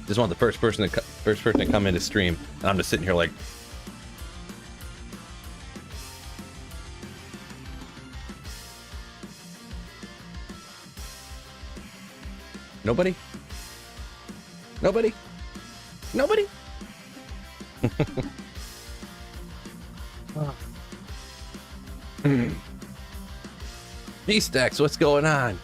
Just want the first person to come into stream, and I'm just sitting here like. Nobody? Nobody? Nobody? E-Stacks, what's going on?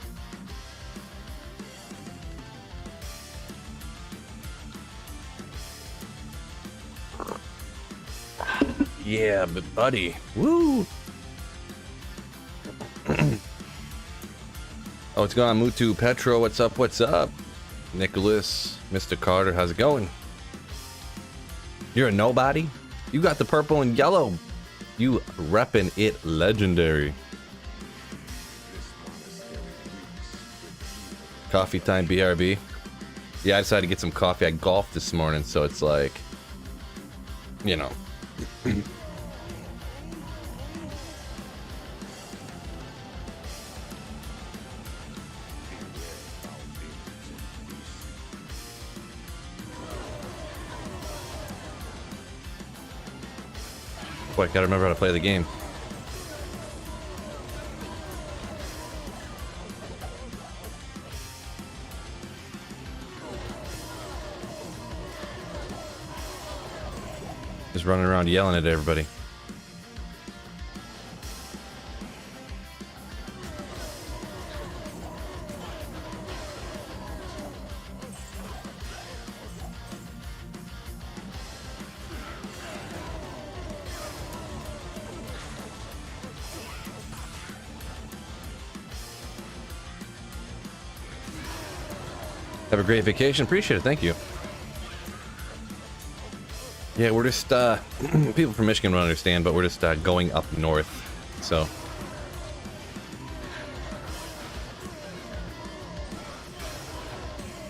Yeah, but buddy. Woo! Oh, it's going on. Mutu, Petro, what's up? What's up? Nicholas, Mr. Carter, how's it going? You're a nobody? You got the purple and yellow. You reppin' it legendary. Coffee time, BRB. Yeah, I decided to get some coffee. I golfed this morning, so it's like, you know. Boy, gotta remember how to play the game. Just running around yelling at everybody. Have a great vacation. Appreciate it. Thank you. Yeah, we're just, people from Michigan don't understand, but we're just going up north, so.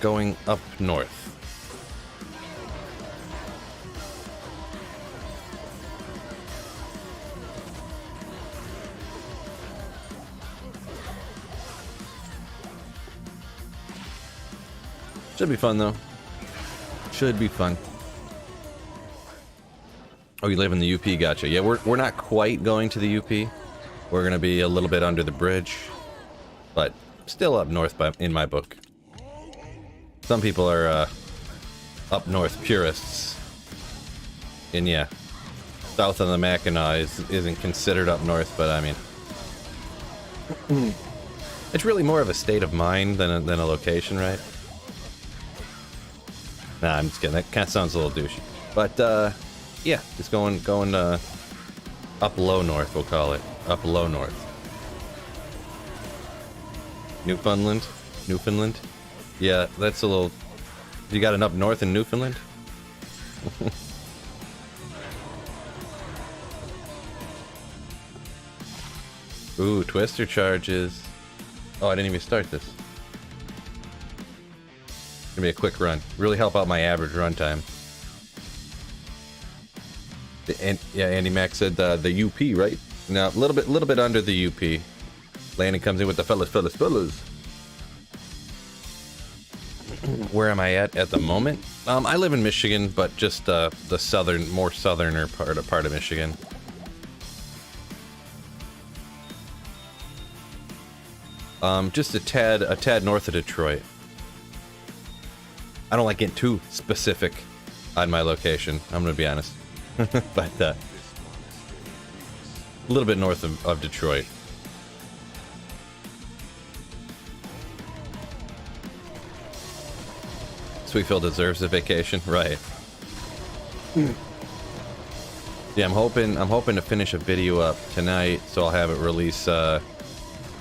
Going up north. Should be fun, though. Should be fun. Oh, you live in the UP, gotcha. Yeah, we're not quite going to the UP. We're gonna be a little bit under the bridge, but still up north in my book. Some people are up north purists, and yeah, south of the Mackinac isn't considered up north, but I mean, it's really more of a state of mind than a location, right? Nah, I'm just kidding. That kind of sounds a little douchey, but yeah, just going up low north, we'll call it. Up low north. Newfoundland? Yeah, that's a little... You got an up north in Newfoundland? Ooh, twister charges. Oh, I didn't even start this. It's gonna be a quick run. Really help out my average run time. And yeah, Andy Mac said the UP, right? Now a little bit under the UP. Landon comes in with the fellas. Where am I at the moment? I live in Michigan, but just the more southerner part of Michigan. Just a tad north of Detroit. I don't like getting too specific on my location. I'm gonna be honest. But a little bit north of Detroit. Sweetfield deserves a vacation, right? Yeah, I'm hoping to finish a video up tonight, so I'll have it release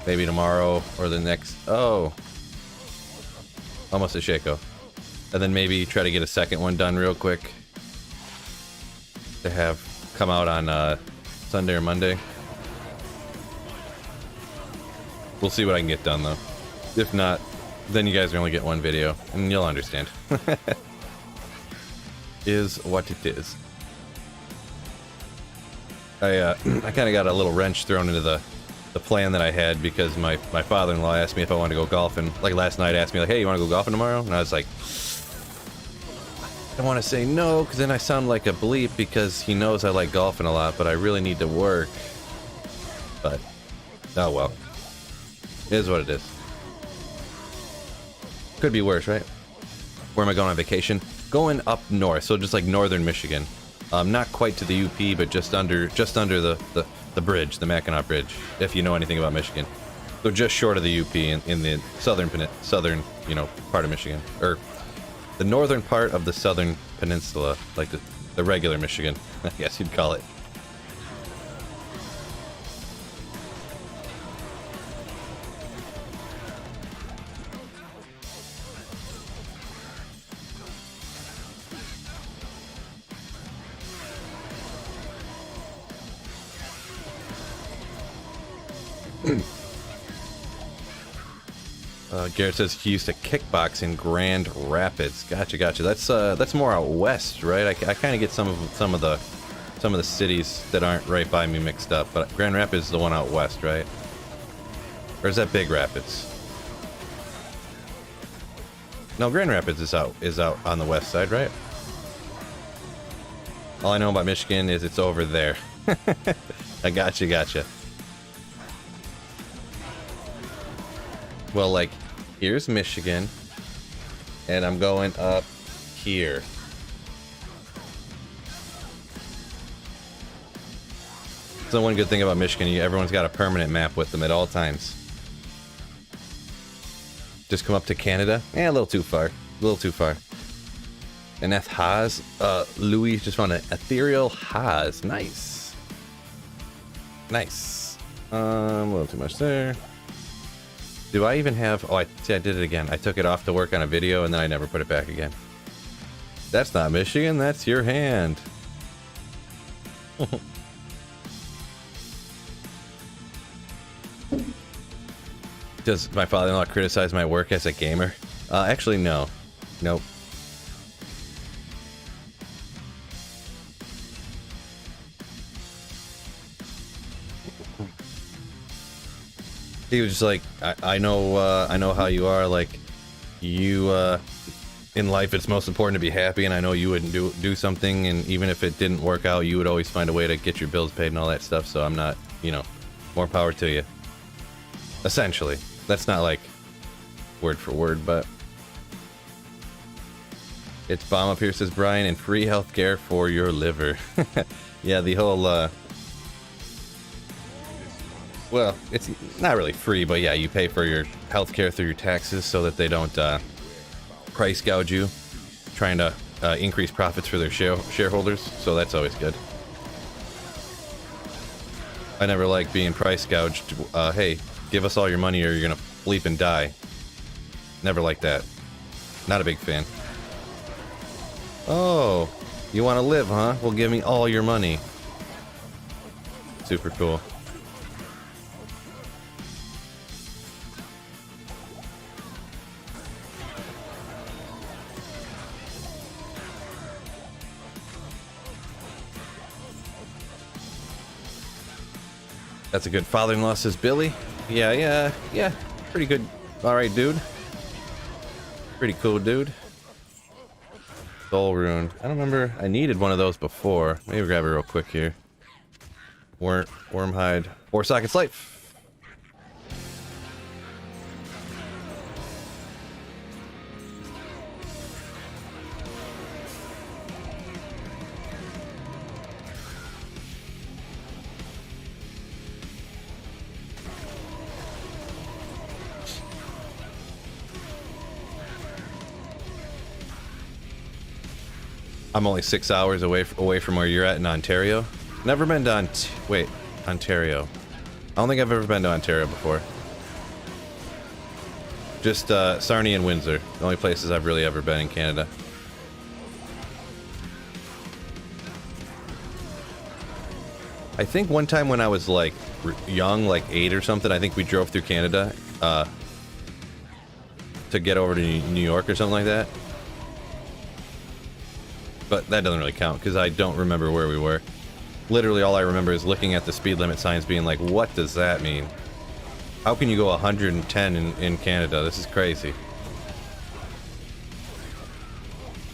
maybe tomorrow or the next. Oh, almost a Shaco, and then maybe try to get a second one done real quick. To have come out on Sunday or Monday. We'll see what I can get done though. If not, then you guys are only get one video, and you'll understand. Is what it is. I kind of got a little wrench thrown into the the plan that I had, because my father-in-law asked me if I wanted to go golfing. Like last night, asked me like, "Hey, you want to go golfing tomorrow?" And I was like, I want to say no, because then I sound like a bleep, because he knows I like golfing a lot, but I really need to work. But, oh well. It is what it is. Could be worse, right? Where am I going on vacation? Going up north, so just like northern Michigan. Not quite to the UP, but just under the bridge, the Mackinac Bridge, if you know anything about Michigan. So just short of the UP in the southern, you know, part of Michigan. Or the northern part of the southern peninsula, like the regular Michigan, I guess you'd call it. Garrett says he used to kickbox in Grand Rapids. Gotcha. That's more out west, right? I kind of get some of the cities that aren't right by me mixed up, but Grand Rapids is the one out west, right? Or is that Big Rapids? No, Grand Rapids is out on the west side, right? All I know about Michigan is it's over there. I gotcha. Well, like, here's Michigan, and I'm going up here. So one good thing about Michigan, everyone's got a permanent map with them at all times. Just come up to Canada? A little too far. And that's Haas. Louis just found an ethereal Haas. Nice. A little too much there. Do I even have... Oh, I did it again. I took it off to work on a video, and then I never put it back again. That's not Michigan. That's your hand. Does my father-in-law criticize my work as a gamer? Actually, no. Nope. He was just like, I know how you are. Like, you in life, it's most important to be happy, and I know you wouldn't do something, and even if it didn't work out, you would always find a way to get your bills paid and all that stuff. So I'm not, you know, more power to you. Essentially, that's not like word for word, but it's bomb up here, says Brian, and free healthcare for your liver. Yeah, the whole. Well, it's not really free, but yeah, you pay for your healthcare through your taxes so that they don't price gouge you, trying to increase profits for their shareholders, so that's always good. I never like being price gouged. Hey, give us all your money or you're gonna bleep and die. Never like that. Not a big fan. Oh, you want to live, huh? Well, give me all your money. Super cool. That's a good father-in-law, says Billy. Yeah. Pretty good. Alright, dude. Pretty cool, dude. Soul Rune. I don't remember. I needed one of those before. Maybe grab it real quick here. Wormhide. 4 sockets life. I'm only 6 hours away from where you're at in Ontario. Never been to Ontario. I don't think I've ever been to Ontario before. Just Sarnia and Windsor, the only places I've really ever been in Canada. I think one time when I was like young, like 8 or something, I think we drove through Canada to get over to New York or something like that. But that doesn't really count, because I don't remember where we were. Literally all I remember is looking at the speed limit signs being like, what does that mean? How can you go 110 in Canada? This is crazy.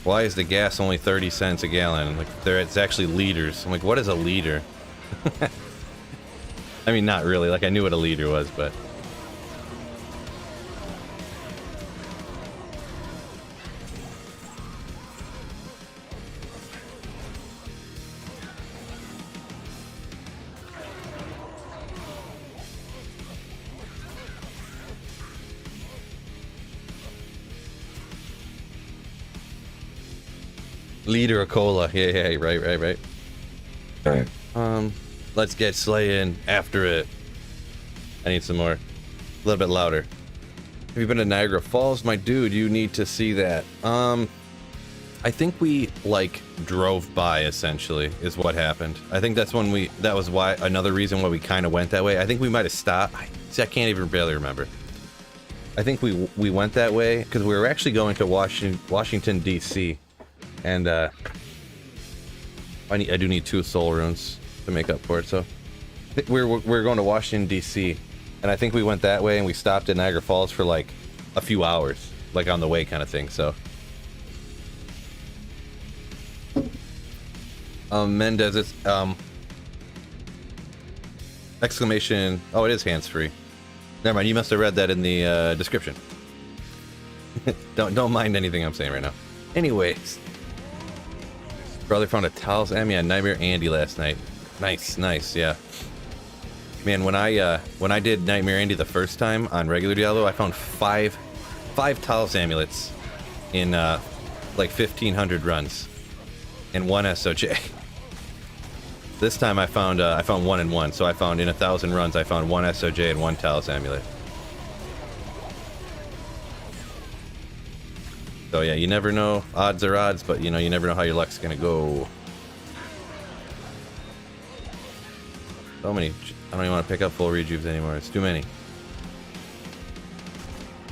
Why is the gas only 30 cents a gallon? Like, it's actually liters. I'm like, what is a liter? I mean, not really. Like, I knew what a liter was, but... Liter of cola. Yeah, right. Alright. Let's get slaying after it. I need some more. A little bit louder. Have you been to Niagara Falls? My dude, you need to see that. I think we, like, drove by, essentially, is what happened. I think that's when that was why, another reason why we kind of went that way. I think we might have stopped. See, I can't even barely remember. I think we went that way, because we were actually going to Washington, D.C., and, I do need 2 soul runes to make up for it, so... We're going to Washington, D.C., and I think we went that way, and we stopped at Niagara Falls for, like, a few hours. Like, on the way kind of thing, so... Mendez, it's, exclamation... Oh, it is hands-free. Never mind, you must have read that in the, description. Don't mind anything I'm saying right now. Anyways... Brother found a towels. Yeah, Nightmare Andy last night. Nice, yeah. Man, when I did Nightmare Andy the first time on regular Diablo, I found five towels amulets in like 1,500 runs, and 1 SOJ. This time I found 1 and 1, so I found in 1,000 runs I found 1 SOJ and 1 towels amulet. So yeah, you never know. Odds are odds, but you know, you never know how your luck's gonna go. So many. I don't even want to pick up full rejuves anymore. It's too many.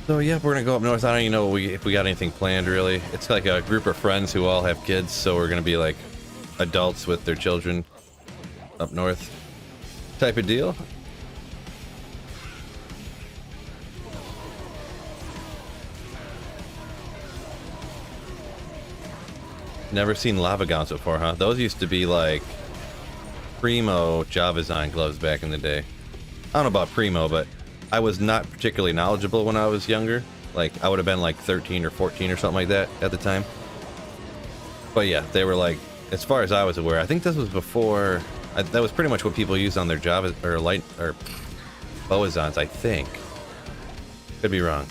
So yeah, we're gonna go up north. I don't even know if we got anything planned really. It's like a group of friends who all have kids, so we're gonna be like adults with their children up north type of deal. Never seen lava gaunts before, huh? Those used to be like primo Javazon gloves back in the day. I don't know about primo, but I was not particularly knowledgeable when I was younger. Like, I would have been like 13 or 14 or something like that at the time. But yeah, they were like, as far as I was aware, I think this was before, that was pretty much what people used on their Java, or light, or Boazons, I think. Could be wrong.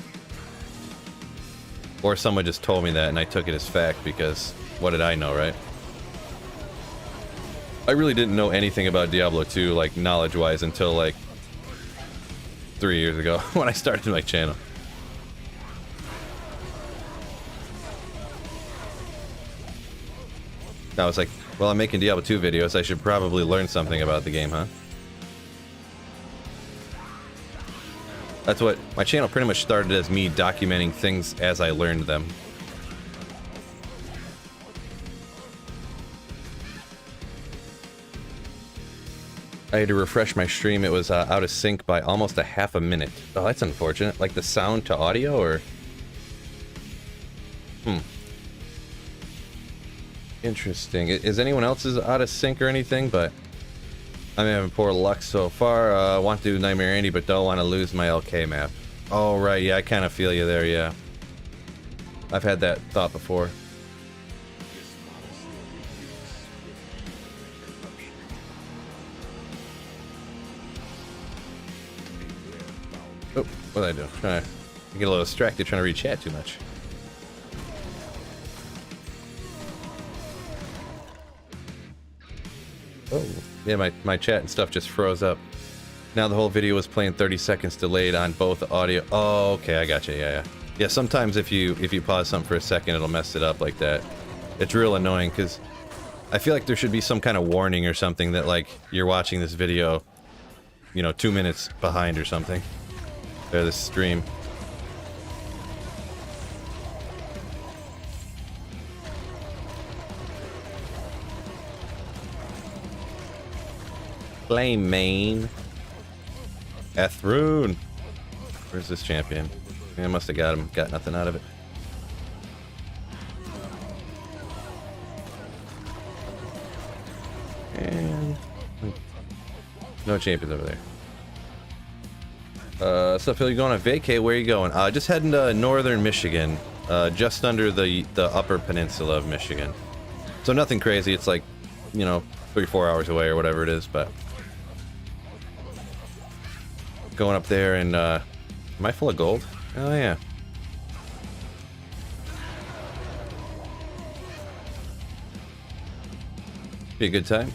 Or someone just told me that and I took it as fact because what did I know, right? I really didn't know anything about Diablo 2, like, knowledge-wise until, like, 3 years ago when I started my channel. I was like, well, I'm making Diablo 2 videos, I should probably learn something about the game, huh? That's what my channel pretty much started, as me documenting things as I learned them. I had to refresh my stream. It was out of sync by almost a half a minute. Oh, that's unfortunate. Like the sound to audio, or... Interesting. Is anyone else's out of sync or anything? But I'm having poor luck so far. I want to do Nightmare Andy, but don't want to lose my LK map. Oh, right. Yeah, I kind of feel you there, yeah. I've had that thought before. Oh, what did I do? Trying to get a little distracted trying to read chat too much. Oh, yeah, my chat and stuff just froze up. Now the whole video was playing 30 seconds delayed on both audio. Oh, okay, I gotcha. Yeah. Yeah, sometimes if you pause something for a second, it'll mess it up like that. It's real annoying because I feel like there should be some kind of warning or something that, like, you're watching this video, you know, 2 minutes behind or something. Or this stream. Flame main. Ethrune. Where's this champion? I must have got him. Got nothing out of it. And no champions over there. So Phil, you going on vacay? Where are you going? Just heading to northern Michigan, just under the upper peninsula of Michigan. So nothing crazy. It's like, you know, 3-4 hours away or whatever it is. But going up there and am I full of gold? Oh yeah. Be a good time.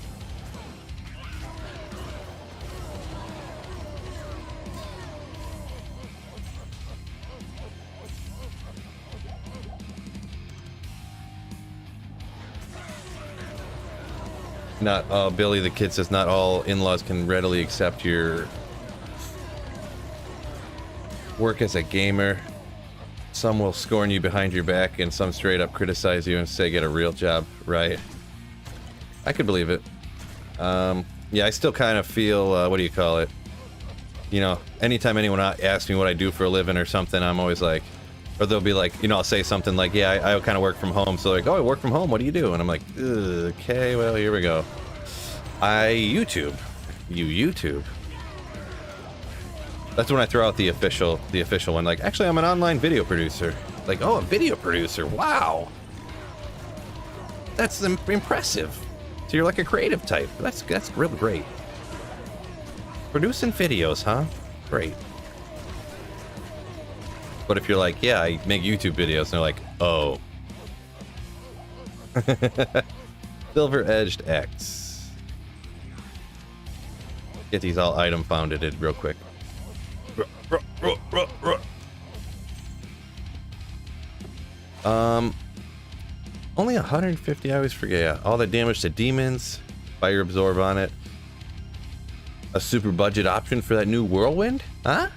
Not Billy the kid says not all in-laws can readily accept your work as a gamer. Some will scorn you behind your back and some straight up criticize you and say get a real job. Right. I could believe it. Yeah, I still kind of feel, what do you call it? You know, anytime anyone asks me what I do for a living or something, I'm always like, or they'll be like, you know, I'll say something like, yeah, I kind of work from home. So like, oh, I work from home. What do you do? And I'm like, okay, well, here we go. I YouTube. You YouTube. That's when I throw out the official one. Like, actually, I'm an online video producer. Like, oh, a video producer. Wow. That's impressive. So you're like a creative type. That's real great. Producing videos, huh? Great. But if you're like, yeah, I make YouTube videos, and they're like, oh. Silver Edged X. Get these all item founded real quick. Only 150, I always forget. Yeah, all the damage to demons, fire absorb on it. A super budget option for that new whirlwind? Huh?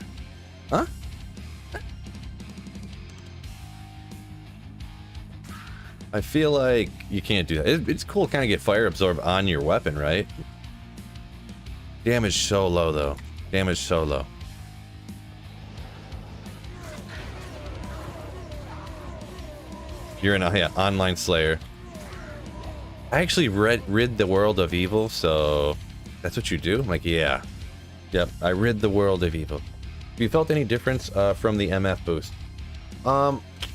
Huh? I feel like you can't do that. It's cool to kind of get fire absorb on your weapon, right? Damage so low, though. Damage so low. You're in a online slayer. I actually rid the world of evil, so that's what you do? I'm like, yeah. Yep, I rid the world of evil. Have you felt any difference from the MF boost?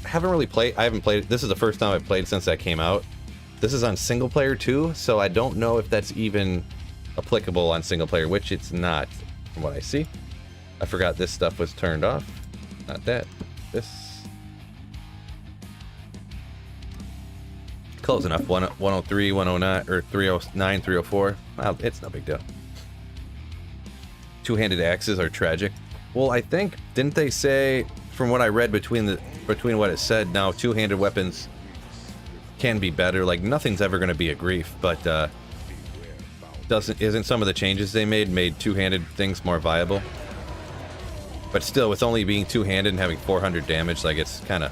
Haven't really played. I haven't played it. This is the first time I've played since that came out. This is on single player too, so I don't know if that's even applicable on single player, which it's not from what I see. I forgot this stuff was turned off. Not that. This. Close enough. 103, 109, or 309, 304. Well, it's no big deal. Two-handed axes are tragic. Well, I think, didn't they say, from what I read between what it said, now two-handed weapons can be better. Like, nothing's ever going to be a grief, but isn't some of the changes they made two-handed things more viable? But still, with only being two-handed and having 400 damage, like, it's kind of,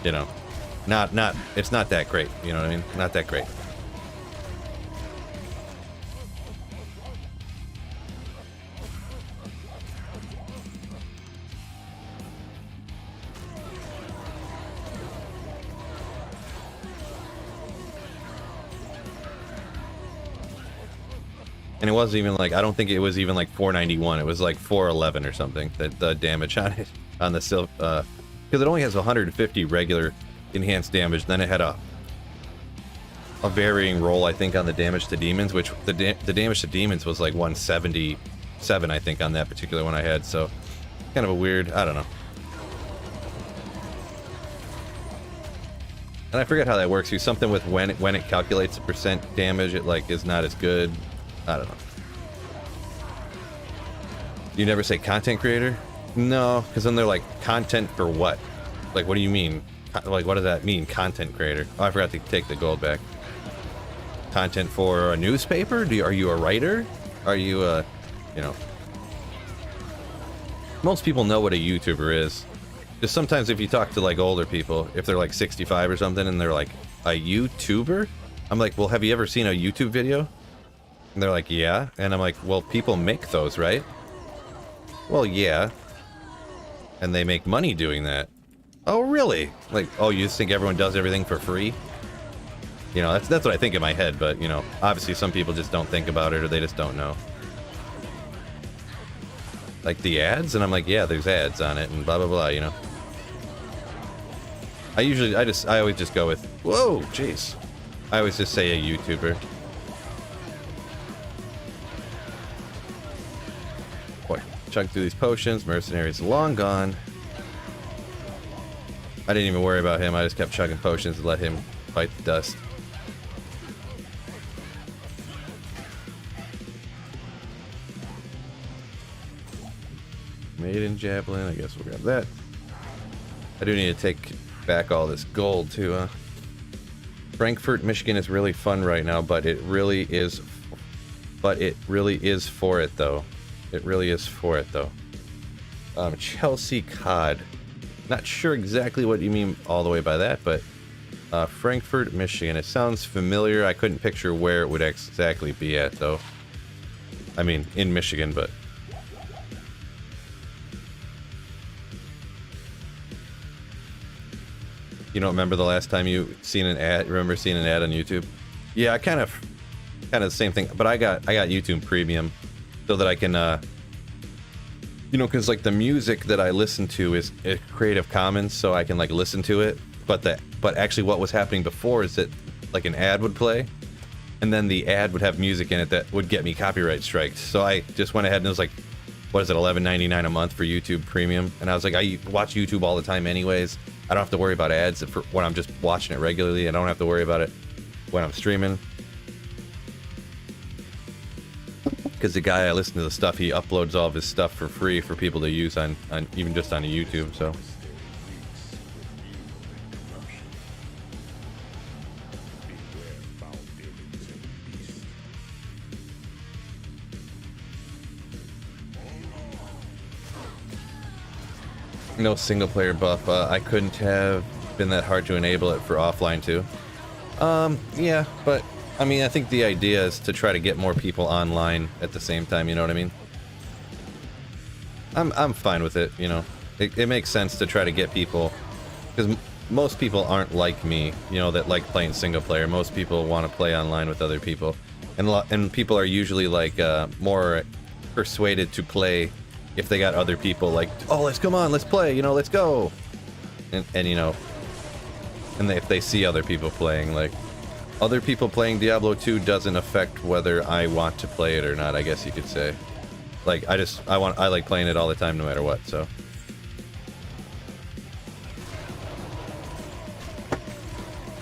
you know, it's not that great. You know what I mean? Not that great. And it wasn't even like, I don't think it was even like 491. It was like 411 or something, the damage on it, on the silver, because it only has 150 regular enhanced damage. Then it had a varying roll, I think, on the damage to demons, which the damage to demons was like 177, I think, on that particular one I had. So kind of a weird, I don't know. And I forget how that works. It's something with when it calculates the percent damage, it like is not as good. I don't know. You never say content creator? No, because then they're like, content for what? Like, what do you mean? Like, what does that mean, content creator? Oh, I forgot to take the gold back. Content for a newspaper? Are you a writer? Are you a, you know? Most people know what a YouTuber is. Just sometimes if you talk to like older people, if they're like 65 or something, and they're like, a YouTuber? I'm like, well, have you ever seen a YouTube video? And they're like, yeah. And I'm like, well, people make those, right? Well, yeah. and they make money doing that. Oh, really? Like, oh, you just think everyone does everything for free? You know, that's what I think in my head, but, you know, obviously some people just don't think about it or they just don't know. Like the ads? And I'm like, yeah, there's ads on it and blah, blah, blah, you know. I always just go with, whoa, jeez. I always just say a YouTuber. Boy, chug through these potions. Mercenary's long gone. I didn't even worry about him. I just kept chugging potions to let him fight the dust. Maiden Javelin. I guess we'll grab that. I do need to take back all this gold too, huh? Frankfurt, Michigan is really fun right now, but it really is for it though. It really is for it though. Chelsea Cod. Not sure exactly what you mean all the way by that, but Frankfurt, Michigan. It sounds familiar. I couldn't picture where it would exactly be at though. I mean, in Michigan, but you don't remember the last time you seen an ad? Remember seeing an ad on YouTube? Yeah, I kind of the same thing. But I got YouTube Premium, so that I can, you know, because like the music that I listen to is Creative Commons, so I can like listen to it. But actually, what was happening before is that like an ad would play, and then the ad would have music in it that would get me copyright striked. So I just went ahead and it was like, what is it, $11.99 a month for YouTube Premium? And I was like, I watch YouTube all the time anyways. I don't have to worry about ads for when I'm just watching it regularly. I don't have to worry about it when I'm streaming. Because the guy I listen to the stuff, he uploads all of his stuff for free for people to use on even just on YouTube, so. No single player buff. I couldn't have been that hard to enable it for offline too. Yeah, but I mean, I think the idea is to try to get more people online at the same time, you know what I mean? I'm fine with it, you know. It makes sense to try to get people, because most people aren't like me, you know, that like playing single player. Most people want to play online with other people. And people are usually like more persuaded to play if they got other people like, oh, let's play, you know, let's go. And you know, and if they see other people playing, like, other people playing Diablo 2 doesn't affect whether I want to play it or not, I guess you could say. Like, I like playing it all the time no matter what, so.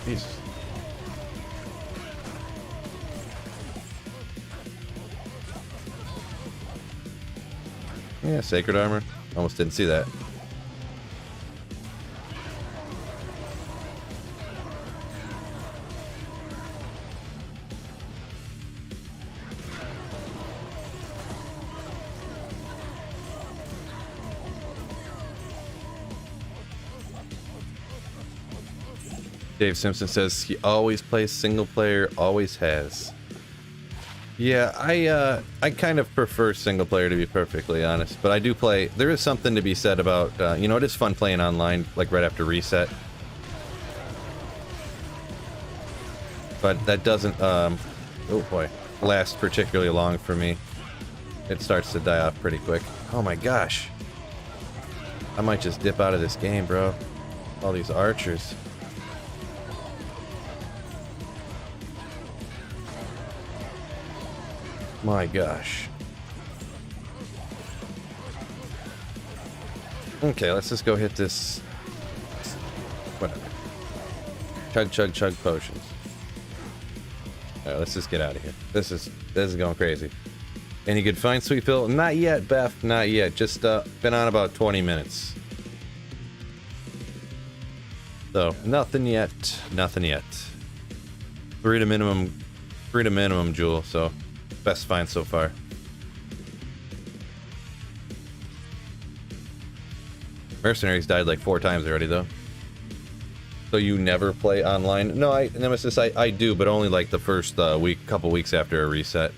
Jesus. Yeah, Sacred Armor. Almost didn't see that. Dave Simpson says he always plays single player, always has. Yeah, I kind of prefer single player, to be perfectly honest, but I do play. There is something to be said about, you know, it is fun playing online, like right after reset. But that doesn't, oh boy, last particularly long for me. It starts to die off pretty quick. Oh my gosh. I might just dip out of this game, bro. All these archers. My gosh. Okay, let's just go hit this. Whatever. Chug, chug, chug potions. Alright, let's just get out of here. This is going crazy. Any good find, Sweet Phil? Not yet, Beth. Not yet. Just been on about 20 minutes. So, nothing yet. Nothing yet. 3 to minimum, Jewel, so best find so far. Mercenaries died like 4 times already, though. So you never play online? No, Nemesis, I do, but only like the first couple weeks after a reset.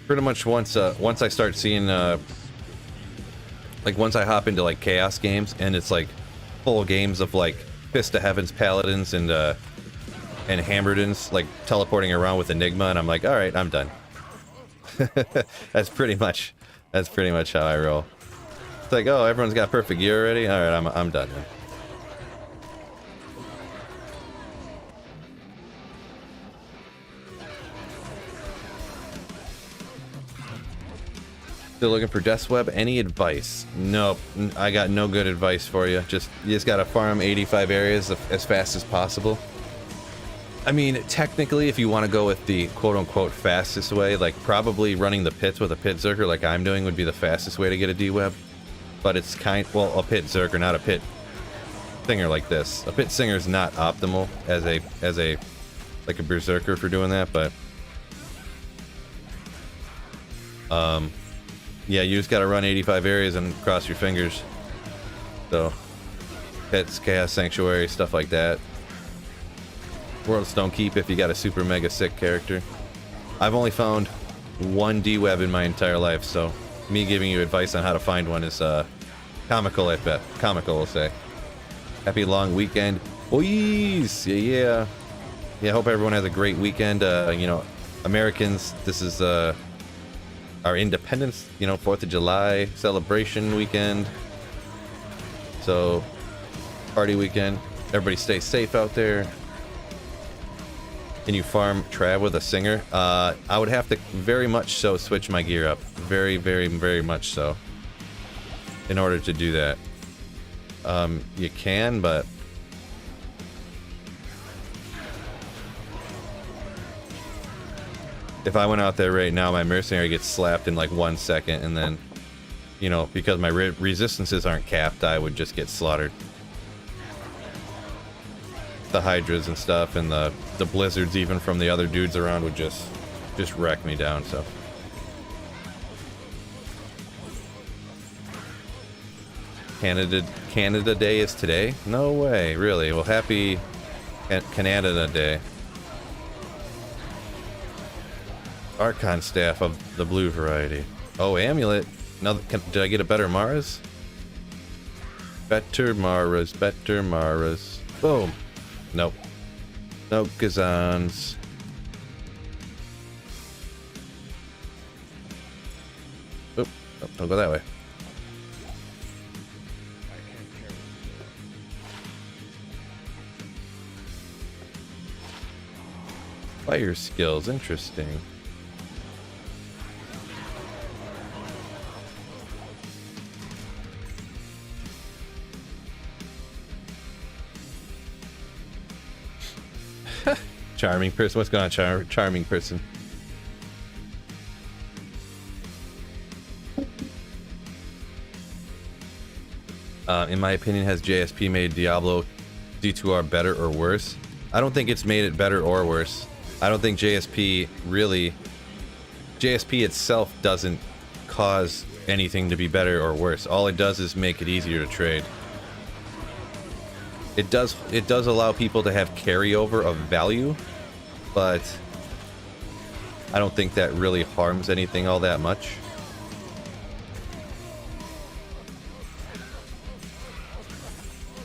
Pretty much once I start seeing like once I hop into like chaos games and it's like full games of like Fist of Heaven's Paladins and Hammerdins like teleporting around with Enigma, and I'm like, all right, I'm done. That's pretty much how I roll. It's like, oh, everyone's got perfect gear already. All right, I'm done then. Still looking for Death's Web? Any advice? Nope. I got no good advice for you. You just gotta farm 85 areas as fast as possible. I mean, technically, if you want to go with the quote-unquote fastest way, like probably running the pits with a Pit Zerker like I'm doing would be the fastest way to get a D-Web. But it's well, a Pit Zerker, not a Pit Singer like this. A Pit Singer is not optimal as a like a Berserker for doing that, but yeah, you just gotta run 85 areas and cross your fingers. So, pits, Chaos Sanctuary, stuff like that. World Stone Keep if you got a super mega sick character. I've only found one D-Web in my entire life, so me giving you advice on how to find one is comical, I bet. Comical, we'll say. Happy long weekend. Boys! Yeah. Yeah, I hope everyone has a great weekend. You know, Americans, this is our independence, you know, 4th of July celebration weekend. So, party weekend. Everybody stay safe out there. Can you farm Trav with a Singer? I would have to very much so switch my gear up. Very, very, very much so. In order to do that. You can, but if I went out there right now, my mercenary gets slapped in like 1 second, and then, you know, because my resistances aren't capped, I would just get slaughtered. The Hydras and stuff, and the blizzards even from the other dudes around would just wreck me down, so. Canada Day is today? No way, really. Well, happy Canada Day. Archon staff of the blue variety. Oh, amulet. Now, did I get a better Maras? Better Maras, better Maras. Boom. Nope. Nope, Gazans. Oop, oh, don't go that way. Fire skills, interesting. Charming person. What's going on, charming person? In my opinion, has JSP made Diablo D2R better or worse? I don't think it's made it better or worse. I don't think JSP itself doesn't cause anything to be better or worse. All it does is make it easier to trade. It does allow people to have carryover of value, but I don't think that really harms anything all that much.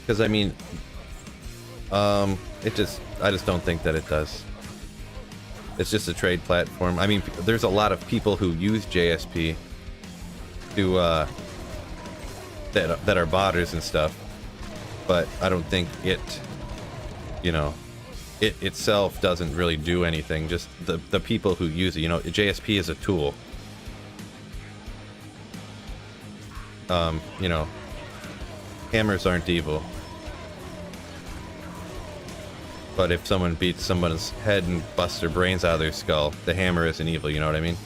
Because I mean, I just don't think that it does. It's just a trade platform. I mean, there's a lot of people who use JSP to that are botters and stuff. But I don't think it, you know, it itself doesn't really do anything. Just the people who use it, you know, JSP is a tool. You know, hammers aren't evil. But if someone beats someone's head and busts their brains out of their skull, the hammer isn't evil, you know what I mean?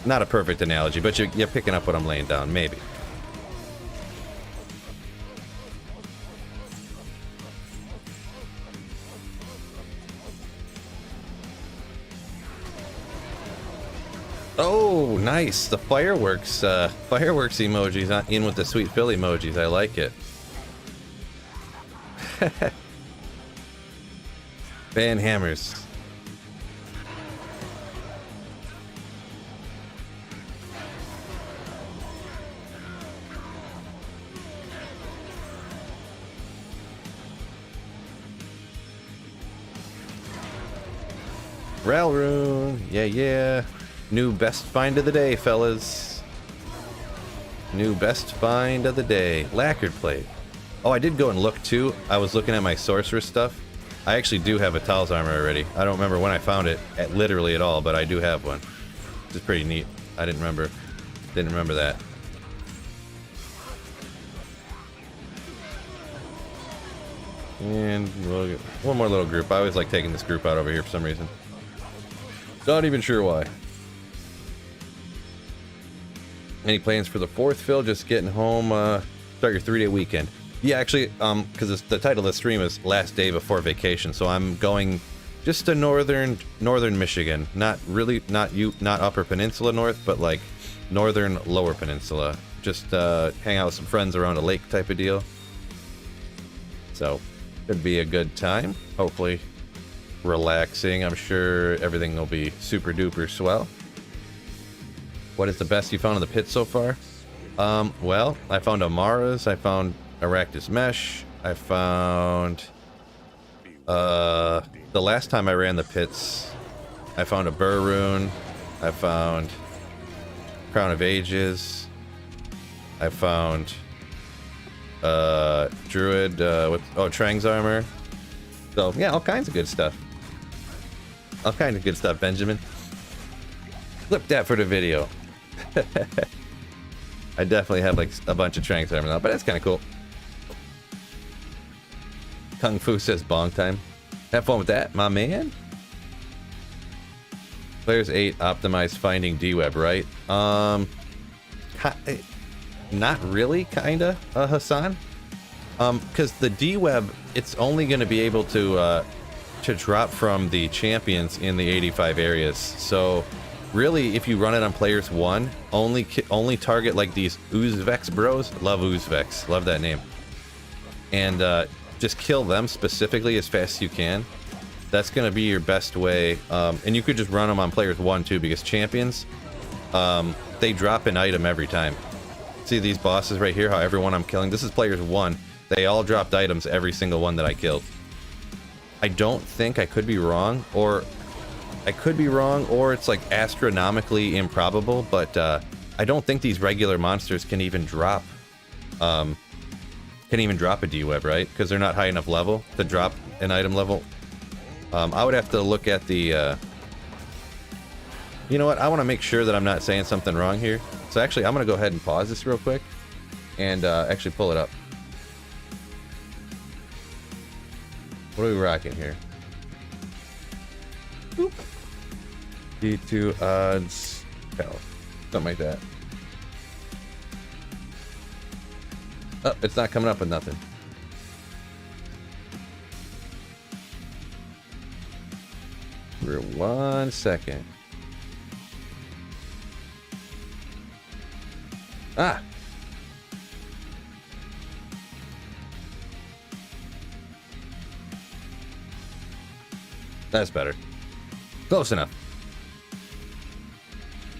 Not a perfect analogy, but you're picking up what I'm laying down, maybe. Oh, nice. The fireworks emojis not in with the sweet Phil emojis. I like it. Ban hammers. Ralroon. Yeah, yeah. New best find of the day, fellas. New best find of the day. Lacquered plate. Oh, I did go and look too. I was looking at my sorceress stuff. I actually do have a Tal's armor already. I don't remember when I found it literally at all, but I do have one. Which is pretty neat. I didn't remember that. And we'll get one more little group. I always like taking this group out over here for some reason. Not even sure why. Any plans for the 4th, Phil? Just getting home, start your 3-day weekend. Yeah, actually, because the title of the stream is Last Day Before Vacation, so I'm going just to northern Michigan. Not Upper Peninsula North, but like northern Lower Peninsula. Just hang out with some friends around a lake type of deal. So, could be a good time. Hopefully relaxing. I'm sure everything will be super duper swell. What is the best you found in the pit so far? Well, I found Amara's, I found Arachnus Mesh, I found, the last time I ran the pits, I found a Burr Rune, I found Crown of Ages, I found, Druid, Trang's armor. So, yeah, all kinds of good stuff. All kinds of good stuff, Benjamin. Clip that for the video. I definitely have like a bunch of Trang's armor now, but that's kind of cool. Kung Fu says bong time. Have fun with that, my man. Players 8 optimize finding D-Web, right? Not really, kinda, Hassan. Because the D-Web, it's only going to be able to drop from the champions in the 85 areas. So really, if you run it on players 1, only target like these Uzvex bros. Love Uzvex, love that name. And just kill them specifically as fast as you can. That's going to be your best way. And you could just run them on players 1 too, because champions, they drop an item every time. See these bosses right here, how everyone I'm killing, this is players 1. They all dropped items every single one that I killed. I don't think, I could be wrong, or it's like astronomically improbable, but I don't think these regular monsters can even drop a D-Web, right? Because they're not high enough level to drop an item level. I would have to look at the you know what, I want to make sure that I'm not saying something wrong here. So actually, I'm going to go ahead and pause this real quick and actually pull it up. What are we rocking here? Boop. D2 odds, something like that. Oh, it's not coming up with nothing. For 1 second. Ah! That's better. Close enough.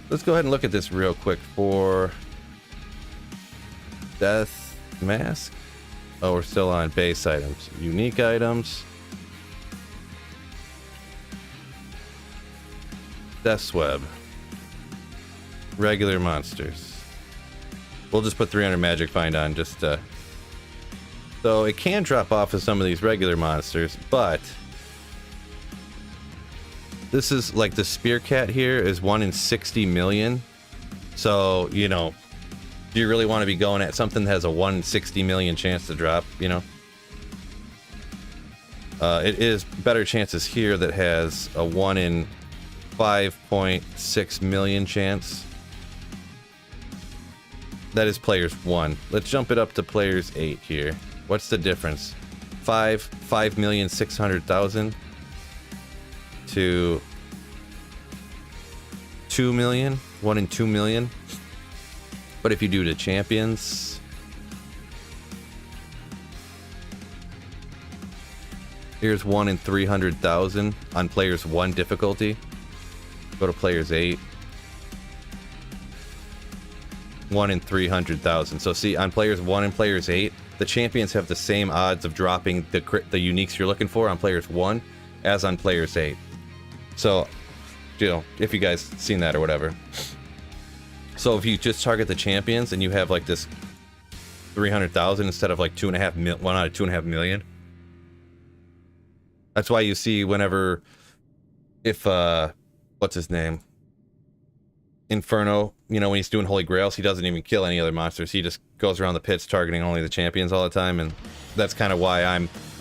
Let's go ahead and look at this real quick for Death Mask. Oh, we're still on base items. Unique items. Death's Web. Regular monsters. We'll just put 300 magic find on just so it can drop off of some of these regular monsters, but this is like the Spear Cat here is 1 in 60 million. So, you know, do you really want to be going at something that has a 1 in 60 million chance to drop, you know? It is better chances here that has a 1 in 5.6 million chance. That is players 1. Let's jump it up to players 8 here. What's the difference? 5,600,000 to 2 million, 1 in 2 million. But if you do the champions, here's 1 in 300,000 on players 1 difficulty. Go to players 8. 1 in 300,000. So see, on players 1 and players 8, the champions have the same odds of dropping the uniques you're looking for on players 1 as on players 8. So, you know, if you guys seen that or whatever. So if you just target the champions and you have like this 300,000 instead of like 2.5 mil, 1 out of 2.5 million. That's why you see whenever, if what's his name, Inferno, you know, when he's doing Holy Grails, he doesn't even kill any other monsters. He just goes around the pits targeting only the champions all the time, and that's kind of why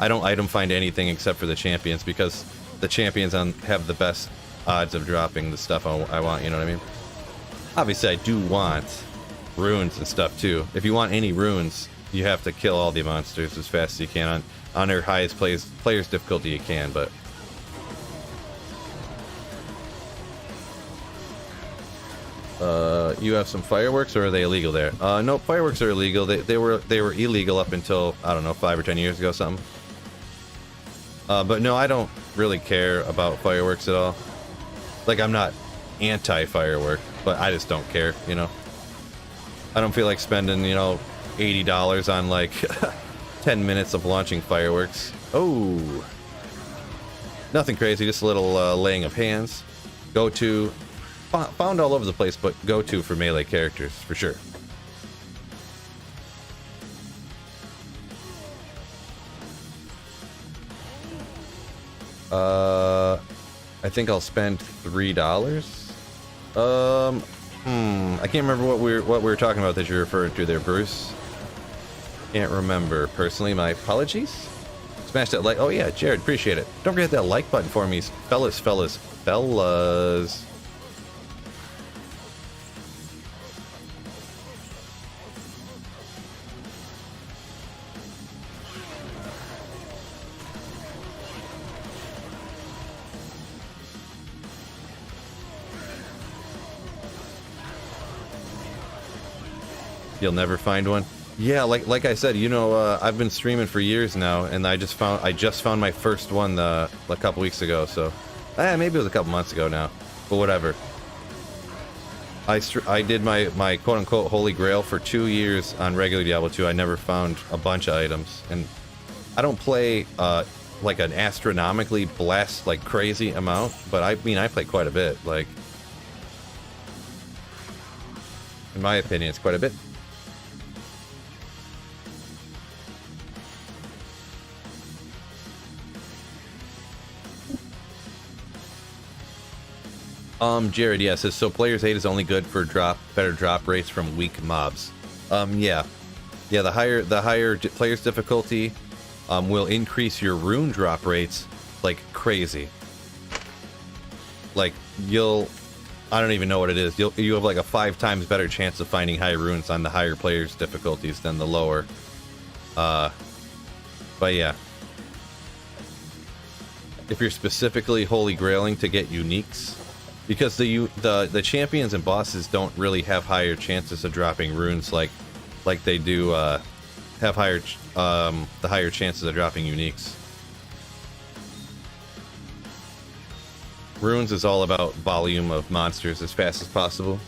I don't item find anything except for the champions, because the champions have the best odds of dropping the stuff I want, you know what I mean? Obviously, I do want runes and stuff too. If you want any runes, you have to kill all the monsters as fast as you can on their highest player's difficulty you can, but you have some fireworks, or are they illegal there? No, fireworks are illegal. They were illegal up until, I don't know, 5 or 10 years ago, something. But no, I don't really care about fireworks at all. Like, I'm not anti-firework, but I just don't care, you know? I don't feel like spending, you know, $80 on, like, 10 minutes of launching fireworks. Oh! Nothing crazy, just a little laying of hands. Go to... Found all over the place, but go to for melee characters, for sure. I think I'll spend $3. I can't remember what we were talking about that you referred to there, Bruce. Can't remember. Personally, my apologies. Smash that like. Oh yeah, Jared, appreciate it. Don't forget that like button for me, fellas. You'll never find one. Yeah, like I said, you know, I've been streaming for years now, and I just found my first one a couple weeks ago. So, maybe it was a couple months ago now, but whatever. I did my quote unquote holy grail for 2 years on regular Diablo 2. I never found a bunch of items, and I don't play like an astronomically blast like crazy amount, but I mean I play quite a bit. Like, in my opinion, it's quite a bit. Jared, yeah, says, so player's aid is only good for better drop rates from weak mobs. Yeah. Yeah, the higher player's difficulty will increase your rune drop rates like crazy. Like, I don't even know what it is. You have like a 5 times better chance of finding high runes on the higher player's difficulties than the lower. But yeah. If you're specifically holy grailing to get uniques, because the champions and bosses don't really have higher chances of dropping runes like they do have the higher chances of dropping uniques. Runes is all about volume of monsters as fast as possible.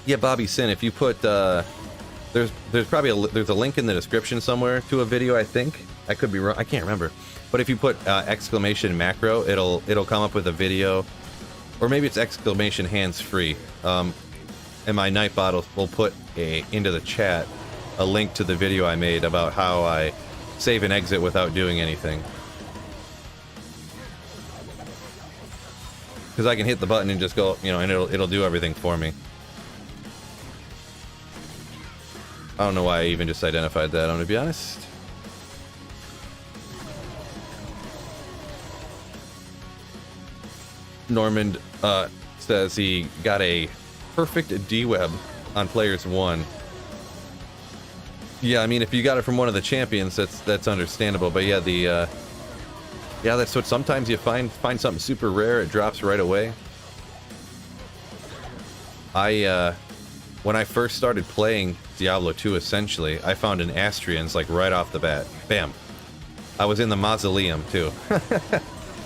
Yeah, Bobby Sin, if you put there's probably there's a link in the description somewhere to a video, I think. I could be wrong, I can't remember. But if you put exclamation macro, it'll come up with a video, or maybe it's exclamation hands-free. And my Nightbot will put into the chat a link to the video I made about how I save and exit without doing anything. Because I can hit the button and just go, you know, and it'll do everything for me. I don't know why I even just identified that, I'm gonna be honest. Normand says he got a perfect D-web on Players 1. Yeah, I mean, if you got it from one of the champions, that's understandable. But yeah, yeah, that's what sometimes you find something super rare, it drops right away. When I first started playing Diablo 2, essentially, I found an Astrians like right off the bat. Bam. I was in the mausoleum too.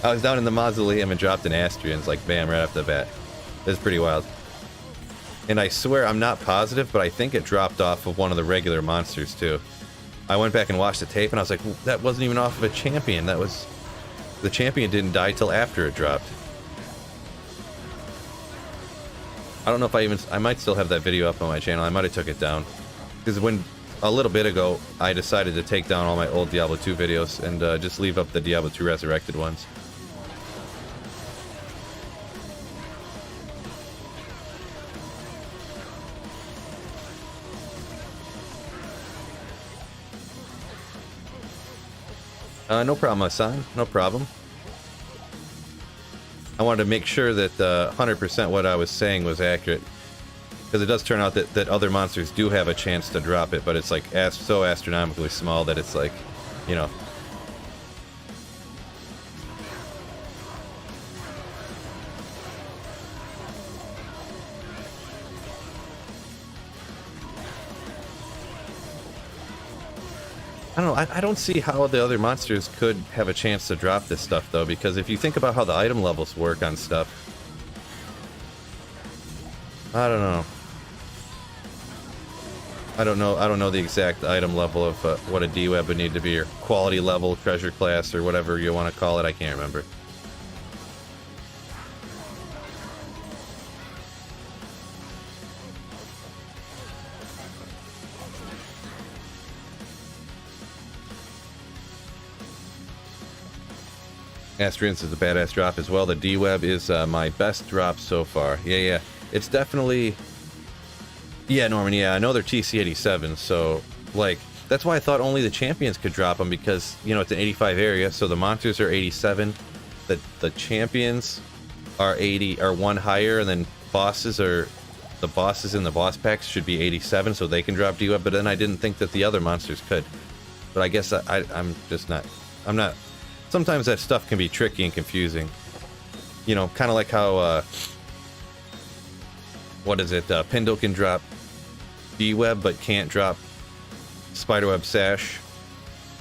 I was down in the mausoleum and dropped an Astrians like bam right off the bat. It was pretty wild. And I swear I'm not positive, but I think it dropped off of one of the regular monsters too. I went back and watched the tape, and I was like, that wasn't even off of a champion. That was... The champion didn't die till after it dropped. I don't know if I might still have that video up on my channel. I might have took it down. Because when... A little bit ago, I decided to take down all my old Diablo 2 videos and just leave up the Diablo 2 Resurrected ones. No problem, Hassan. No problem. I wanted to make sure that 100% what I was saying was accurate. Because it does turn out that other monsters do have a chance to drop it, but it's like so astronomically small that it's like, you know. I don't know, I don't see how the other monsters could have a chance to drop this stuff though, because if you think about how the item levels work on stuff, I don't know. I don't know the exact item level of what a D-Web would need to be, or quality level, treasure class, or whatever you want to call it. I can't remember. Astrians is a badass drop as well. The D-Web is my best drop so far. Yeah. It's definitely... Yeah, Norman, yeah, I know they're TC87, so, like, that's why I thought only the champions could drop them, because, you know, it's an 85 area, so the monsters are 87, the champions are 80, are one higher, and then the bosses in the boss packs should be 87, so they can drop D-Web, but then I didn't think that the other monsters could. But I guess I'm just not, sometimes that stuff can be tricky and confusing. You know, kind of like how, what is it, Pindle can drop D-Web, but can't drop Spiderweb Sash,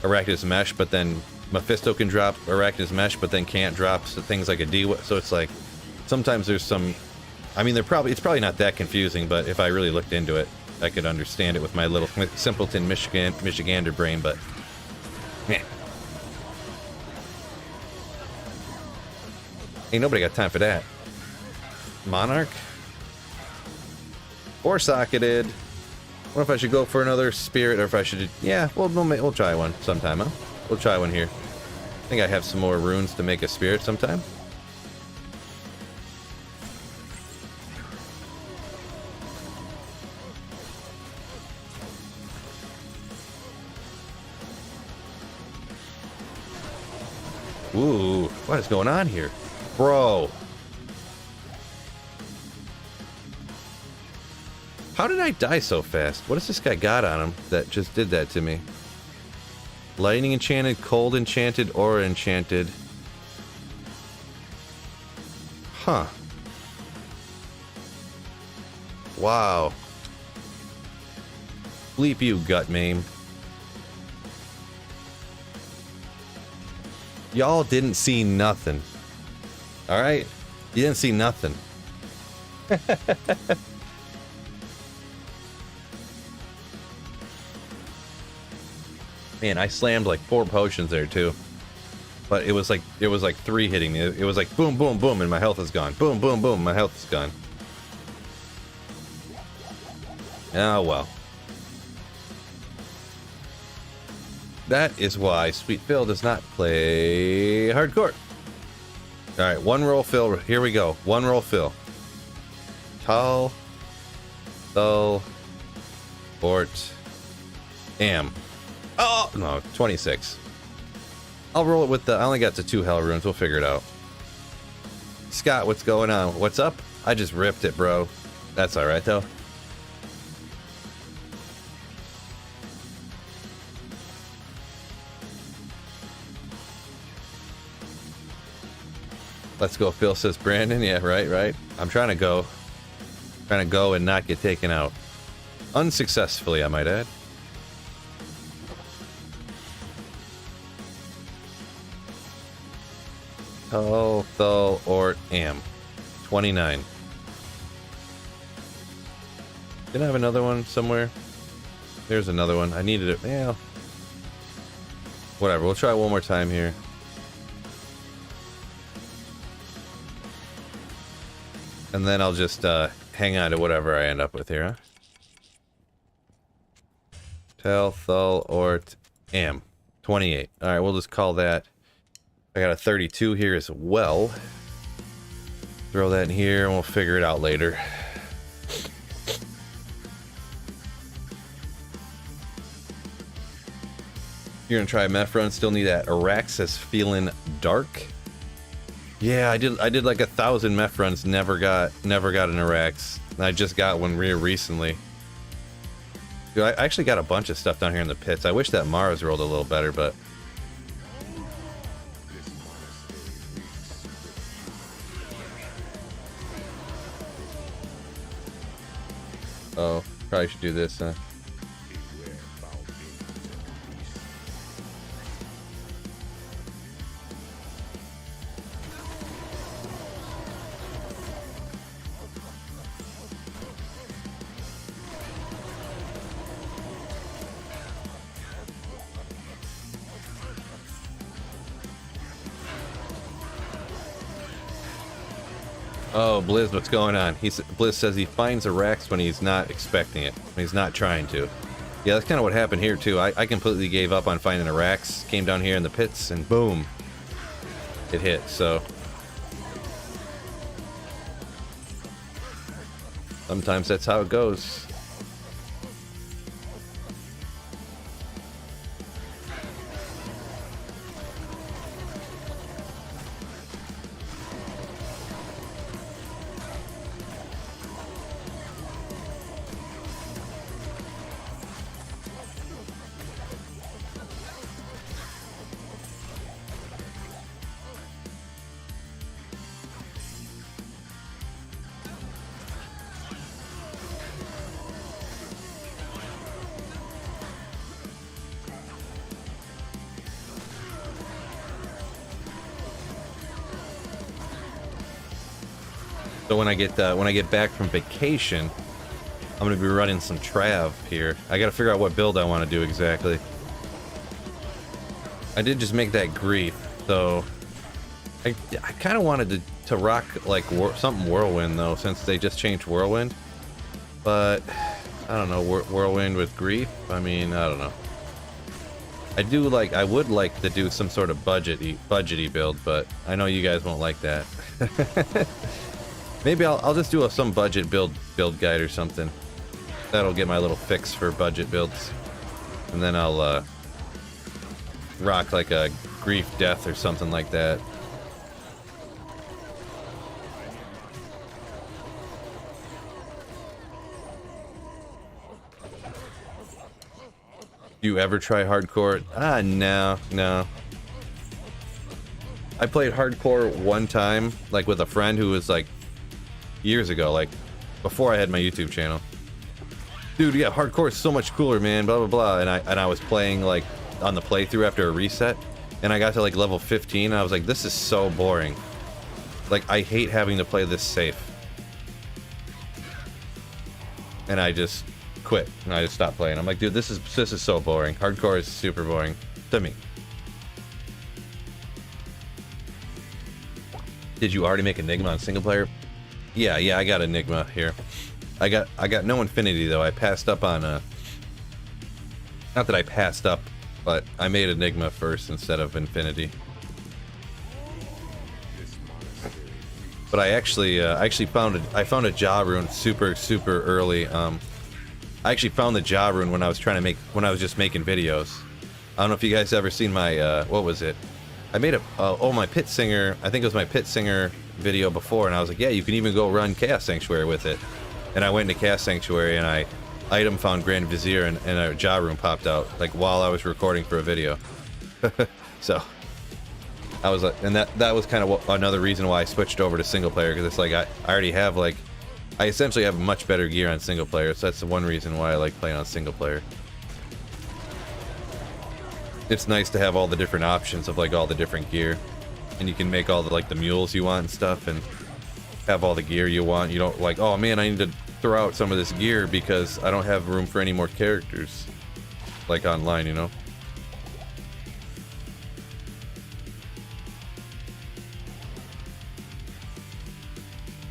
Arachnid's Mesh, but then Mephisto can drop Arachnid's Mesh, but then can't drop things like a D-Web. So it's like, sometimes there's some... I mean, it's probably not that confusing, but if I really looked into it, I could understand it with my little simpleton Michigander brain, but... Meh. Ain't nobody got time for that. Monarch? Four-socketed. What if I should go for another spirit, or if I should... Yeah, we'll try one sometime, huh? We'll try one here. I think I have some more runes to make a spirit sometime. Ooh, what is going on here? Bro. How did I die so fast? What has this guy got on him that just did that to me? Lightning enchanted, cold enchanted, aura enchanted. Huh. Wow. Bleep you, gut maim. Y'all didn't see nothing. Alright? You didn't see nothing. Man, I slammed like 4 potions there too. But it was like 3 hitting me. It was like boom, boom, boom, and my health is gone. Boom, boom, boom, my health is gone. Oh well. That is why Sweet Phil does not play hardcore. Alright, one roll fill. Here we go. One roll fill. Tal, Thul, Bort, Am. Oh, no, 26. I'll roll it with the... I only got to 2 hell runes. We'll figure it out. Scott, what's going on? What's up? I just ripped it, bro. That's alright, though. Let's go, Phil, says Brandon. Yeah, right. I'm trying to go. Trying to go and not get taken out. Unsuccessfully, I might add. Thul, or Am. 29. Didn't I have another one somewhere? There's another one. I needed it. Yeah. Whatever, we'll try one more time here. And then I'll just hang on to whatever I end up with here, huh? Tel, Thul, Ort, Am. 28. Alright, we'll just call that. I got a 32 here as well. Throw that in here and we'll figure it out later. You're gonna try Mephrone, still need that. Araxis feeling dark. Yeah, I did like 1,000 Mephrons, never got an Arax. I just got one recently. Dude, I actually got a bunch of stuff down here in the pits. I wish that Mars rolled a little better, but oh, probably should do this, huh? Oh, Blizz, what's going on? Blizz says he finds a Rex when he's not expecting it, when he's not trying to. Yeah, that's kind of what happened here, too. I completely gave up on finding a Rex, came down here in the pits, and boom, it hit, so. Sometimes that's how it goes. So when I get back from vacation, I'm gonna be running some Trav here. I gotta figure out what build I want to do exactly. I did just make that Grief, so I kind of wanted to rock like something Whirlwind though, since they just changed Whirlwind. But I don't know, Whirlwind with Grief. I mean, I don't know. I would like to do some sort of budgety build, but I know you guys won't like that. Maybe I'll just do some budget build guide or something. That'll get my little fix for budget builds. And then I'll rock like a Grief Death or something like that. Do you ever try hardcore? No. I played hardcore one time, like with a friend who was like years ago, like before I had my YouTube channel. Dude, yeah, hardcore is so much cooler, man, blah blah blah. And I was playing like on the playthrough after a reset, and I got to like level 15 and I was like, this is so boring. Like, I hate having to play this safe. And I just quit and I just stopped playing. I'm like, dude, this is so boring. Hardcore is super boring to me. Did you already make Enigma on single player? Yeah, I got Enigma here. I got no Infinity though. I passed up on not that I passed up, but I made Enigma first instead of Infinity. But I actually found a Jaw rune super early. I actually found the Jaw rune when I was just making videos. I don't know if you guys ever seen my what was it? I made my Pit Singer. I think it was my Pit Singer video before, and I was like, yeah, you can even go run Chaos Sanctuary with it. And I went into Chaos Sanctuary and I item found Grand Vizier and a Jaw rune popped out like while I was recording for a video. So I was like, and that was kind of another reason why I switched over to single player, because it's like I already have I essentially have much better gear on single player, so that's the one reason why I like playing on single player. It's nice to have all the different options of like all the different gear, and you can make all the like the mules you want and stuff, and have all the gear you want. You don't like, oh man, I need to throw out some of this gear because I don't have room for any more characters, like online, you know.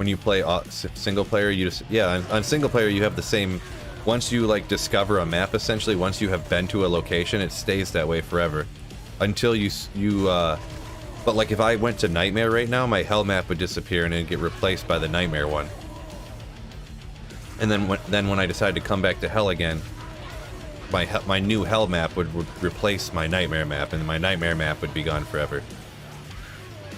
when you play single player, you just, yeah, on single player you have the same, once you like discover a map essentially, once you have been to a location, it stays that way forever. Until but like if I went to Nightmare right now, my hell map would disappear and it'd get replaced by the Nightmare one. And then when I decide to come back to hell again, my new hell map would replace my Nightmare map, and my Nightmare map would be gone forever.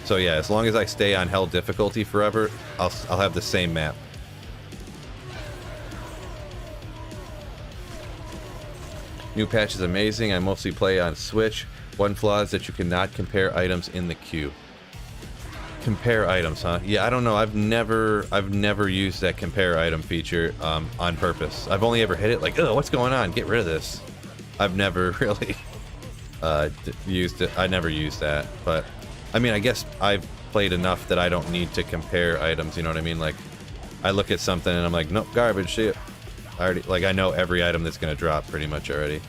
So yeah, as long as I stay on hell difficulty forever, I'll have the same map. New patch is amazing. I mostly play on Switch. One flaw is that you cannot compare items in the queue. Compare items, huh? Yeah, I don't know. I've never used that compare item feature on purpose. I've only ever hit it like, oh, what's going on? Get rid of this. I've never really used it. I never used that, but I mean, I guess I've played enough that I don't need to compare items. You know what I mean? Like, I look at something and I'm like, nope, garbage, shit. I know every item that's gonna drop pretty much already.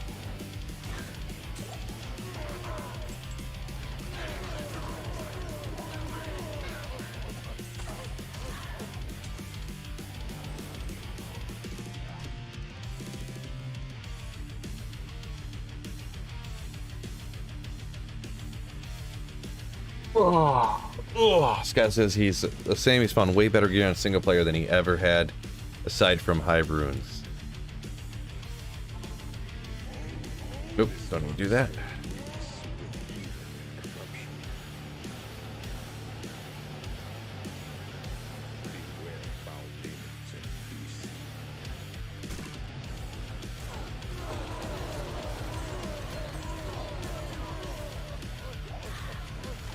Scott says he's the same. He's found way better gear on single player than he ever had, aside from high runes. Oops, don't even do that.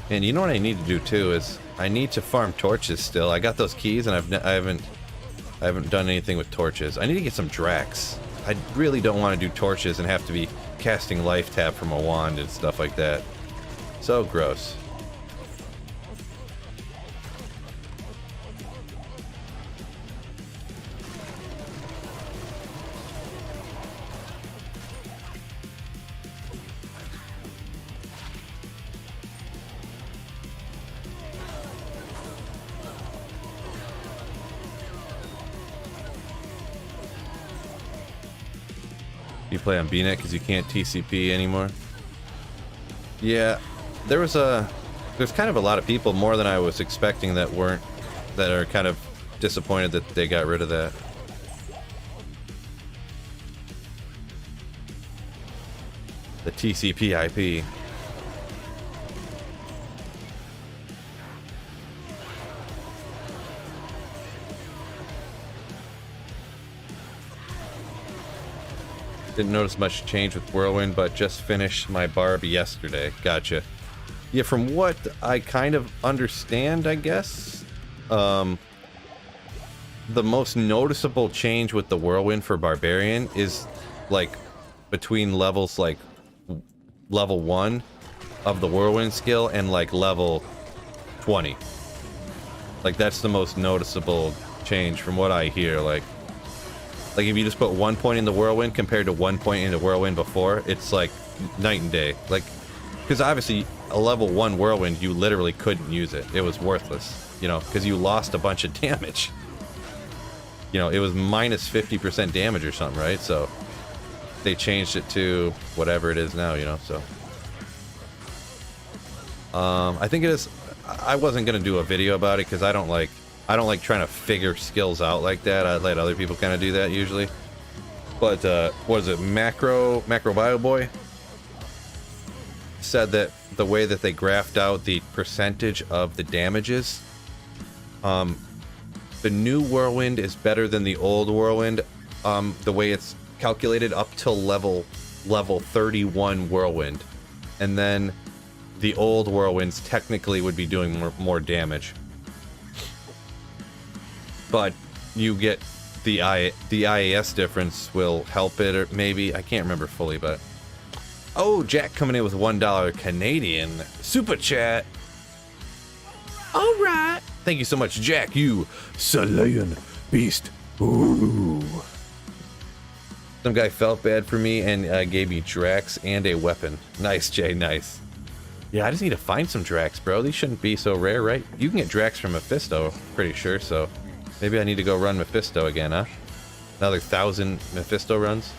And you know what I need to do too is I need to farm torches still. I got those keys and I haven't done anything with torches. I need to get some Drax. I really don't want to do torches and have to be casting life tap from a wand and stuff like that. So gross. You play on BNet because you can't TCP anymore. Yeah, there's kind of a lot of people, more than I was expecting, that are kind of disappointed that they got rid of that. The TCP IP. Didn't notice much change with Whirlwind, but just finished my barb yesterday. Gotcha. Yeah, from what I kind of understand, I guess, the most noticeable change with the Whirlwind for Barbarian is, like, between levels, like, level 1 of the Whirlwind skill and, like, level 20. Like, that's the most noticeable change from what I hear, like if you just put 1 point in the Whirlwind compared to 1 point in the Whirlwind before, it's like night and day. Like, because obviously a level 1 Whirlwind, you literally couldn't use it. It was worthless, you know, because you lost a bunch of damage. You know, it was minus 50% damage or something, right? So they changed it to whatever it is now, you know, so. I think it is, I wasn't going to do a video about it because I don't like trying to figure skills out like that. I let other people kind of do that usually. But what is it? Macro Bio Boy said that the way that they graphed out the percentage of the damages, the new Whirlwind is better than the old Whirlwind. The way it's calculated up till level 31 Whirlwind, and then the old Whirlwinds technically would be doing more damage. But you get the IAS difference will help it, or maybe, I can't remember fully, but... Oh, Jack coming in with $1 Canadian super chat. Alright. Thank you so much, Jack, you Saiyan beast. Ooh. Some guy felt bad for me and gave me Drax and a weapon. Nice, Jay, nice. Yeah, I just need to find some Drax, bro. These shouldn't be so rare, right? You can get Drax from Mephisto, pretty sure, so maybe I need to go run Mephisto again, huh? Another 1,000 Mephisto runs?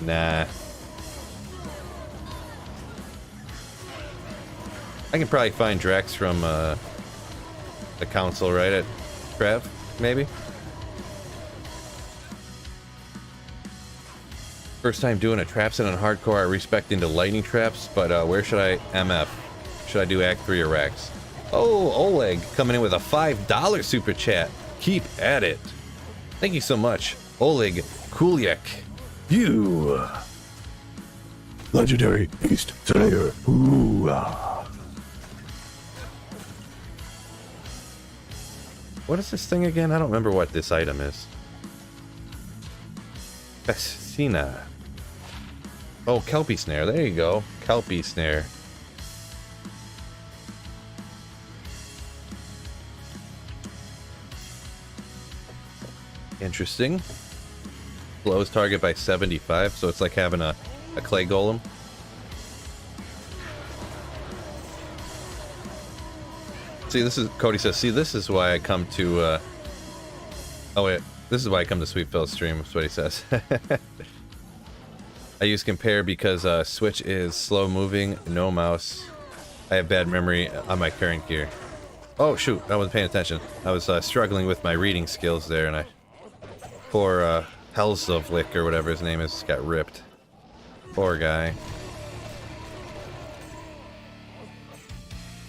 Nah. I can probably find Drax from the council, right, at Trev, maybe? First time doing a trap set on hardcore. I respect into lightning traps, but where should I MF? Should I do Act 3 or Rax? Oh, Oleg coming in with a $5 super chat. Keep at it. Thank you so much, Oleg Kuliak. You legendary beast slayer. Ooh. What is this thing again? I don't remember what this item is. Vestina. Oh, Kelpie Snare. There you go. Kelpie Snare. Interesting. Blows target by 75, so it's like having a clay golem. See, this is, Cody says, see, this is why I come to, oh wait, this is why I come to Sweet Phil's stream, that's what he says. I use compare because Switch is slow moving, no mouse. I have bad memory on my current gear. Oh shoot, I wasn't paying attention. I was struggling with my reading skills there, and I... Poor Helsovlik, or whatever his name is, got ripped. Poor guy.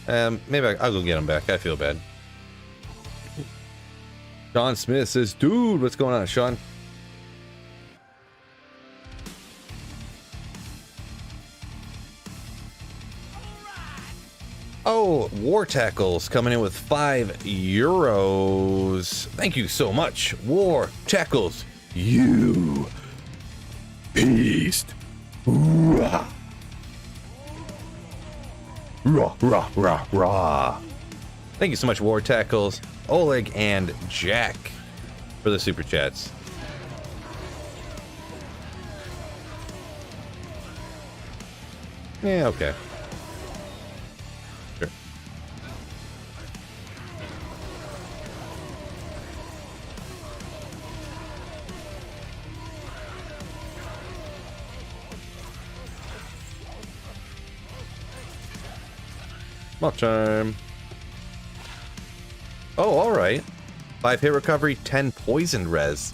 Maybe I'll go get him back. I feel bad. Sean Smith says, dude, what's going on, Sean? Oh, War Tackles coming in with €5. Thank you so much, War Tackles. You beast. Rah. Rah, rah, rah, rah. Thank you so much, War Tackles, Oleg, and Jack for the super chats. Yeah, okay. Sure. Small charm. Oh, alright. 5 hit recovery, 10 poison res.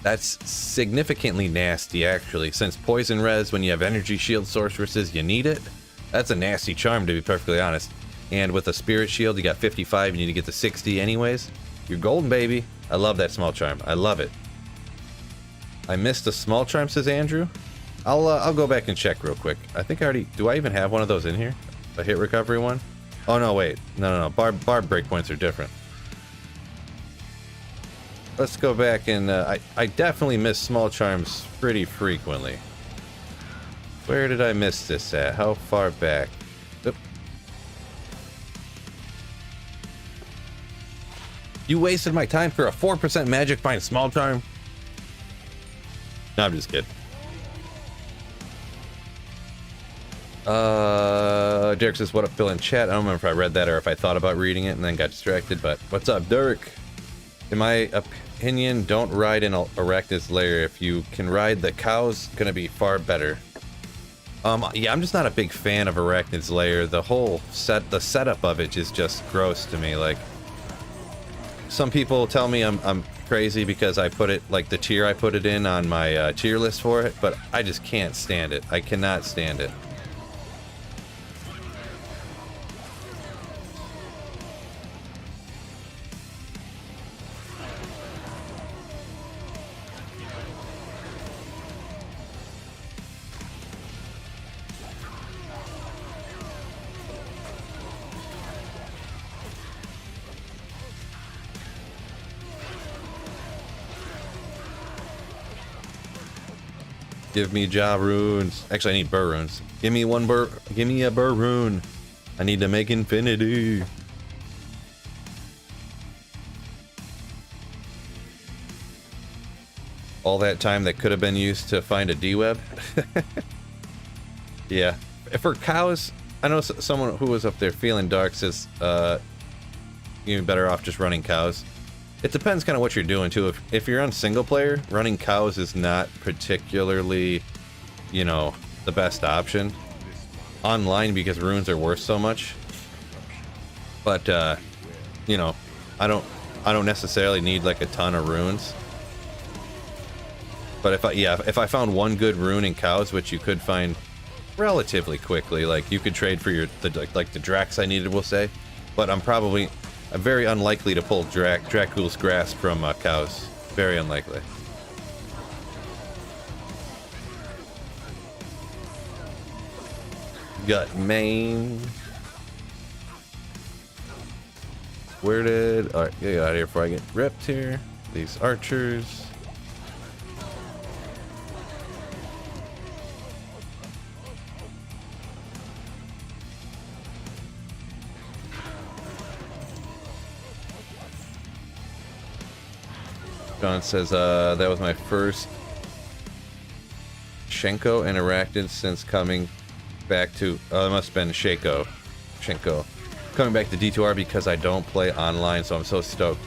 That's significantly nasty, actually. Since poison res, when you have energy shield sorceresses, you need it. That's a nasty charm, to be perfectly honest. And with a spirit shield, you got 55, you need to get to 60 anyways. You're golden, baby. I love that small charm. I love it. I missed a small charm, says Andrew. I'll go back and check real quick. I think I already... Do I even have one of those in here? A hit recovery one? Oh, no, wait. No. Barb breakpoints are different. Let's go back and... I definitely miss small charms pretty frequently. Where did I miss this at? How far back? Oop. You wasted my time for a 4% magic find small charm? No, I'm just kidding. Derek says, what up, Phil in chat? I don't remember if I read that or if I thought about reading it and then got distracted, but what's up, Derek? In my opinion, don't ride in Arachnid's lair. If you can ride the cows, gonna be far better. Yeah, I'm just not a big fan of Arachnid's lair. The whole the setup of it is just gross to me. Like, some people tell me I'm crazy because I put it, like the tier I put it in on my tier list for it, but I just can't stand it. I cannot stand it. Give me Ja runes. Actually, I need burr runes. Give me one burr. Give me a burr rune. I need to make infinity. All that time that could have been used to find a D-web. Yeah. For cows, I know someone who was up there feeling dark says you're better off just running cows. It depends kind of what you're doing too. If you're on single player, running cows is not particularly, you know, the best option. Online, because runes are worth so much. But you know, I don't necessarily need like a ton of runes. But if I found one good rune in cows, which you could find relatively quickly, like you could trade for the Drax I needed, we'll say. But I'm very unlikely to pull Dracul's Grasp from cows. Very unlikely. Got main. Where did... Alright, get out of here before I get ripped here. These archers. John says, that was my first Shenko interacted since coming back to... it must have been Shenko. Coming back to D2R because I don't play online, so I'm so stoked.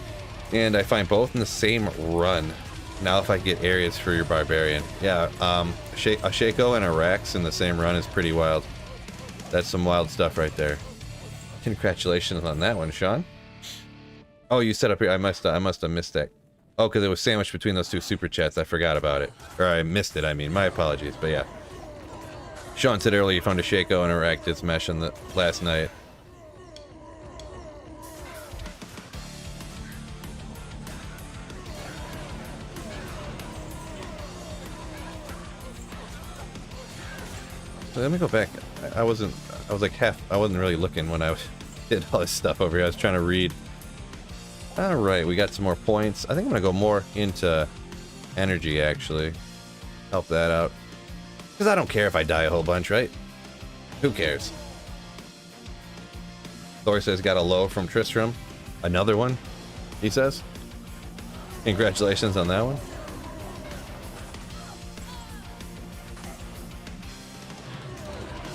And I find both in the same run. Now if I get areas for your Barbarian. Yeah, a Shenko and a Rax in the same run is pretty wild. That's some wild stuff right there. Congratulations on that one, Sean. Oh, you set up here. I must have missed that. Oh, because it was sandwiched between those two super chats. I forgot about it. Or I missed it, I mean. My apologies, but yeah. Sean said earlier you found a Shaco and a Arachnid's mesh on the last night. So let me go back. I wasn't really looking when I did all this stuff over here. I was trying to read. Alright, we got some more points. I think I'm gonna go more into energy, actually. Help that out. Because I don't care if I die a whole bunch, right? Who cares? Thor says got a low from Tristram. Another one, he says. Congratulations on that one.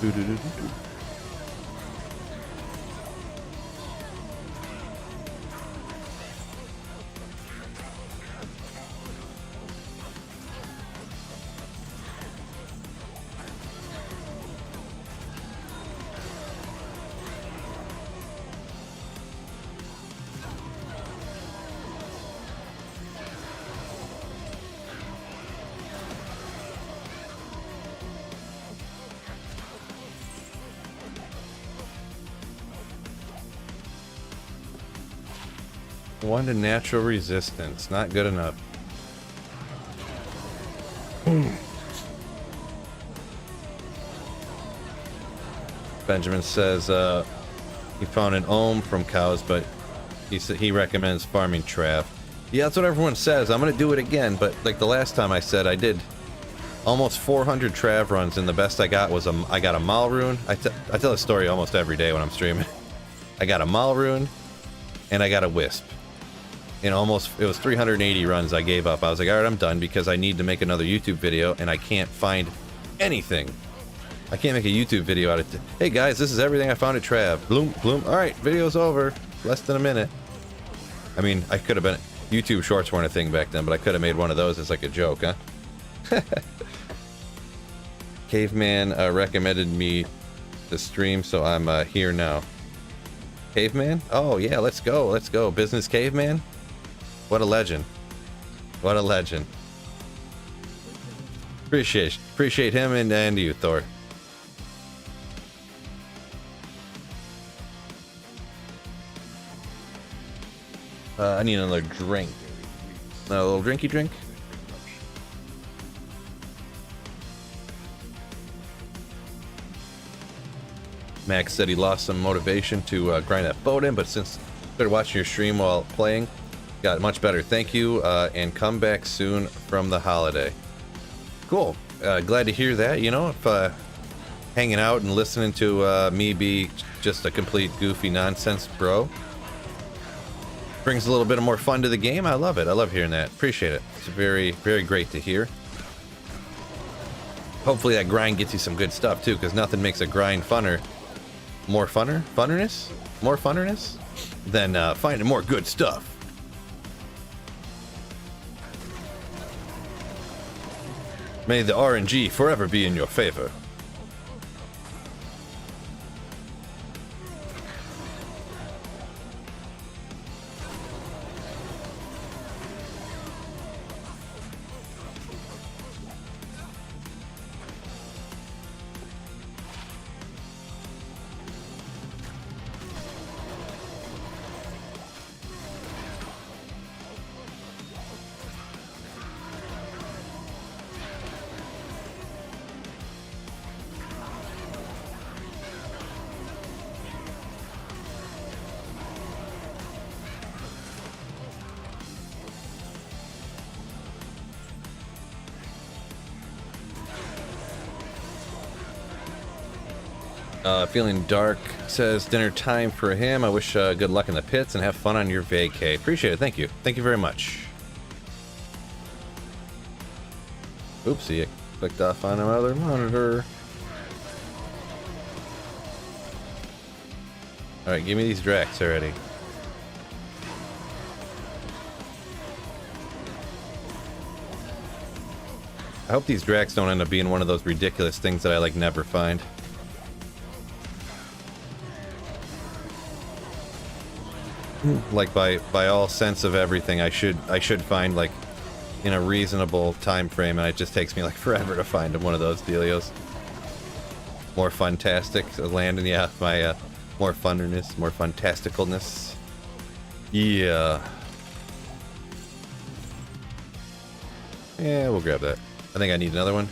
Doo-doo-doo-doo-doo. One to natural resistance. Not good enough. Benjamin says he found an ohm from cows, but he recommends farming Trav. Yeah, that's what everyone says. I'm gonna do it again, but like the last time I said, I did almost 400 Trav runs, and the best I got was I got a Mal rune. I tell a story almost every day when I'm streaming. I got a Mal rune, and I got a Wisp. And it was 380 runs I gave up. I was like, alright, I'm done because I need to make another YouTube video and I can't find anything. I can't make a YouTube video out of hey guys, this is everything I found at Trav. Bloom, bloom. Alright, video's over. Less than a minute. I mean, I could have been... YouTube shorts weren't a thing back then, but I could have made one of those as like a joke, huh? Caveman recommended me to stream, so I'm here now. Caveman? Oh yeah, let's go, let's go. Business Caveman? What a legend. What a legend. Appreciate him and you, Thor. I need another drink. A little drinky drink? Max said he lost some motivation to grind that boat in, but since I started watching your stream while playing, got much better. Thank you, and come back soon from the holiday. Cool. Glad to hear that. You know, if hanging out and listening to me be just a complete goofy nonsense bro brings a little bit of more fun to the game, I love it. I love hearing that. Appreciate it. It's very, very great to hear. Hopefully that grind gets you some good stuff too, because nothing makes a grind funner, more funnerness than finding more good stuff. May the RNG forever be in your favor. Feeling dark says dinner time for him. I wish good luck in the pits and have fun on your vacay. Appreciate it. Thank you. Thank you very much. Oopsie, I clicked off on another monitor. Alright, give me these Dracs already. I hope these Dracs don't end up being one of those ridiculous things that I like never find. Like by all sense of everything, I should find like in a reasonable time frame, and it just takes me like forever to find one of those dealios. More funtastic, Landon, yeah, my more funnerness, more fantasticalness. Yeah. Yeah, we'll grab that. I think I need another one.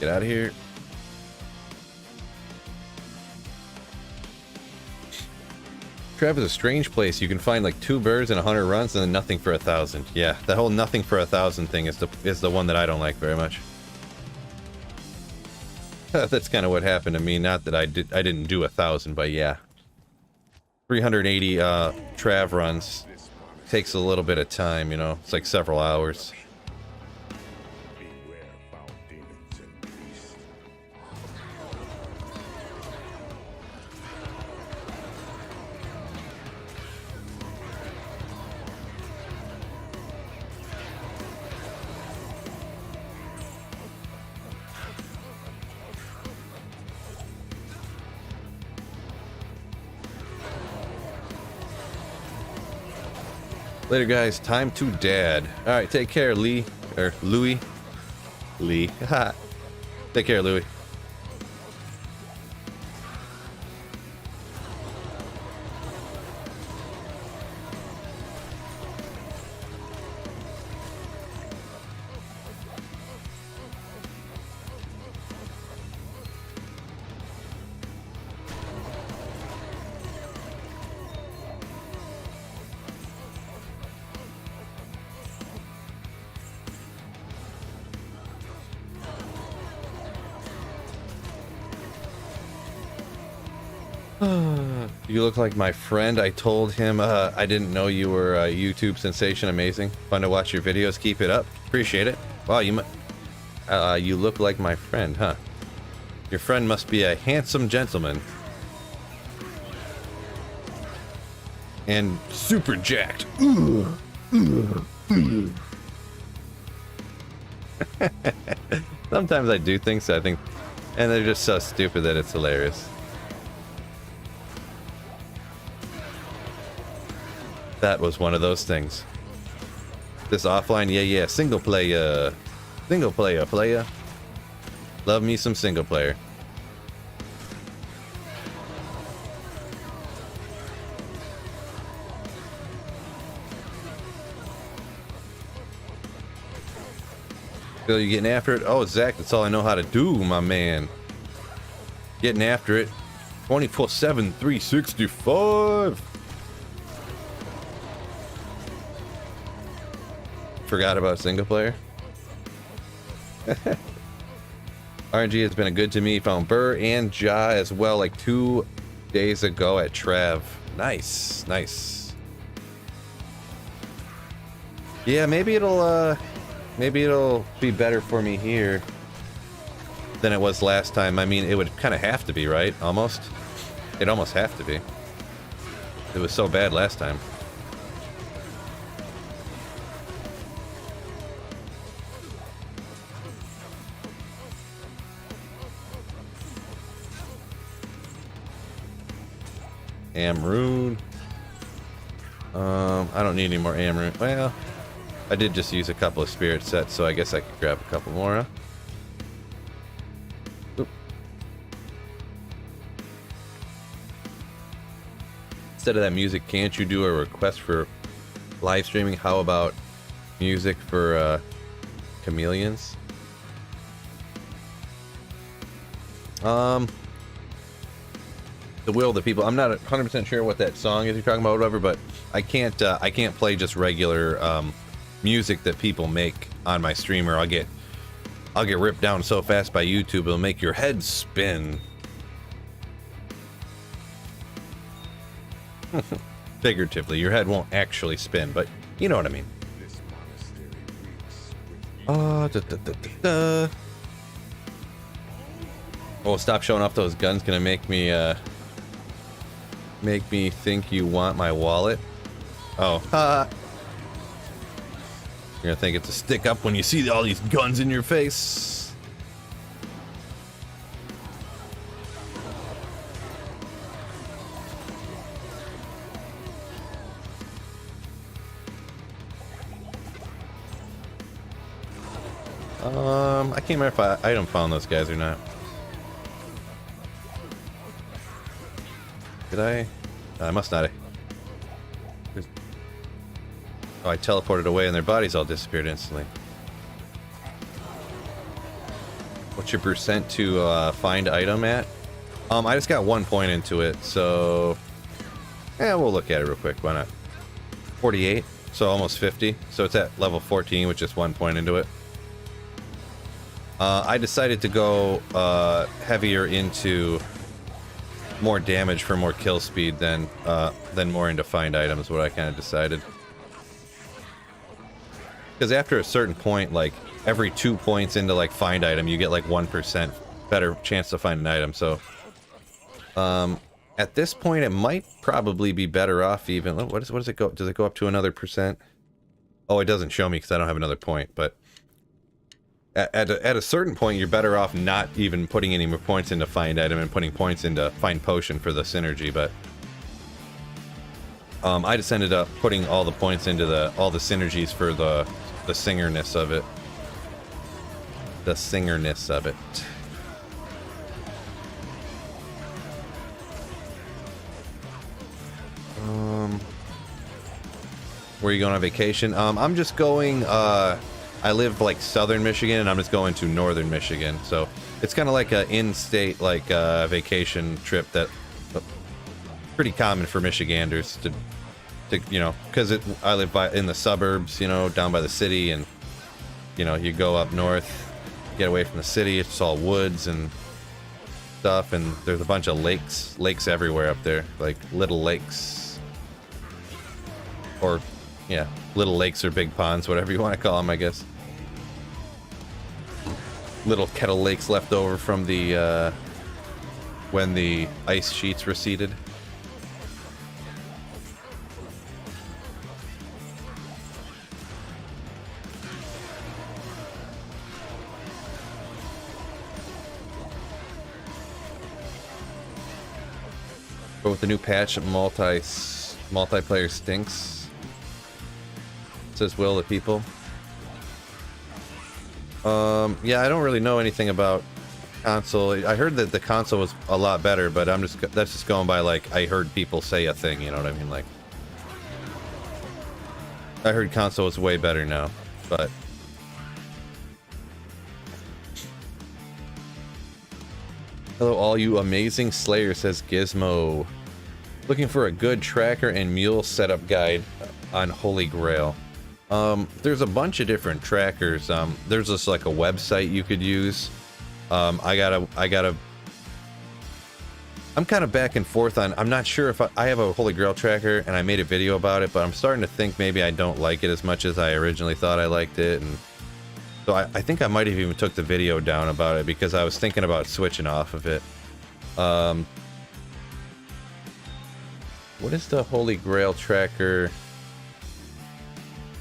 Get out of here. Trav is a strange place. You can find like 2 birds and 100 runs and then nothing for 1,000. Yeah, that whole nothing for 1,000 thing is the one that I don't like very much. That's kind of what happened to me. Not that I didn't do 1,000, but yeah. 380 Trav runs takes a little bit of time, you know. It's like several hours. Later, guys. Time to dad. All right, take care, Lee. Or Louie. Lee. Take care, Louie. You look like my friend. I told him I didn't know you were a YouTube sensation. Amazing. Fun to watch your videos. Keep it up. Appreciate it. Wow, you look like my friend, huh? Your friend must be a handsome gentleman. And super jacked. Sometimes I do things I think, and they're just so stupid that it's hilarious. That was one of those things. This offline, yeah, single player. Single player. Love me some single player. Phil, you getting after it? Oh, Zach, that's all I know how to do, my man. Getting after it. 24/7, 365. Forgot about single player. RNG has been good to me. Found Burr and Ja as well like 2 days ago at Trav. Nice. Yeah, maybe it'll be better for me here. than it was last time. I mean, it would kind of have to be, right? Almost. It'd almost have to be. It was so bad last time. Amrune. I don't need any more Amrune. Well, I did just use a couple of spirit sets, so I guess I could grab a couple more, huh? Oop. Instead of that music, can't you do a request for live streaming? How about music for chameleons? The will of the people. I'm not 100% sure what that song is you're talking about, or whatever, but I can't play just regular music that people make on my stream, or I'll get ripped down so fast by YouTube it'll make your head spin. Figuratively, your head won't actually spin, but you know what I mean. Oh, stop showing off those guns. Gonna make me think you want my wallet. Oh, you're gonna think it's a stick up when you see all these guns in your face. I can't remember if I item found those guys or not. Did I? I must not. Oh, I teleported away and their bodies all disappeared instantly. What's your percent to find item at? I just got 1 point into it, so yeah, we'll look at it real quick. Why not? 48, so almost 50. So it's at level 14 with just 1 point into it. I decided to go heavier into more damage for more kill speed than more into find items. What I kind of decided, because after a certain point, like every 2 points into like find item, you get like 1% better chance to find an item. So at this point, it might probably be better off even. What does it go? Does it go up to another percent? Oh, it doesn't show me because I don't have another point, but. At a certain point, you're better off not even putting any more points into find item and putting points into find potion for the synergy. But I just ended up putting all the points into all the synergies for the singerness of it. The singerness of it. Where are you going on vacation? I'm just going. I live like southern Michigan, and I'm just going to northern Michigan, so it's kind of like a in-state like vacation trip that pretty common for Michiganders to you know, because I live in the suburbs, you know, down by the city, and you know, you go up north, get away from the city, it's all woods and stuff, and there's a bunch of lakes everywhere up there, like little lakes, or yeah, little lakes or big ponds, whatever you want to call them, I guess. Little kettle lakes left over from the when the ice sheets receded. But with the new patch, multiplayer stinks. Says will the people. Yeah, I don't really know anything about console. I heard that the console was a lot better, but that's just going by like I heard people say a thing, you know what I mean? Like I heard console was way better now, but hello all you amazing slayers, says Gizmo. Looking for a good tracker and mule setup guide on Holy Grail. There's a bunch of different trackers. There's just like a website you could use. I'm kind of back and forth on, I'm not sure if I have a Holy Grail tracker and I made a video about it, but I'm starting to think maybe I don't like it as much as I originally thought I liked it, and So I think I might have even took the video down about it because I was thinking about switching off of it. What is the Holy Grail tracker?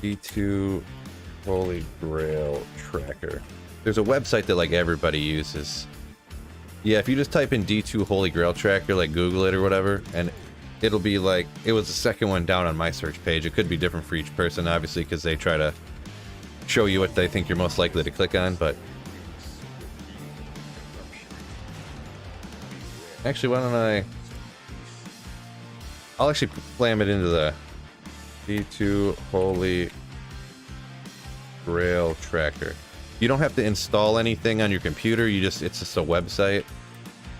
D2 Holy Grail tracker. There's a website that like everybody uses. Yeah, if you just type in D2 Holy Grail tracker, like Google it or whatever, and it'll be like, it was the second one down on my search page. It could be different for each person, obviously, because they try to show you what they think you're most likely to click on, but actually, why don't I'll actually slam it into the D2 Holy Grail tracker. You don't have to install anything on your computer, it's just a website.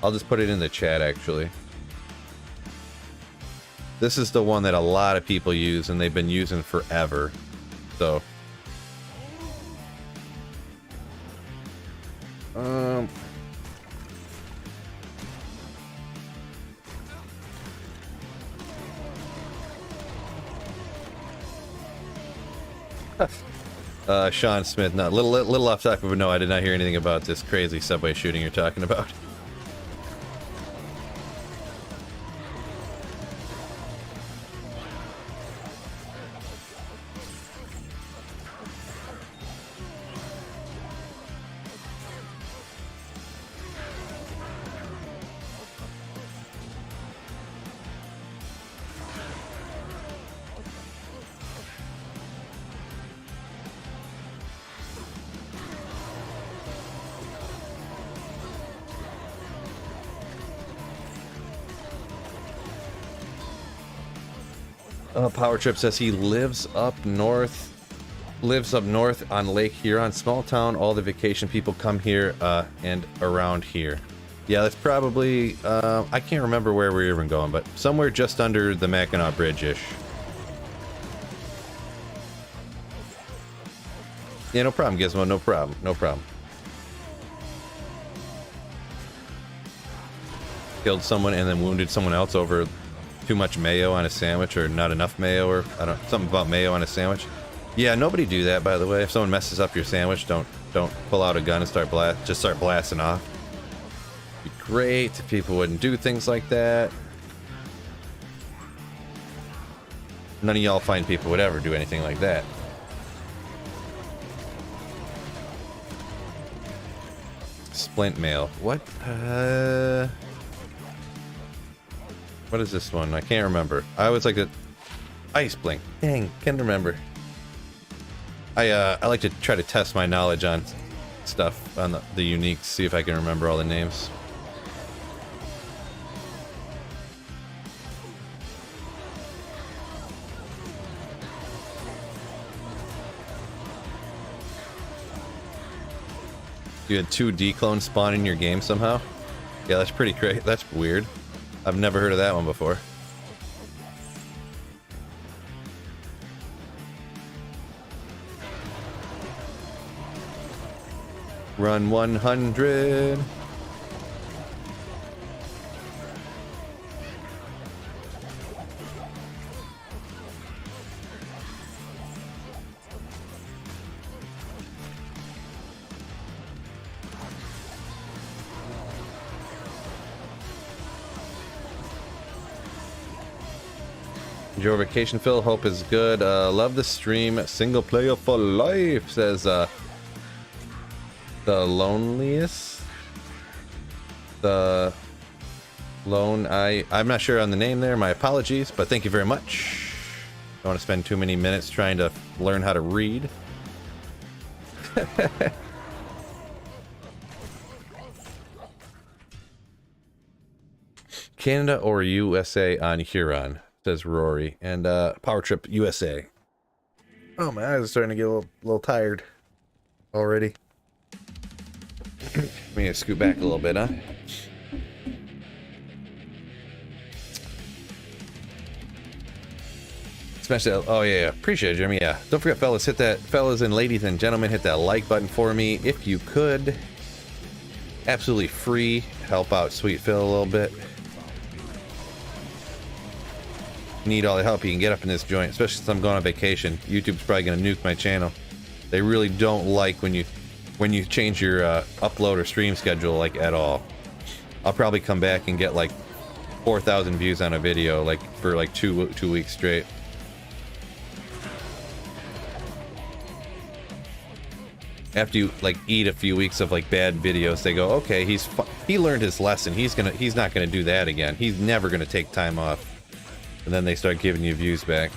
I'll just put it in the chat, actually. This is the one that a lot of people use, and they've been using forever. So Sean Smith, not little off topic, but no, I did not hear anything about this crazy subway shooting you're talking about. Power Trip says he lives up north on Lake Huron, small town. All the vacation people come here and around here. Yeah, that's probably I can't remember where we're even going, but somewhere just under the Mackinac Bridge-ish. Yeah, no problem, Gizmo, no problem, no problem. Killed someone and then wounded someone else over too much mayo on a sandwich, or not enough mayo, or I don't, something about mayo on a sandwich. Yeah, nobody do that, by the way. If someone messes up your sandwich, don't pull out a gun and start blasting off. It'd be great if people wouldn't do things like that. None of y'all fine people would ever do anything like that. Splint mail. What? What is this one? I can't remember. I always like the Ice Blink. Dang, can't remember. I like to try to test my knowledge on stuff, on the uniques, see if I can remember all the names. You had 2 D-clones spawn in your game somehow? Yeah, that's pretty great. That's weird. I've never heard of that one before. Run 100. Your vacation, Phil. Hope is good. Love the stream. Single player for life, says the loneliest. The lone. I'm not sure on the name there. My apologies, but thank you very much. Don't want to spend too many minutes trying to learn how to read. Canada or USA on Huron, says Rory, and Power Trip USA. Oh, my eyes are starting to get a little tired already. Let me scoot back a little bit, huh? Smash that. Oh yeah, appreciate it, Jeremy. Yeah, don't forget, fellas, hit that, fellas and ladies and gentlemen, hit that like button for me if you could. Absolutely free. Help out Sweet Phil a little bit. Need all the help you can get up in this joint, especially since I'm going on vacation. YouTube's probably gonna nuke my channel. They really don't like when you change your upload or stream schedule, like, at all. I'll probably come back and get like 4,000 views on a video, like, for like two weeks straight. After you like eat a few weeks of like bad videos, they go, okay, he learned his lesson. He's not gonna do that again. He's never gonna take time off. And then they start giving you views back.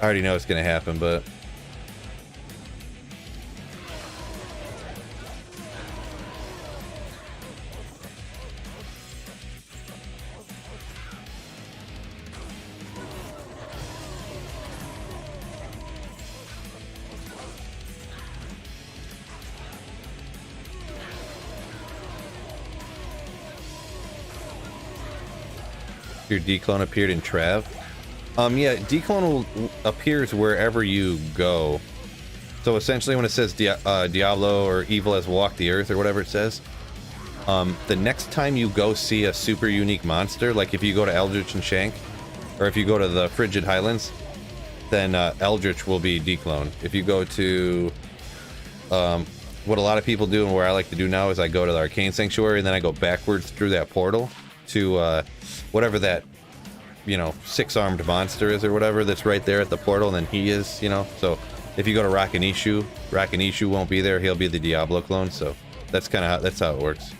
I already know it's gonna happen, but your declone appeared in Trav. Yeah, declone appears wherever you go. So essentially, when it says Diablo or Evil has walked the earth or whatever it says, the next time you go see a super unique monster, like if you go to Eldritch and Shank, or if you go to the Frigid Highlands, then Eldritch will be decloned. If you go to what a lot of people do and where I like to do now is I go to the Arcane Sanctuary and then I go backwards through that portal to whatever that, you know, 6-armed monster is or whatever that's right there at the portal, and then he is, you know. So if you go to Rakanishu won't be there. He'll be the Diablo clone. So that's kind of how it works.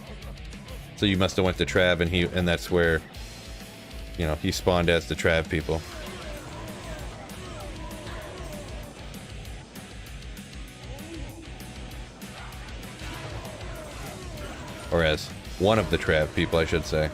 So you must have went to Trav, and that's where, you know, he spawned as the Trav people. Or as one of the Trav people, I should say.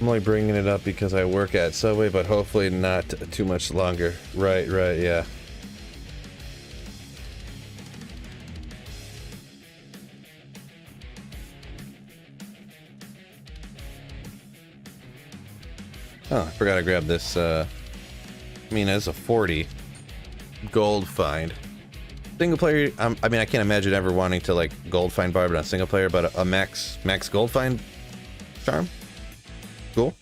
I'm only bringing it up because I work at Subway, but hopefully not too much longer. Right, yeah. Oh, I forgot to grab this, I mean, it's a 40 gold find. Single player, I mean, I can't imagine ever wanting to, like, gold find Barbara on single player, but a max gold find charm? Cool.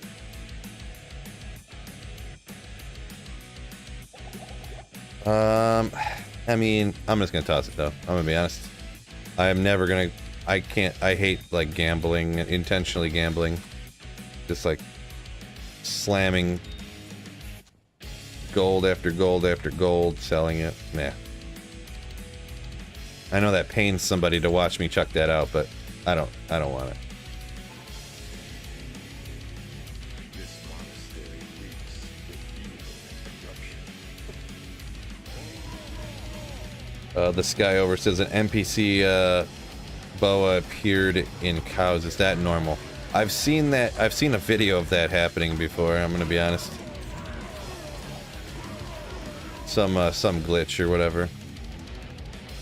I mean, I'm just gonna toss it though. I'm gonna be honest. I am never gonna. I hate like gambling, intentionally gambling, just like slamming gold after gold after gold, selling it. Nah. I know that pains somebody to watch me chuck that out, but I don't want it. This guy over says an NPC boa appeared in cows. Is that normal? I've seen that. I've seen a video of that happening before. I'm gonna be honest. Some glitch or whatever.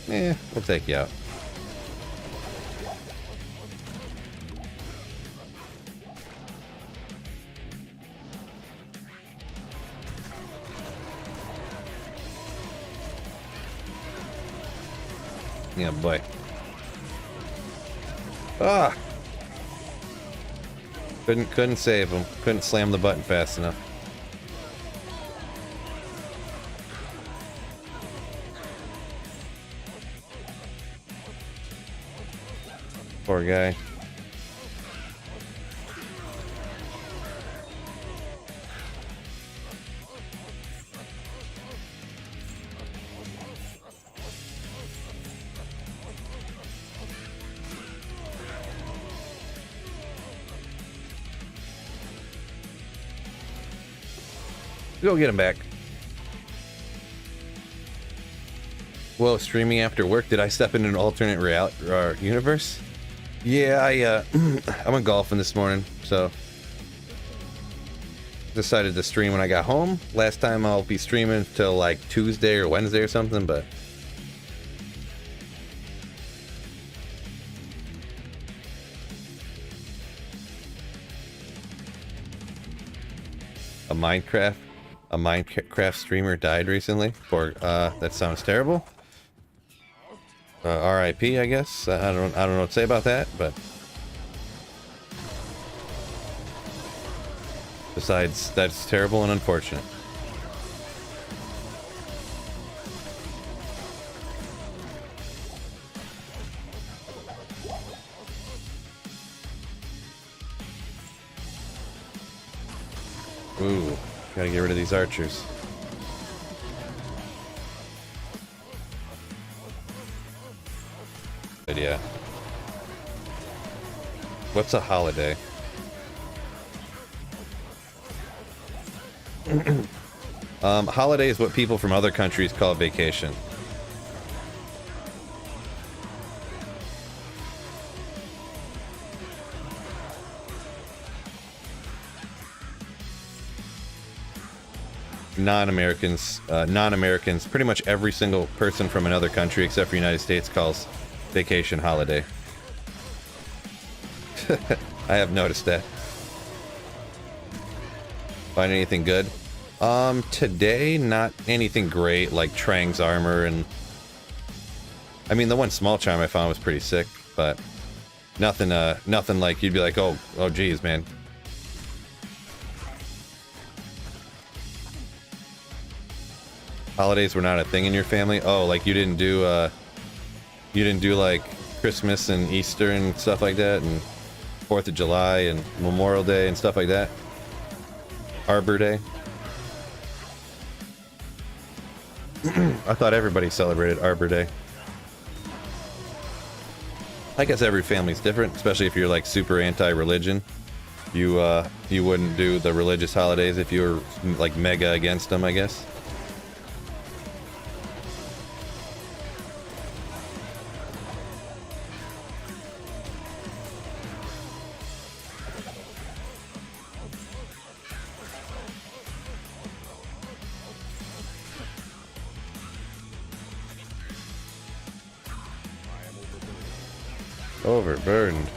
Eh, we'll take you out. Yeah, boy. Ah! Couldn't save him. Couldn't slam the button fast enough. Poor guy. Go get him back. Whoa, streaming after work? Did I step into an alternate reality universe? Yeah, I went golfing this morning, so decided to stream when I got home. Last time I'll be streaming till like Tuesday or Wednesday or something, but a Minecraft streamer died recently. Or that sounds terrible. RIP, I guess. I don't know what to say about that, but besides, that's terrible and unfortunate. Ooh, gotta get rid of these archers. But yeah. What's a holiday? Holiday is what people from other countries call vacation. Non-Americans, pretty much every single person from another country except for the United States calls vacation holiday. I have noticed that. Find anything good? Today, not anything great, like Trang's armor, and I mean, the one small charm I found was pretty sick, but nothing like you'd be like, oh geez, man. Holidays were not a thing in your family? Oh, like you didn't do like Christmas and Easter and stuff like that, and 4th of July and Memorial Day and stuff like that? Arbor Day? I thought everybody celebrated Arbor Day. I guess every family's different, especially if you're like super anti-religion. You wouldn't do the religious holidays if you were like mega against them, I guess. Overburdened.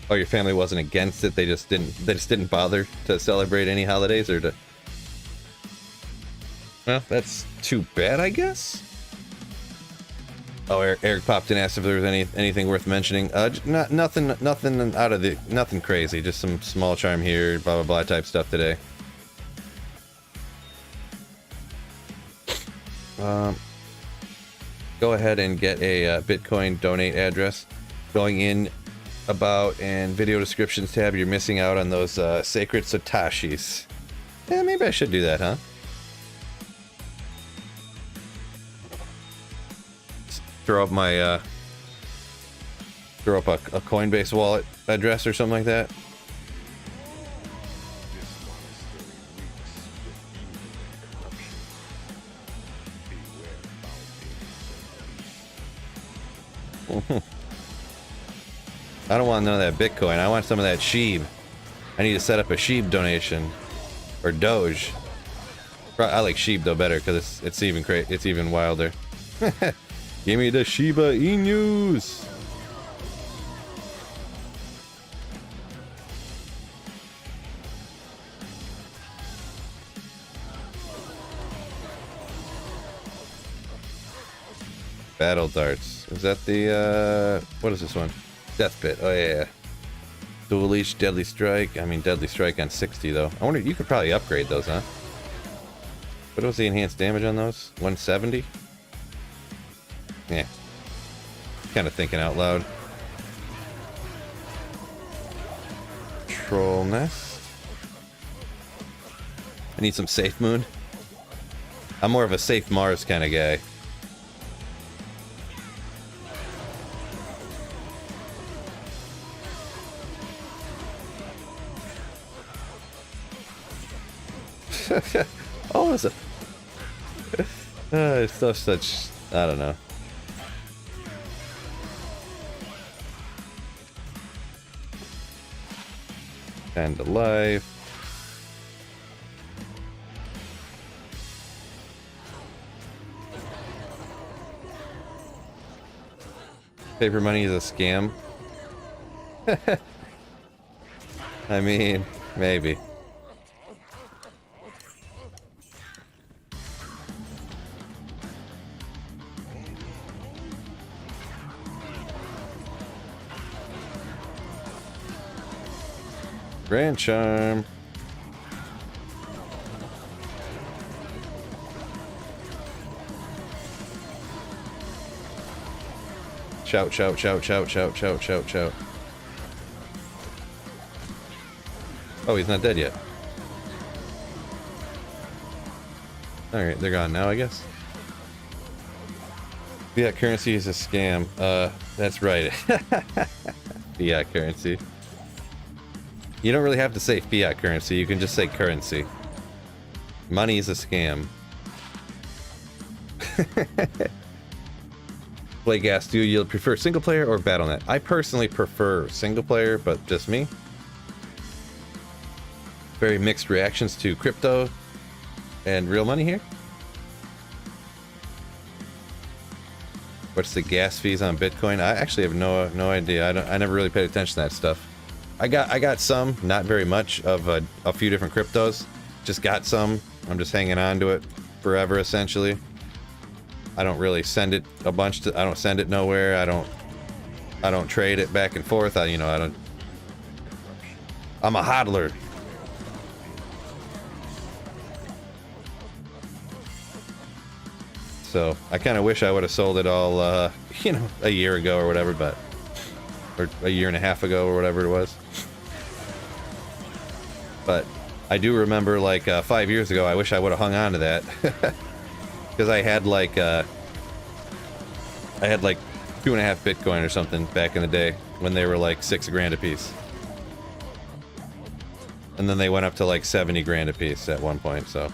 Oh, your family wasn't against it. They just didn't bother to celebrate any holidays or to. Well, that's too bad, I guess. Oh, Eric popped in, asked if there was anything worth mentioning. Nothing out of nothing crazy. Just some small charm here, blah blah blah type stuff today. Go ahead and get a Bitcoin donate address. Going in about and video descriptions tab. You're missing out on those sacred Satoshis. Yeah, maybe I should do that, huh? Throw up my a Coinbase wallet address or something like that. I don't want none of that Bitcoin. I want some of that Sheeb. I need to set up a Sheeb donation or Doge. I like Sheeb though better because it's even wilder. Give me the Shiba Inus. Battle darts. Is that the what is this one? Death Pit. Oh yeah. Dual leash, deadly strike. I mean deadly strike on 60 though. I wonder, you could probably upgrade those, huh? What was the enhanced damage on those? 170? Yeah. Kind of thinking out loud. Troll nest. I need some safe moon. I'm more of a safe Mars kind of guy. Oh, it's a... it's such... I don't know. And alive. Paper money is a scam. I mean, maybe. Grand Charm. Shout, shout, shout, shout, shout, shout, shout, shout. Oh, he's not dead yet. Alright, they're gone now, I guess. Fiat currency is a scam. That's right. Fiat currency. You don't really have to say fiat currency, you can just say currency. Money is a scam. Play gas, do you prefer single player or Battle.net? I personally prefer single player, but just me. Very mixed reactions to crypto and real money here. What's the gas fees on Bitcoin? I actually have no idea. I never really paid attention to that stuff. I got some, not very much, of a few different cryptos. Just got some. I'm just hanging on to it forever, essentially. I don't really send it a bunch to. I don't send it nowhere. I don't trade it back and forth. I don't. I'm a hodler. So I kind of wish I would have sold it all, a year ago or whatever, but. Or a year and a half ago or whatever it was. But I do remember, like, 5 years ago, I wish I would have hung on to that. Because I had like 2.5 Bitcoin or something back in the day when they were like $6 grand a piece. And then they went up to like 70 grand a piece at one point, so.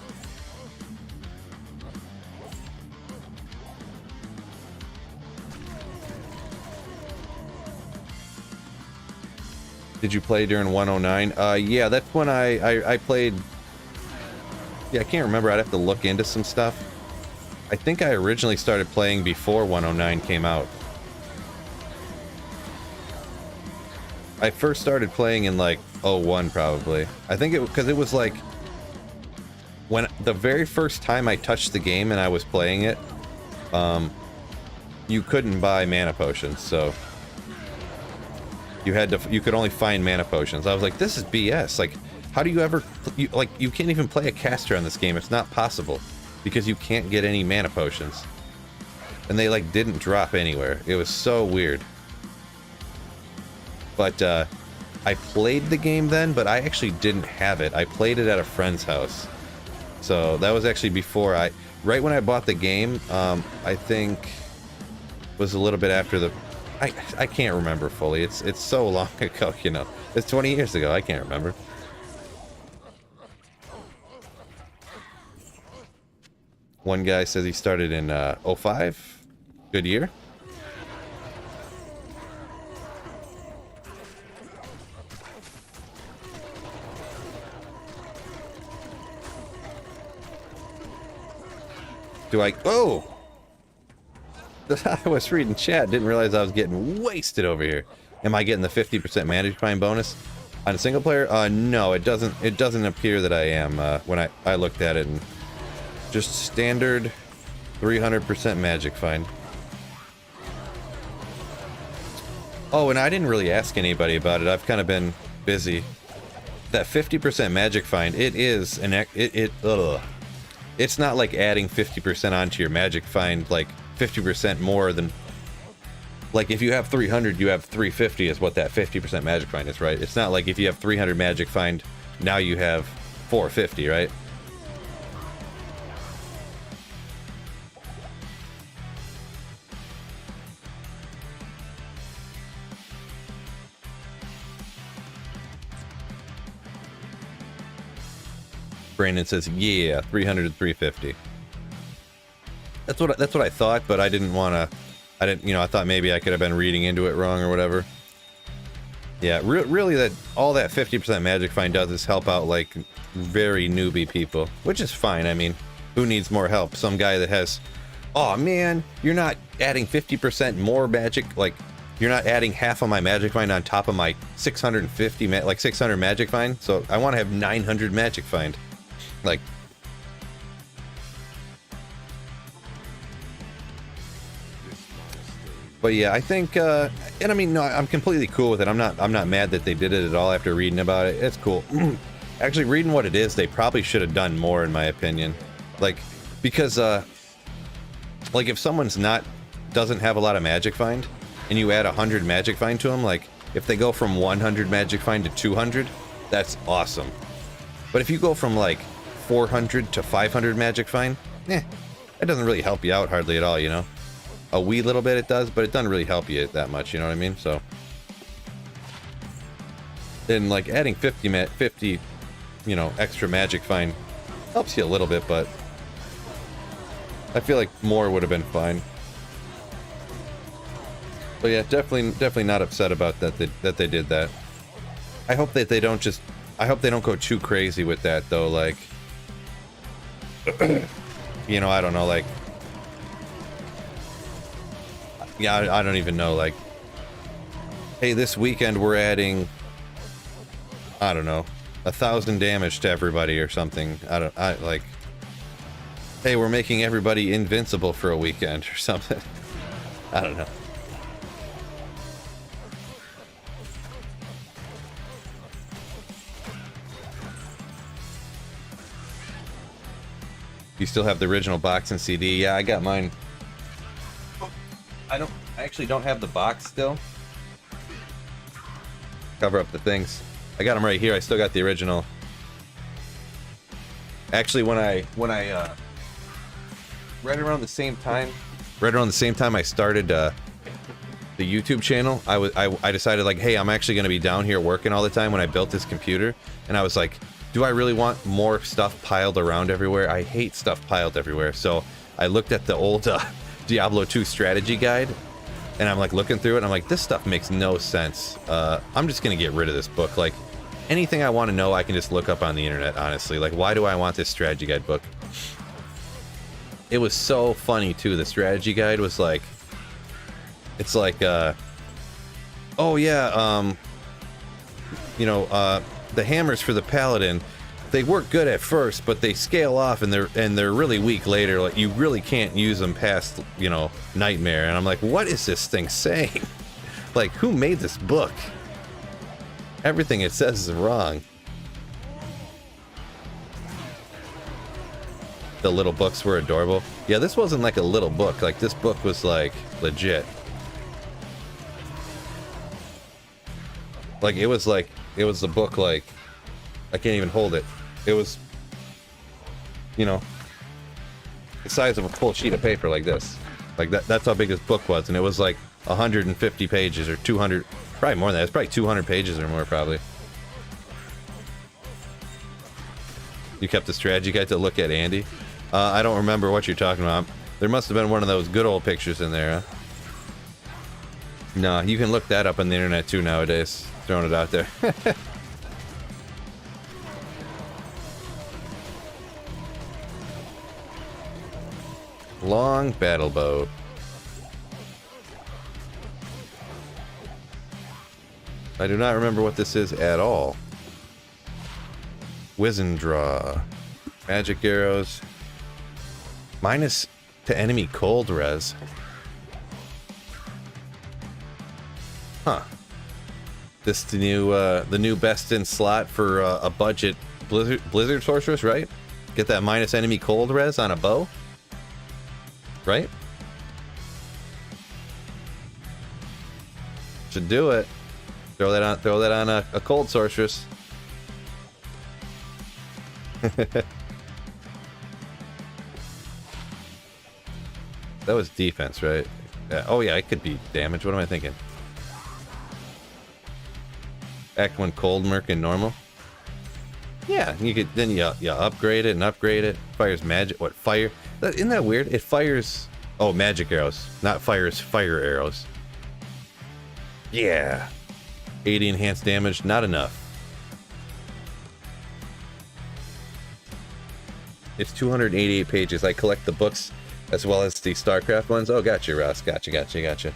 Did you play during 109? Yeah, that's when I played... Yeah, I can't remember. I'd have to look into some stuff. I think I originally started playing before 109 came out. I first started playing in, like, 01, probably. I think it... Because it was, like... When... The very first time I touched the game and I was playing it, you couldn't buy mana potions, so... You could only find mana potions. I was like, this is BS. Like, how do you ever... You can't even play a caster on this game. It's not possible. Because you can't get any mana potions. And they, like, didn't drop anywhere. It was so weird. But, I played the game then, but I actually didn't have it. I played it at a friend's house. So, that was actually before I... Right when I bought the game, I think... was a little bit after the... I can't remember fully. It's so long ago, you know. It's 20 years ago. I can't remember. One guy says he started in 05. Good year. Do I... Oh! I was reading chat, didn't realize I was getting wasted over here. Am I getting the 50% Magic Find bonus on a single player? No, it doesn't appear that I am when I looked at it, and just standard 300% Magic Find. Oh, and I didn't really ask anybody about it. I've kind of been busy. That 50% Magic Find, it is an it's not like adding 50% onto your Magic Find, like 50% more than, like, if you have 300, you have 350 is what that 50% Magic Find is, right? It's not like if you have 300 Magic Find, now you have 450, right? Brandon says, yeah, 300 to 350. That's what I thought, but I didn't want to. I didn't, you know, I thought maybe I could have been reading into it wrong or whatever. Yeah, really, that all that 50% magic find does is help out like very newbie people, which is fine. I mean, who needs more help? Some guy that has, oh man, you're not adding 50% more magic, like you're not adding half of my magic find on top of my 650, like 600 magic find. So I want to have 900 magic find, like. But yeah, I think, and I mean, no, I'm completely cool with it. I'm not mad that they did it at all after reading about it. It's cool. Actually, reading what it is, they probably should have done more, in my opinion. Like, because, like, if someone's doesn't have a lot of magic find, and you add 100 magic find to them, like, if they go from 100 magic find to 200, that's awesome. But if you go from, like, 400 to 500 magic find, that doesn't really help you out hardly at all, you know? A wee little bit it does, but it doesn't really help you that much, you know what I mean? So then like adding 50, you know, extra magic find helps you a little bit, but I feel like more would have been fine. But yeah, definitely not upset about that they did that. I hope that they don't go too crazy with that though, like you know, I don't know, like yeah, I don't even know, like, hey, this weekend we're adding, I don't know, 1,000 damage to everybody or something. Like, hey, we're making everybody invincible for a weekend or something. I don't know. You still have the original box and CD? Yeah, I got mine. I actually don't have the box still. Cover up the things. I got them right here. I still got the original. Actually, when I right around the same time I started the YouTube channel, I decided like, hey, I'm actually gonna be down here working all the time when I built this computer, and I was like, do I really want more stuff piled around everywhere? I hate stuff piled everywhere. So I looked at the old Diablo 2 strategy guide, and I'm like looking through it, and I'm like, this stuff makes no sense. I'm just gonna get rid of this book. Like, anything I want to know, I can just look up on the internet, honestly. Like, why do I want this strategy guide book? It was so funny, too. The strategy guide was like, it's like, oh yeah, you know, the hammers for the paladin, they work good at first, but they scale off and they're really weak later. Like, you really can't use them past, you know, Nightmare. And I'm like, what is this thing saying? Like, who made this book? Everything it says is wrong. The little books were adorable. Yeah, this wasn't like a little book. Like, this book was like legit. Like, it was the book, like, I can't even hold it. It was, you know, the size of a full sheet of paper like this. Like, that's how big this book was. And it was like 150 pages or 200, probably more than that. It's probably 200 pages or more, probably. You kept the strategy guide to look at, Andy? I don't remember what you're talking about. There must have been one of those good old pictures in there, huh? No, you can look that up on the internet too nowadays. Throwing it out there. Long battle boat. I do not remember what this is at all. Wizen draw. Magic arrows. Minus to enemy cold res. Huh. This the new best in slot for a budget Blizzard sorceress, right? Get that minus enemy cold res on a bow. Right? Should do it. Throw that on a cold sorceress. That was defense, right? Yeah. Oh yeah, it could be damage. What am I thinking? Act 1 cold merc and normal. Yeah, you could then you upgrade it and upgrade it. Fires magic. What fire? Isn't that weird? It fires. Oh, magic arrows, not fires fire arrows. Yeah, 80 enhanced damage, not enough. It's 288 pages. I collect the books as well as the StarCraft ones. Oh, gotcha, Ross. Gotcha.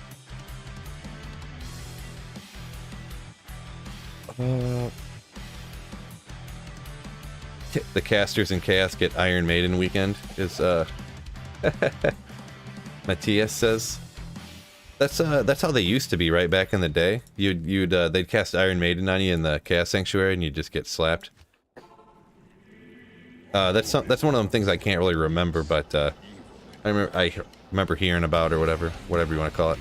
The casters in Chaos get Iron Maiden weekend, is Matthias says. That's how they used to be, right? Back in the day, they'd cast Iron Maiden on you in the Chaos Sanctuary, and you'd just get slapped. That's one of them things I can't really remember, but I remember hearing about, or whatever you want to call it.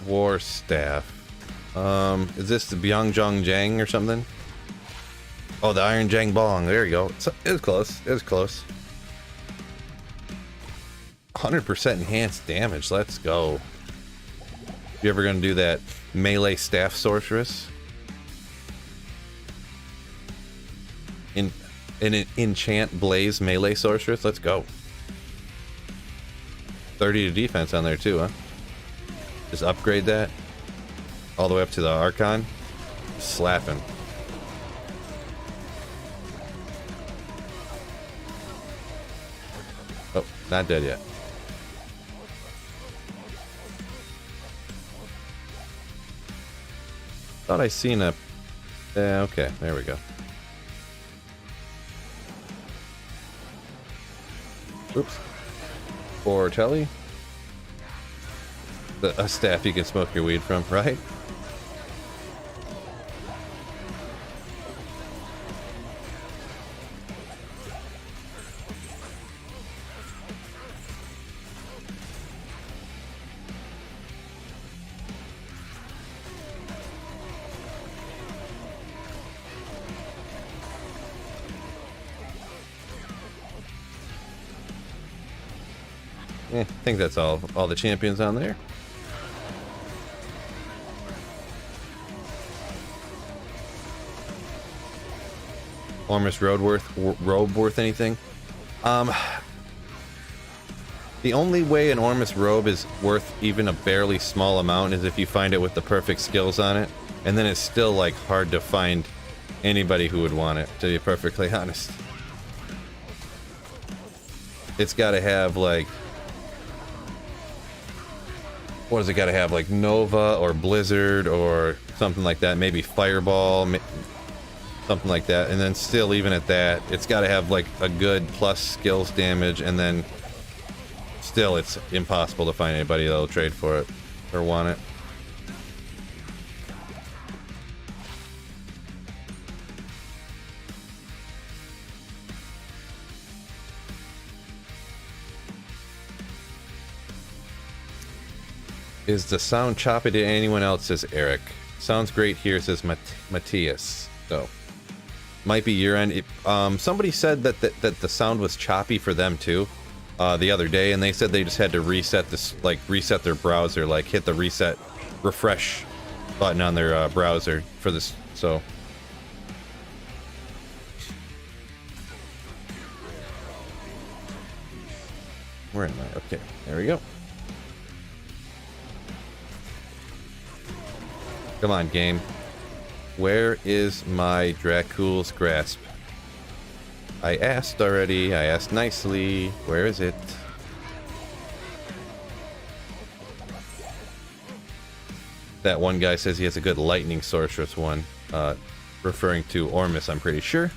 War staff. Is this the Byongjong Jang or something? Oh, the Iron Jang Bong. There you go. It was close. It was close. 100% enhanced damage. Let's go. You ever gonna do that melee staff sorceress? In an enchant blaze melee sorceress? Let's go. 30 to defense on there too, huh? Just upgrade that all the way up to the Archon. Slapping. Oh, not dead yet. Thought I seen a... okay, there we go. Oops. For Telly. A staff you can smoke your weed from, right? I think that's all the champions on there. Ormus robe worth anything? The only way an Ormus robe is worth even a barely small amount is if you find it with the perfect skills on it, and then it's still like hard to find anybody who would want it, to be perfectly honest. It's got to have like, what does it got to have, like Nova or Blizzard or something like that, maybe Fireball, something like that, and then still even at that, it's got to have like a good plus skills damage, and then still it's impossible to find anybody that'll trade for it or want it. Is the sound choppy to anyone else, says Eric. Sounds great here, says Matthias. So, might be your end. Somebody said that the sound was choppy for them too, the other day, and they said they just had to reset this, like reset their browser, like hit the refresh button on their browser for this. So, where am I? Okay, there we go. Come on, game. Where is my Dracul's Grasp? I asked already. I asked nicely. Where is it? That one guy says he has a good lightning sorceress one. Referring to Ormus, I'm pretty sure.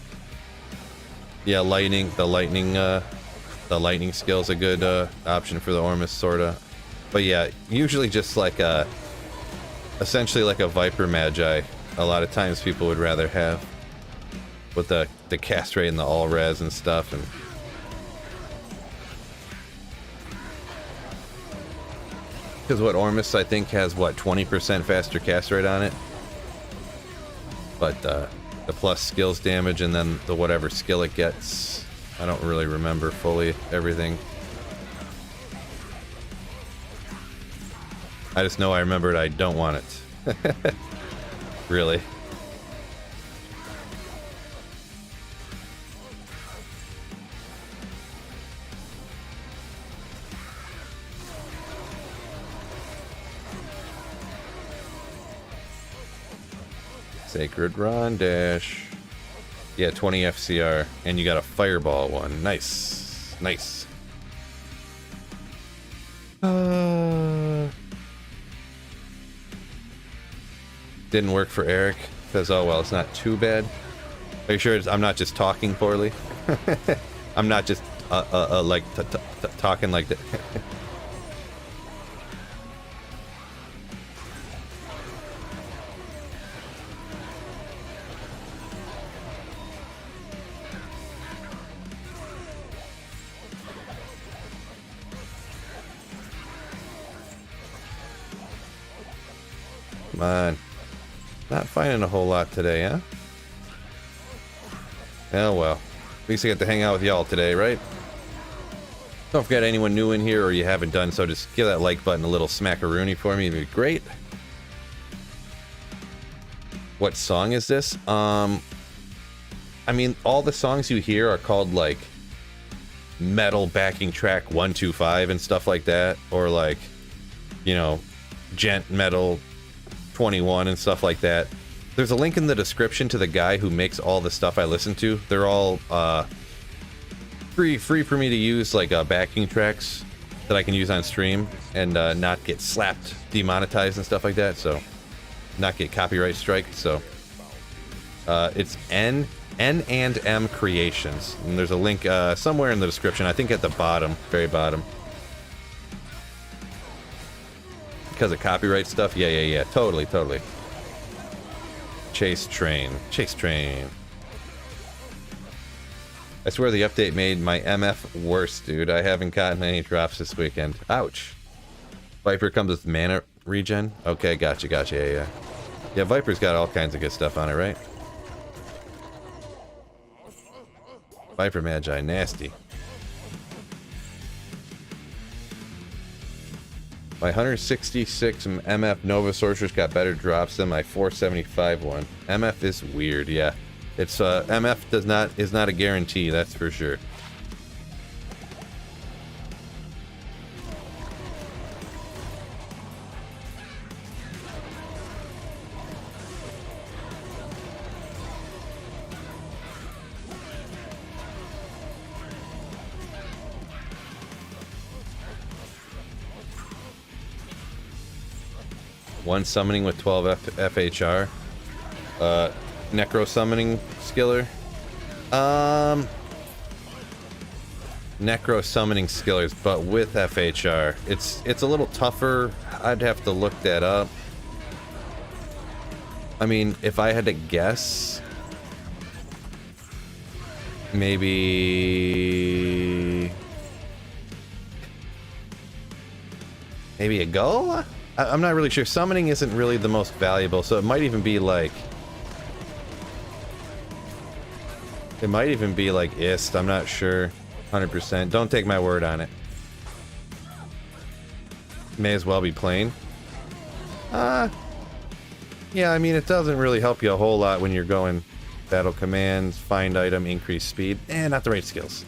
Yeah, the lightning skill's a good option for the Ormus, sorta. But yeah, usually just like a... essentially like a Viper Magi. A lot of times people would rather have. With the cast rate and the all-res and stuff. And because what, Ormus I think has what, 20% faster cast rate on it? But the plus skills damage and then the whatever skill it gets. I don't really remember fully everything. I just know I remembered I don't want it. Really. Sacred Ron Dash. Yeah, 20 FCR. And you got a Fireball one. Nice. Nice. Didn't work for Eric. Says, oh well, it's not too bad. Are you sure I'm not just talking poorly? I'm not just like talking like that. Come on. Not finding a whole lot today, huh? Oh well. At least I get to hang out with y'all today, right? Don't forget, anyone new in here or you haven't done so, just give that like button a little smackaroony for me. It'd be great. What song is this? I mean, all the songs you hear are called like metal backing track 125 and stuff like that, or like, you know, gent metal 21 and stuff like that. There's a link in the description to the guy who makes all the stuff I listen to. They're all free for me to use, like backing tracks that I can use on stream and not get slapped, demonetized and stuff like that, so not get copyright striked. So it's N and M Creations, and there's a link somewhere in the description, I think at the bottom, very bottom. Because of copyright stuff? Yeah, totally. Chase Train. I swear the update made my MF worse, dude. I haven't gotten any drops this weekend. Ouch. Viper comes with mana regen? Okay, gotcha, yeah. Yeah, Viper's got all kinds of good stuff on it, right? Viper Magi, nasty. My 166 MF Nova Sorceress got better drops than my 475 one. MF is weird, yeah. It's MF is not a guarantee, that's for sure. One summoning with 12 FHR. Necro summoning skiller. Necro summoning skillers, but with FHR. It's a little tougher. I'd have to look that up. I mean, if I had to guess, maybe a go? I'm not really sure. Summoning isn't really the most valuable, so it might even be like... It might even be like IST, I'm not sure. 100%. Don't take my word on it. May as well be plain. Yeah, I mean, it doesn't really help you a whole lot when you're going battle commands, find item, increase speed. Not the right skills.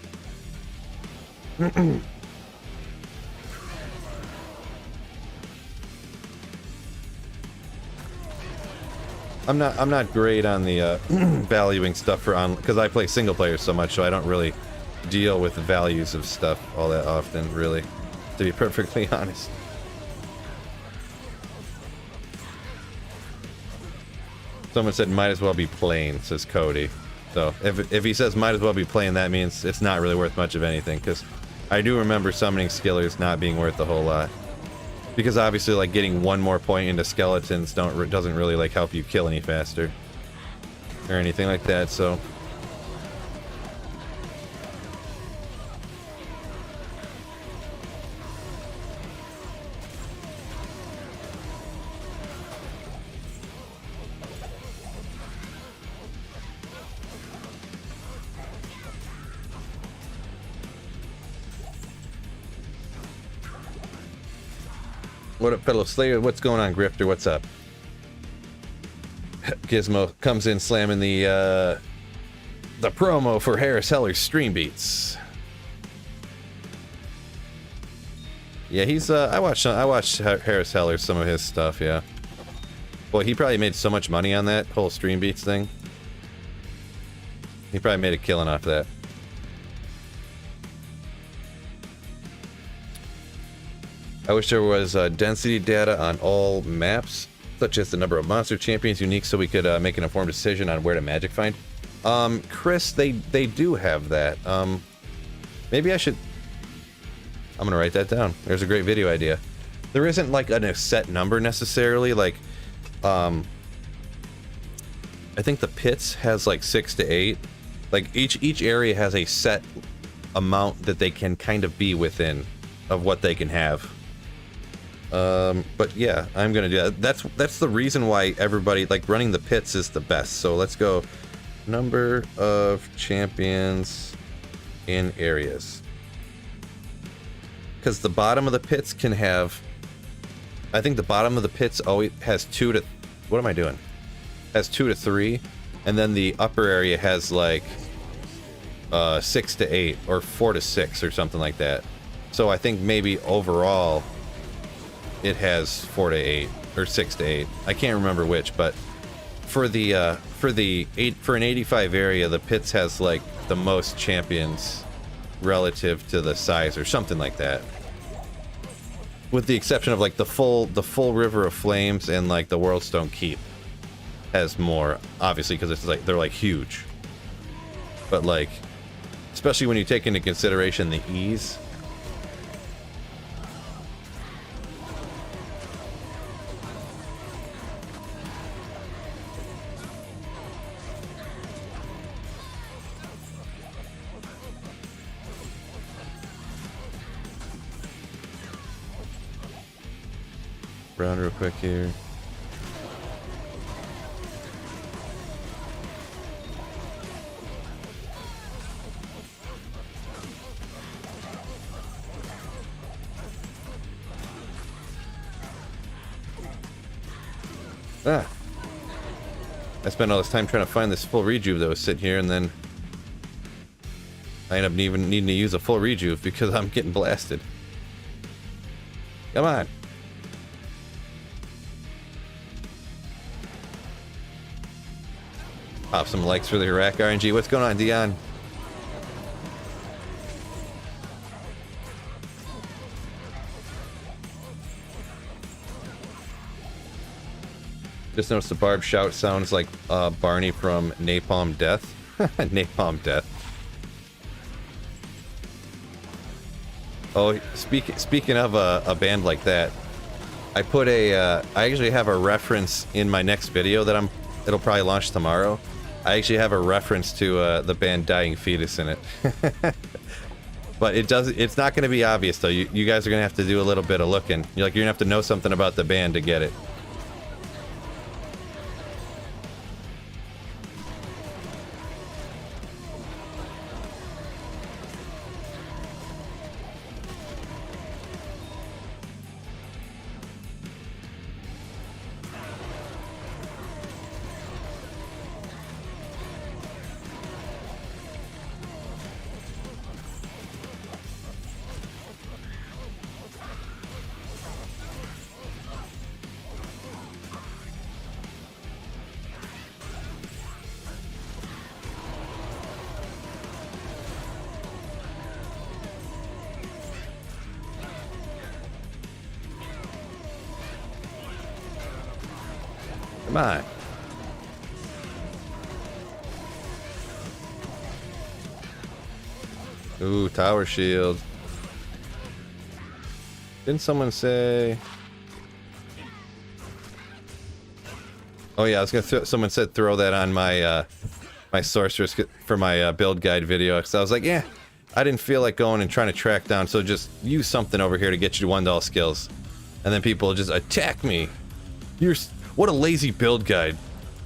I'm not great on the valuing stuff for on, because I play single player so much, so I don't really deal with the values of stuff all that often, really, to be perfectly honest. Someone said might as well be plain, says Cody. So if he says might as well be plain, that means it's not really worth much of anything, because I do remember summoning skillers not being worth a whole lot. Because obviously, like, getting one more point into skeletons doesn't really, like, help you kill any faster. Or anything like that, so... What up, fellow Slayer? What's going on, Grifter? What's up? Gizmo comes in slamming the promo for Harris Heller's Stream Beats. Yeah, he's I watched Harris Heller, some of his stuff, yeah. Boy, he probably made so much money on that whole Stream Beats thing. He probably made a killing off that. I wish there was density data on all maps, such as the number of monster champions unique, so we could make an informed decision on where to magic find. Chris, they do have that. Maybe I should... I'm gonna write that down. There's a great video idea. There isn't like a set number necessarily. Like, I think the pits has like 6 to 8. Like each area has a set amount that they can kind of be within of what they can have. But yeah, I'm gonna do that. That's the reason why everybody, like, running the pits is the best. So let's go number of champions in areas, because the bottom of the pits can have, I think the bottom of the pits always has 2 to, what am I doing? Has 2 to 3, and then the upper area has like 6 to 8 or 4 to 6 or something like that. So I think maybe overall it has 4 to 8 or 6 to 8. I can't remember which, but for an 85 area, the pits has like the most champions relative to the size or something like that. With the exception of like the full River of Flames and like the Worldstone Keep has more, obviously, because it's like they're like huge. But like, especially when you take into consideration the ease. Around real quick here. Ah. I spent all this time trying to find this full rejuve that was sitting here, and then I end up even needing to use a full rejuve because I'm getting blasted. Come on. Pop some likes for the Iraq RNG. What's going on, Dion? Just noticed the Barb shout sounds like Barney from Napalm Death. Napalm Death. Oh, speaking of a band like that, I put I actually have a reference in my next video that it'll probably launch tomorrow. I actually have a reference to the band Dying Fetus in it. But it's not going to be obvious though. You guys are going to have to do a little bit of looking. You're going to have to know something about the band to get it. Come on. Ooh, tower shield. Didn't someone say... Oh yeah, I was gonna someone said throw that on my my sorceress for my build guide video, because I was like, yeah, I didn't feel like going and trying to track down, so just use something over here to get you to $1 skills. And then people just attack me. What a lazy build guide.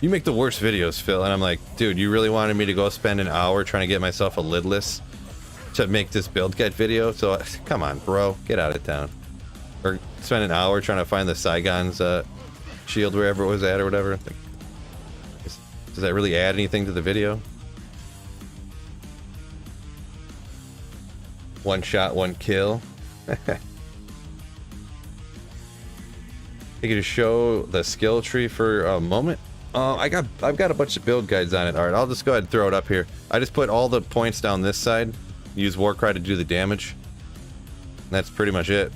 You make the worst videos, Phil. And I'm like, dude, you really wanted me to go spend an hour trying to get myself a lidless to make this build guide video? So, come on, bro. Get out of town. Or spend an hour trying to find the Saigon's shield wherever it was at or whatever. Like, does that really add anything to the video? One shot, one kill. You can show the skill tree for a moment. I've got a bunch of build guides on it. All right, I'll just go ahead and throw it up here. I just put all the points down this side. Use Warcry to do the damage. And that's pretty much it.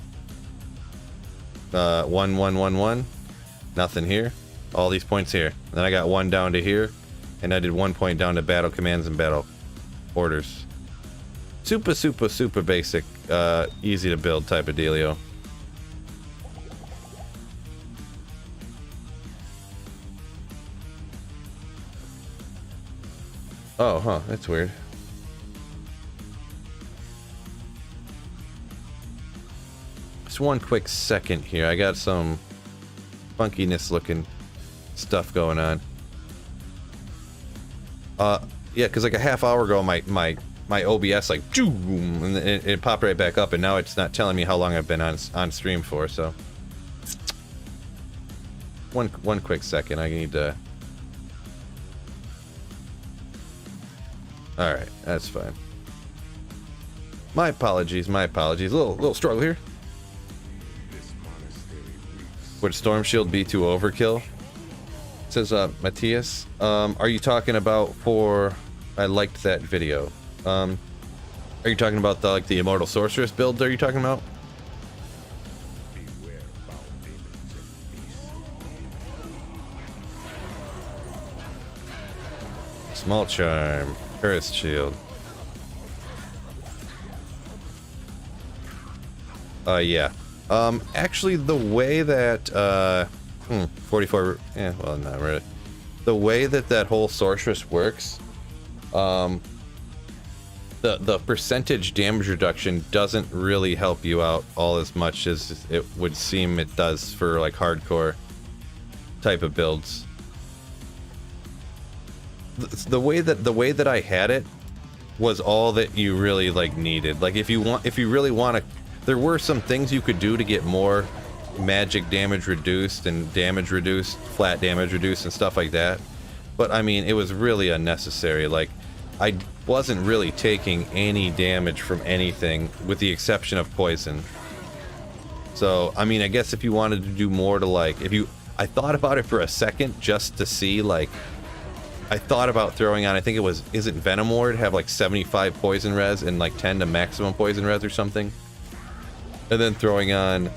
1, 1, 1, 1. Nothing here. All these points here. Then I got one down to here, and I did 1 point down to battle commands and battle orders. Super basic, easy to build type of dealio. Oh, huh, that's weird. Just one quick second here. I got some funkiness looking stuff going on. Yeah, because like a half hour ago, my OBS like, boom, and it popped right back up, and now it's not telling me how long I've been on stream for. So, one quick second. I need to. All right, that's fine. My apologies. Little struggle here. Would Storm Shield be too overkill? Says Matthias. Are you talking about for? I liked that video. Are you talking about the Immortal Sorceress build? Are you talking about? Small Charm, Earth Shield. Yeah. Actually, the way that 44. Yeah, well, not really. The way that whole sorceress works, the percentage damage reduction doesn't really help you out all as much as it would seem it does for like hardcore type of builds. The way that I had it was all that you really like needed. Like if you really want to, there were some things you could do to get more magic damage reduced and damage reduced, flat damage reduced and stuff like that. But I mean, it was really unnecessary. Like I wasn't really taking any damage from anything with the exception of poison. So, I mean, I guess if you wanted to do more to like, I thought about it for a second just to see like, I thought about throwing on, I think it was, is it Venom Ward, have like 75 poison res and like 10 to maximum poison res or something? And then throwing on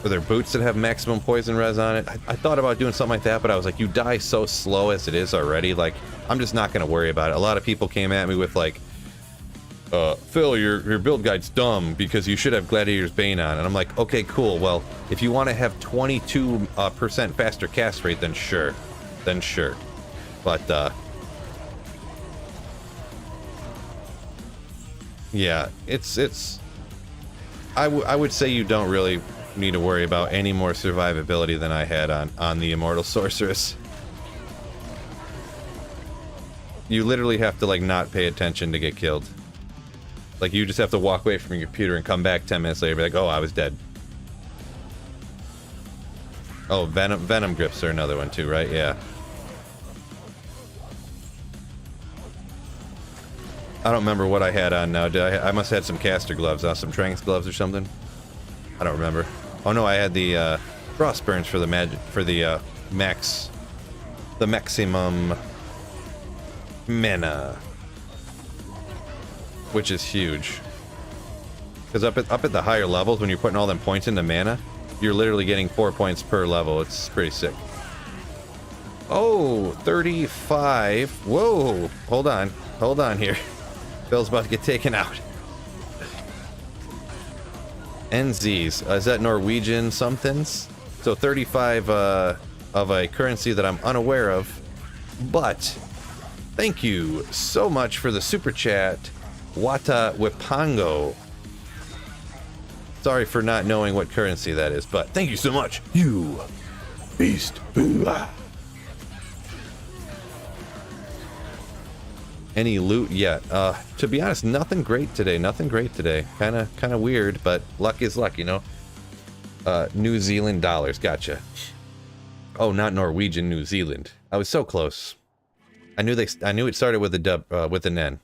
are there boots that have maximum poison res on it? I thought about doing something like that, but I was like, you die so slow as it is already, like, I'm just not going to worry about it. A lot of people came at me with like, Phil, your build guide's dumb because you should have Gladiator's Bane on. And I'm like, okay, cool. Well, if you want to have 22% faster cast rate, then sure. But, yeah, I would say you don't really need to worry about any more survivability than I had on the Immortal Sorceress. You literally have to, like, not pay attention to get killed. Like, you just have to walk away from your computer and come back 10 minutes later and be like, oh, I was dead. Oh, Venom Grips are another one too, right? Yeah. I don't remember what I had on now. I must have had some caster gloves on, some Tranks gloves or something. I don't remember. Oh no, I had the frost burns for the maximum mana, which is huge. Because up at the higher levels, when you're putting all them points into mana, you're literally getting 4 points per level. It's pretty sick. Oh, 35. Whoa, hold on here. Phil's about to get taken out. NZs. Is that Norwegian somethings? So 35 of a currency that I'm unaware of. But thank you so much for the super chat, Wata Wipango. Sorry for not knowing what currency that is, but thank you so much. You beast. Any loot yet? To be honest, nothing great today. Nothing great today. Kind of weird, but luck is luck, you know. New Zealand dollars. Gotcha. Oh, not Norwegian, New Zealand. I was so close. I knew it started with an N.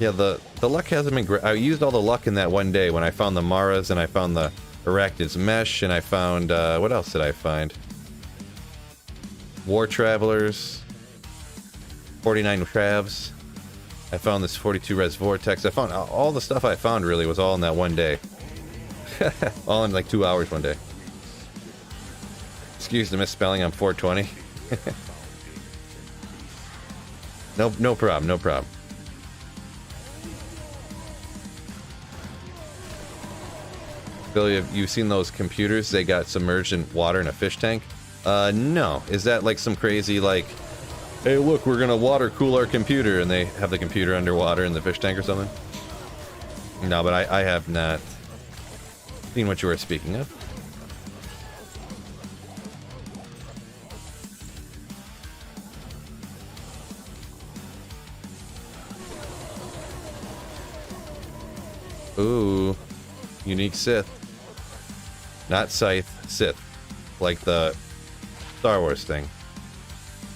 Yeah, the luck hasn't been great. I used all the luck in that one day when I found the Maras and I found the Arachnid's Mesh and I found, what else did I find? War Travelers, 49 Travs. I found this 42 Res Vortex. I found all the stuff I found really was all in that one day. All in like 2 hours one day. Excuse the misspelling, I'm 420. No problem, no problem. Billy, have you seen those computers? They got submerged in water in a fish tank? No. Is that like some crazy, like, hey, look, we're gonna water cool our computer, and they have the computer underwater in the fish tank or something? No, but I have not seen what you were speaking of. Ooh. Unique Sith. Not Scythe, Sith. Like the Star Wars thing.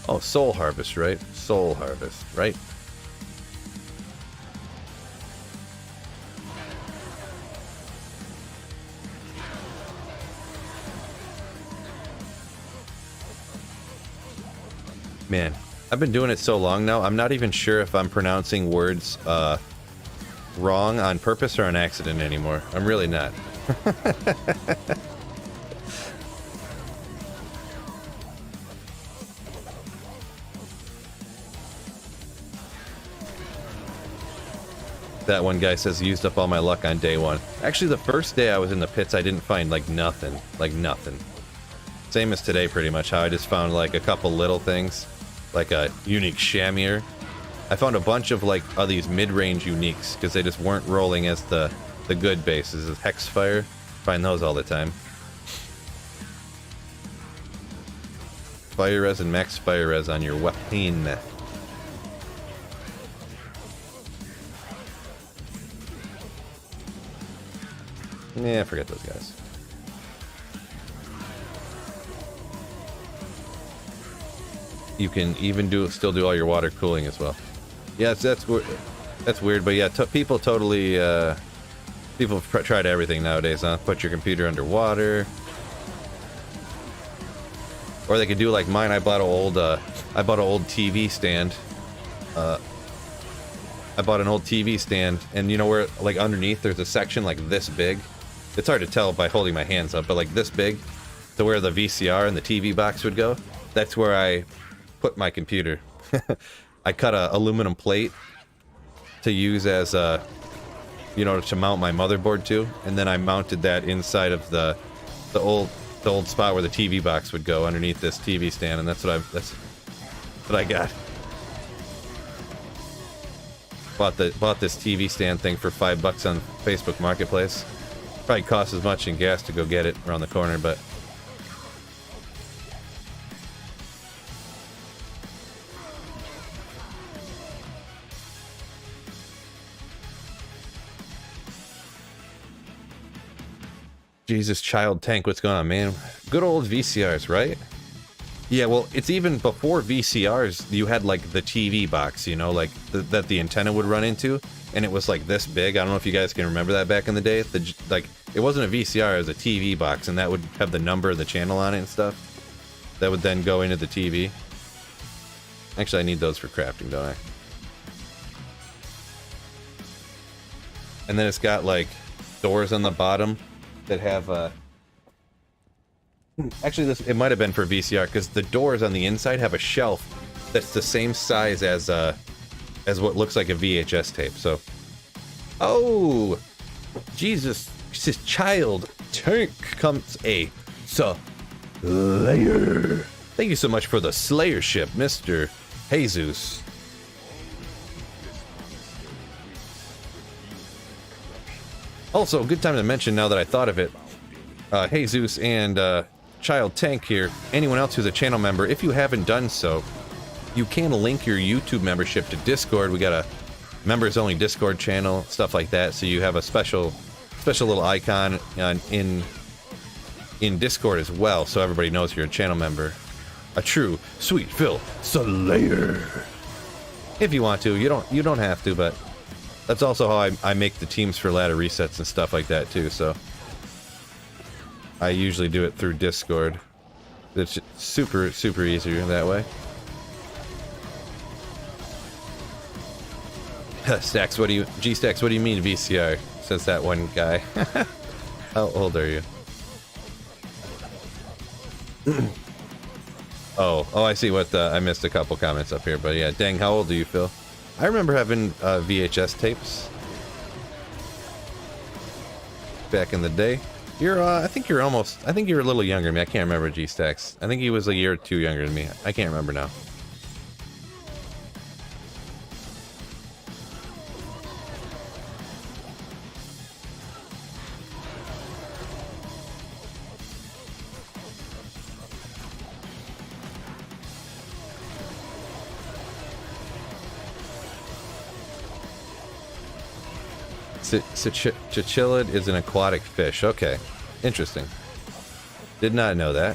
Oh, Soul Harvest, right? Soul Harvest, right? Man, I've been doing it so long now, I'm not even sure if I'm pronouncing words wrong on purpose or on accident anymore. I'm really not. That one guy says used up all my luck on day one. Actually, the first day I was in the pits, I didn't find like nothing. Like nothing. Same as today, pretty much. How I just found like a couple little things, like a unique Shamir. I found a bunch of like these mid-range uniques because they just weren't rolling as the good bases. Hexfire, find those all the time. Fire res and max fire res on your weapon. Yeah, forget those guys. You can even still do all your water cooling as well. Yeah, that's weird, but yeah, people totally people have tried everything nowadays, huh? Put your computer underwater, or they could do like mine. I bought an old TV stand. I bought an old TV stand, and you know where like underneath there's a section like this big. It's hard to tell by holding my hands up, but like this big, to where the VCR and the TV box would go. That's where I put my computer. I cut a aluminum plate to use as a, you know, to mount my motherboard to, and then I mounted that inside of the old spot where the TV box would go underneath this TV stand, and that's what I got. Bought this TV stand thing for $5 on Facebook Marketplace. Probably cost as much in gas to go get it around the corner, but Jesus, Child Tank, what's going on, man? Good old VCRs, right? Yeah, well, it's even before VCRs, you had like the TV box, you know, like that the antenna would run into, and it was like this big. I don't know if you guys can remember that back in the day. Like, it wasn't a VCR, it was a TV box, and that would have the number of the channel on it and stuff. That would then go into the TV. Actually, I need those for crafting, don't I? And then it's got like doors on the bottom that have actually it might have been for VCR, because the doors on the inside have a shelf that's the same size as as what looks like a VHS tape. So, oh, Jesus, this child tank comes a Slayer. Thank you so much for the Slayership, Mr. Jesus. Also, good time to mention now that I thought of it, Jesus and Child Tank here, anyone else who's a channel member, if you haven't done so, you can link your YouTube membership to Discord. We got a members only Discord channel, stuff like that, so you have a special little icon in Discord as well, so everybody knows you're a channel member. A true Sweet Phil Slayer. If you want to, you don't have to, but that's also how I make the teams for ladder resets and stuff like that too, so I usually do it through Discord. It's super easier that way. Stacks, G-Stacks, what do you mean VCR? Says that one guy. How old are you? Oh, I see what I missed a couple comments up here, but yeah, dang, how old do you feel? I remember having VHS tapes back in the day. I think you're a little younger than me. I can't remember G-Stacks. I think he was a year or two younger than me. I can't remember now. Cichlid is an aquatic fish. Okay. Interesting. Did not know that.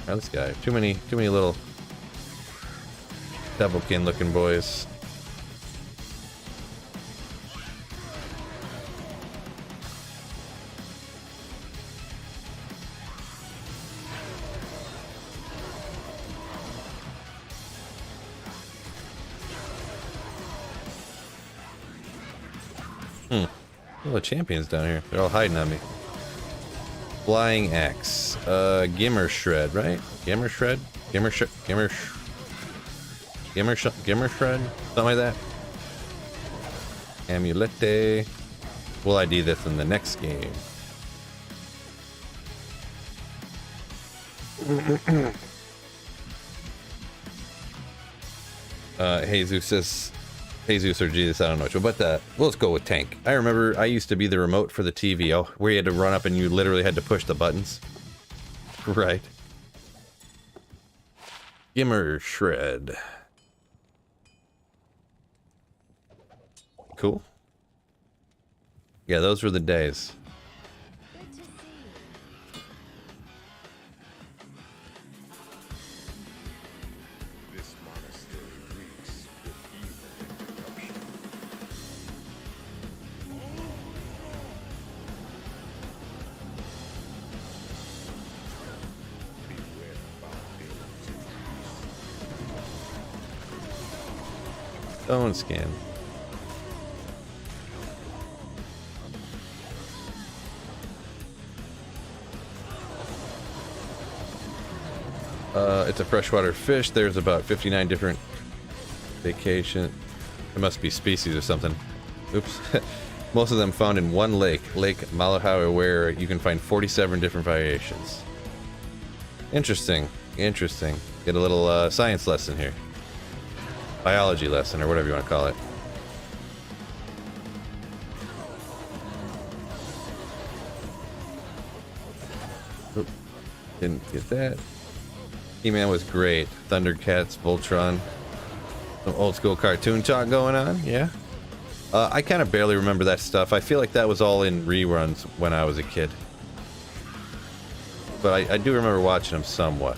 Oh, this guy. Too many little devilkin looking boys. All the champions down here. They're all hiding on me. Flying axe. Gimmer shred, right? Gimmer shred? Gimmer shred? Something like that. Amulete. We'll ID this in the next game. Jesus says, Jesus or Jesus, I don't know which one, but let's go with tank. I remember I used to be the remote for the TV, where you had to run up and you literally had to push the buttons. Right. Gimmer shred. Cool. Yeah, those were the days. Phone scan. It's a freshwater fish. There's about 59 different vacation. It must be species or something. Oops. Most of them found in one lake, Lake Malahawa, where you can find 47 different variations. Interesting. Interesting. Get a little science lesson here. Biology lesson, or whatever you want to call it. Oop. Didn't get that. He-Man was great. Thundercats, Voltron. Some old school cartoon talk going on, yeah. I kind of barely remember that stuff. I feel like that was all in reruns when I was a kid. But I do remember watching them somewhat.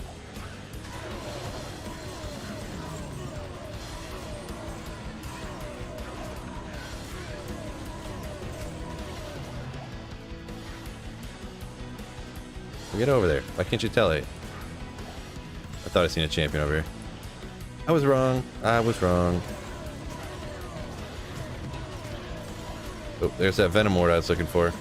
Get over there. Why can't you tell it? I thought I seen a champion over here. I was wrong. I was wrong. Oh, there's that Venom ward I was looking for.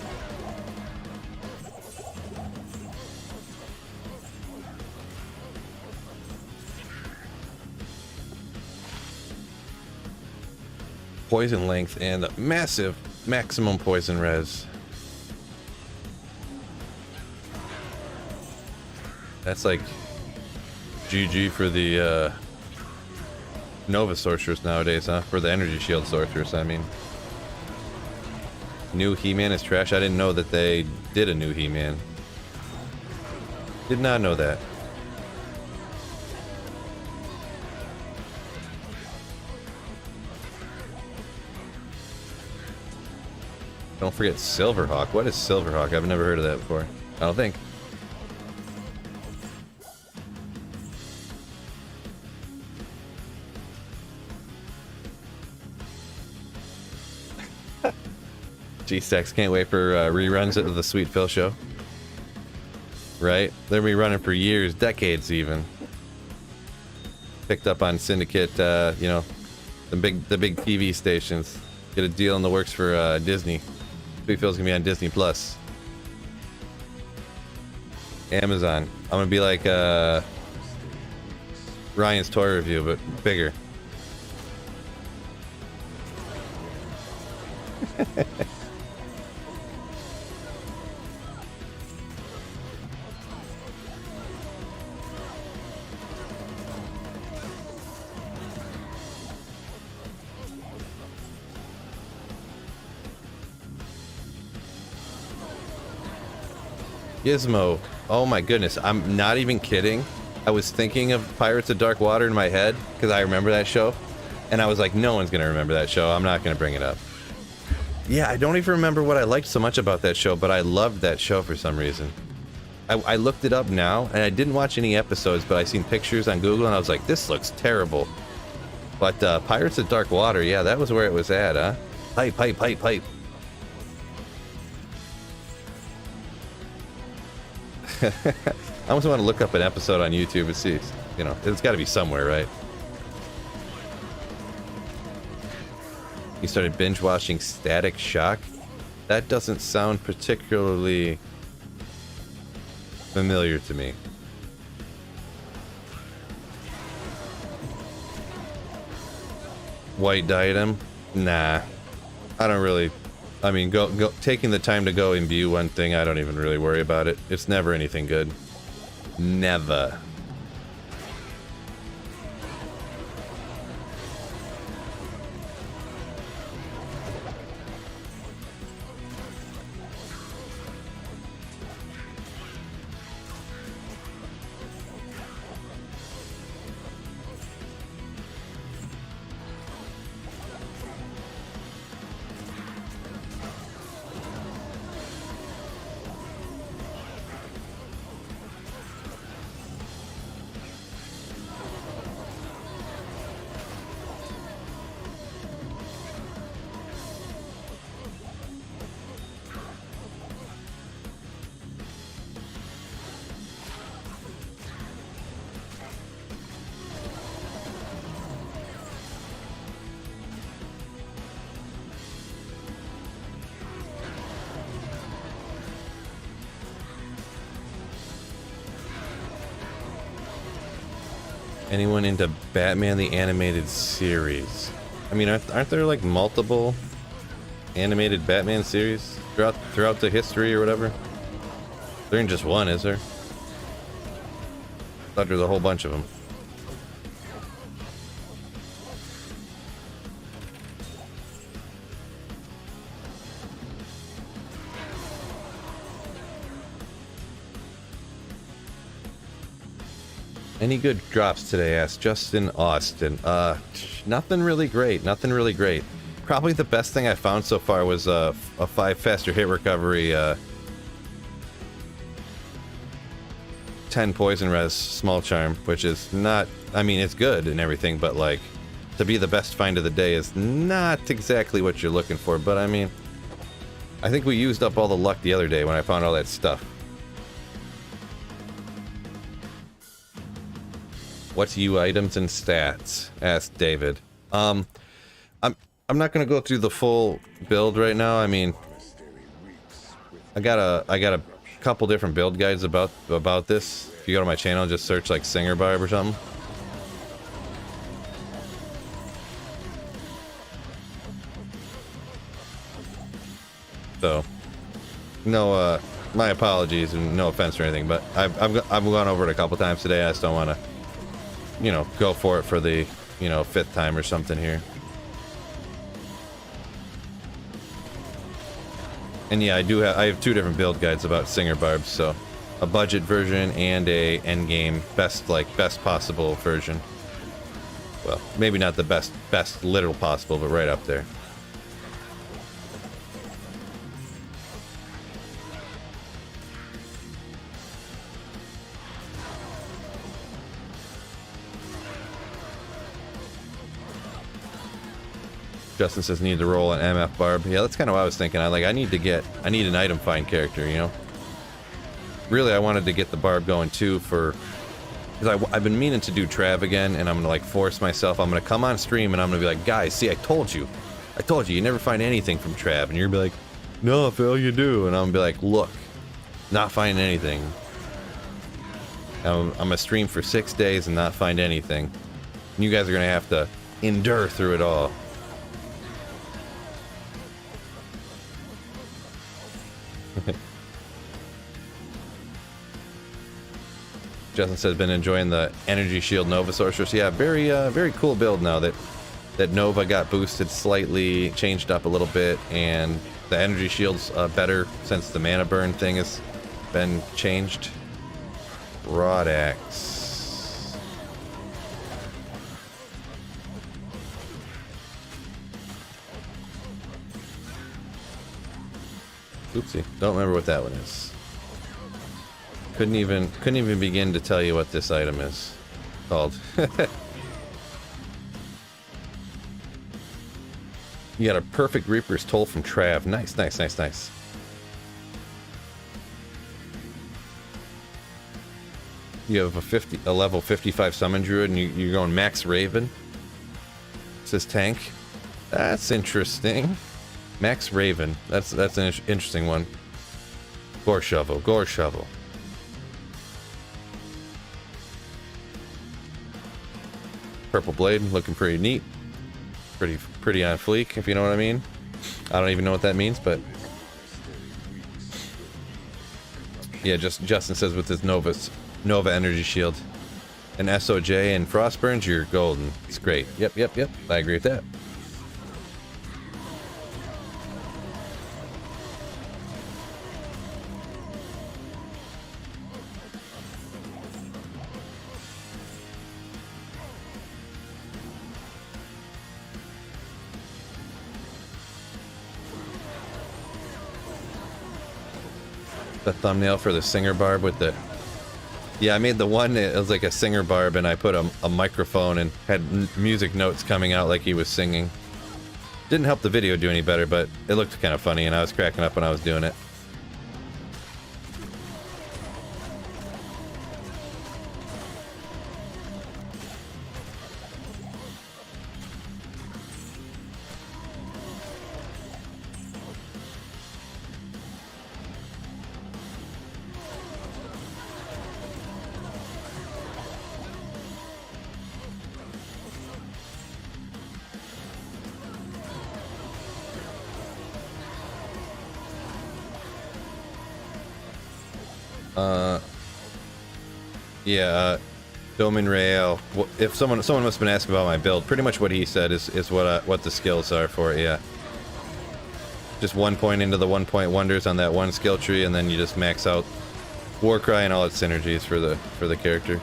poison length and massive maximum poison res. That's like GG for the Nova sorcerers nowadays, huh? For the energy shield sorcerers, I mean. New He-Man is trash. I didn't know that they did a new He-Man. Did not know that. Don't forget Silverhawk. What is Silverhawk? I've never heard of that before. I don't think. G-Stacks can't wait for reruns of the Sweet Phil show. Right? They'll be running for years, decades even. Picked up on Syndicate, you know, the big TV stations. Get a deal in the works for Disney. Sweet Phil's gonna be on Disney Plus. Amazon. I'm gonna be like Ryan's toy review, but bigger. Gizmo. Oh my goodness. I'm not even kidding. I was thinking of Pirates of Dark Water in my head because I remember that show. And I was like, no one's going to remember that show. I'm not going to bring it up. Yeah, I don't even remember what I liked so much about that show, but I loved that show for some reason. I looked it up now, and I didn't watch any episodes, but I seen pictures on Google, and I was like, this looks terrible. But Pirates of Dark Water, yeah, that was where it was at, huh? Hype, hype, hype, hype. I almost want to look up an episode on YouTube and see, you know, it's got to be somewhere, right? You started binge watching Static Shock? That doesn't sound particularly familiar to me. White Diadem? Nah. I don't really... I mean, taking the time to go and view one thing, I don't even really worry about it. It's never anything good. Never. Anyone into Batman the Animated Series? I mean, aren't there like multiple animated Batman series throughout the history or whatever? There ain't just one, is there? Thought there's a whole bunch of them. Any good drops today? Asked Justin Austin. Nothing really great. Nothing really great. Probably the best thing I found so far was a 5 faster hit recovery, 10 poison res small charm, which is not. I mean, it's good and everything, but like to be the best find of the day is not exactly what you're looking for. But I mean, I think we used up all the luck the other day when I found all that stuff. What's you items and stats? Asked David. I'm not gonna go through the full build right now. I mean, I got a couple different build guides about this. If you go to my channel, just search like Singer Barb or something. So, no, my apologies and no offense or anything, but I've gone over it a couple times today. I just don't want to, you know, go for it for the, you know, 5th time or something here. And yeah, I have 2 different build guides about Singer Barbs, so a budget version and a endgame best possible version. Well, maybe not the best literal possible, but right up there. Justin says need to roll an MF barb. Yeah, that's kind of what I was thinking. I need an item find character, you know. Really, I wanted to get the barb going too because I've been meaning to do Trav again, and I'm gonna like force myself. I'm gonna come on stream and I'm gonna be like, guys, see, I told you, you never find anything from Trav, and you're gonna be like, no, Phil, you do, and I'm gonna be like, look, not finding anything. I'm gonna stream for 6 days and not find anything. And you guys are gonna have to endure through it all. Justin says been enjoying the Energy Shield Nova Sorceress. Yeah, very cool build now that Nova got boosted slightly, changed up a little bit, and the Energy Shield's better since the mana burn thing has been changed. Rod Axe. Oopsie, don't remember what that one is. Couldn't even begin to tell you what this item is called. You got a perfect Reaper's Toll from Trav. Nice. You have a level 55 summon druid, and you're going max Raven. It says tank. That's interesting. Max Raven. That's an interesting one. Gore Shovel. Purple Blade, looking pretty neat. Pretty on fleek, if you know what I mean. I don't even know what that means, but yeah, Justin says with his Nova Energy Shield and SOJ and Frostburns, you're golden. It's great. Yep. I agree with that. The thumbnail for the Singer Barb with the... Yeah, I made the one, it was like a Singer Barb, and I put a microphone and had music notes coming out like he was singing. Didn't help the video do any better, but it looked kind of funny, and I was cracking up when I was doing it. Yeah, Domin Rael. If someone must have been asking about my build, pretty much what he said is what the skills are for it. Yeah, just 1 point into the 1 point wonders on that one skill tree, and then you just max out Warcry and all its synergies for the character.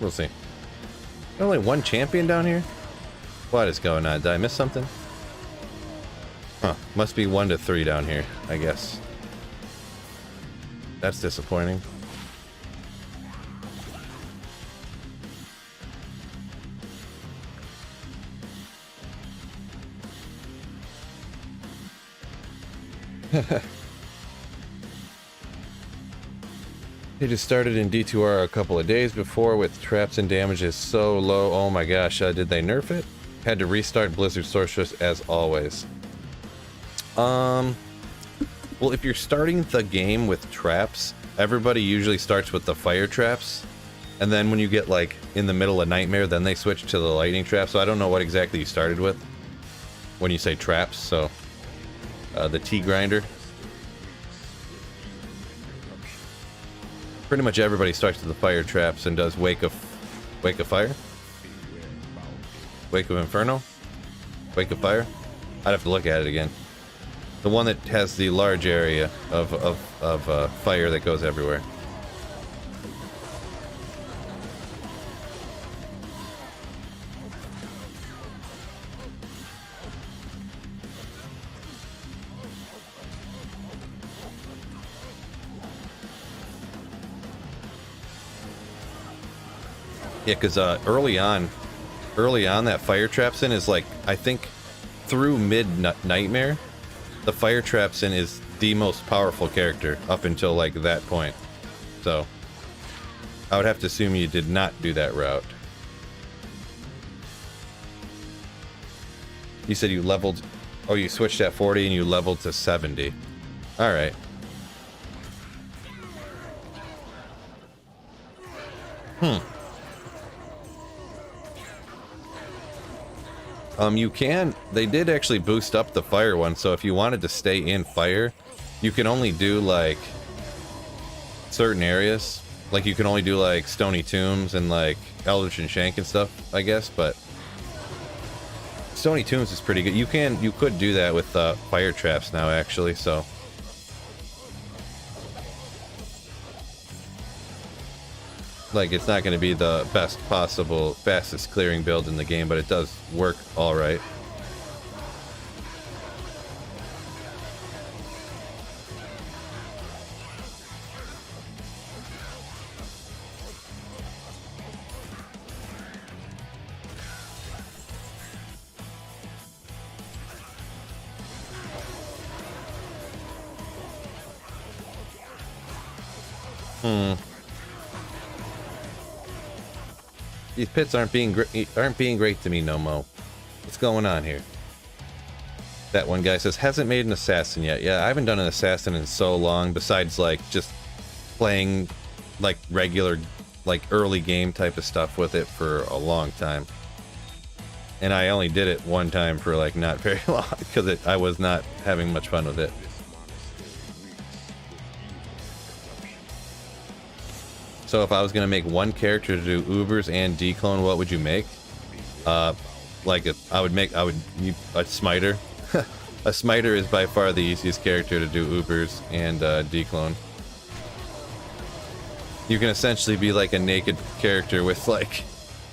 We'll see. Only one champion down here? What is going on? Did I miss something? Huh. Must be 1 to 3 down here, I guess. That's disappointing. They just started in D2R a couple of days before with traps and damage is so low. Oh my gosh, did they nerf it? Had to restart Blizzard Sorceress as always. Well, if you're starting the game with traps, everybody usually starts with the fire traps. And then when you get like in the middle of Nightmare, then they switch to the lightning trap. So I don't know what exactly you started with when you say traps. So the T grinder. Pretty much everybody starts with the fire traps and does Wake of Fire? Wake of Inferno? Wake of Fire? I'd have to look at it again. The one that has the large area of fire that goes everywhere. Yeah, because early on that fire traps in is like, I think through mid-Nightmare, the fire traps in is the most powerful character up until like that point. So I would have to assume you did not do that route. You said you leveled, oh, you switched at 40 and you leveled to 70. All right. You can, they did actually boost up the fire one, so if you wanted to stay in fire, you can only do like certain areas. Like you can only do like Stony Tombs and like Eldritch and Shank and stuff, I guess, but Stony Tombs is pretty good. You could do that with fire traps now actually, so. Like, it's not going to be the best possible, fastest clearing build in the game, but it does work alright. These pits aren't being great to me no mo. What's going on here? That one guy says hasn't made an assassin yet. Yeah, I haven't done an assassin in so long. Besides like just playing like regular, like early game type of stuff with it for a long time. And I only did it one time for like not very long because I was not having much fun with it. So if I was gonna make one character to do Ubers and declone, what would you make? I would a Smiter. A Smiter is by far the easiest character to do Ubers and declone. You can essentially be like a naked character with like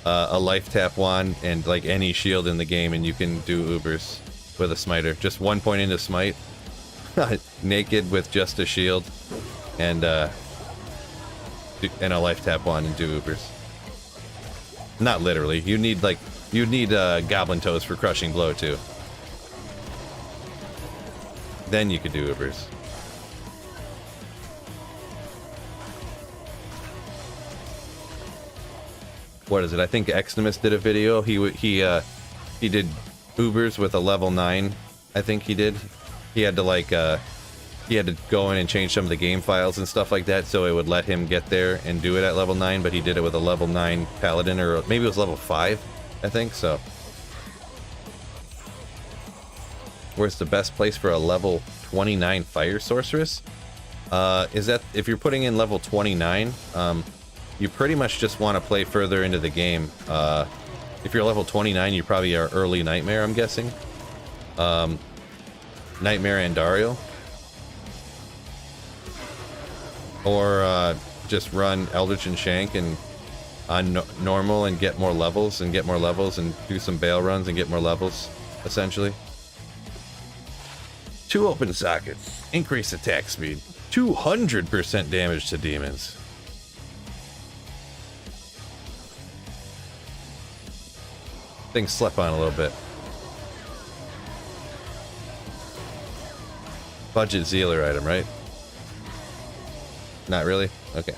a life tap wand and like any shield in the game, and you can do Ubers with a Smiter. Just 1 point into smite, naked with just a shield, and a life tap wand and do Ubers. Not literally. You need goblin toes for crushing blow too. Then you could do Ubers. What is it? I think Extremis did a video. He did Ubers with a level 9. I think he did. He had to he had to go in and change some of the game files and stuff like that, so it would let him get there and do it at level 9, but he did it with a level 9 paladin, or maybe it was level 5, I think, so. Where's the best place for a level 29 fire sorceress? Is that, if you're putting in level 29, you pretty much just want to play further into the game. If you're level 29, you probably are early Nightmare, I'm guessing. Nightmare and Dario. Or just run Eldritch and Shank and on normal and get more levels and do some bail runs and get more levels, essentially. 2 open sockets. Increase attack speed. 200% damage to demons. Things slept on a little bit. budget Zealer item, right? Not really? Okay.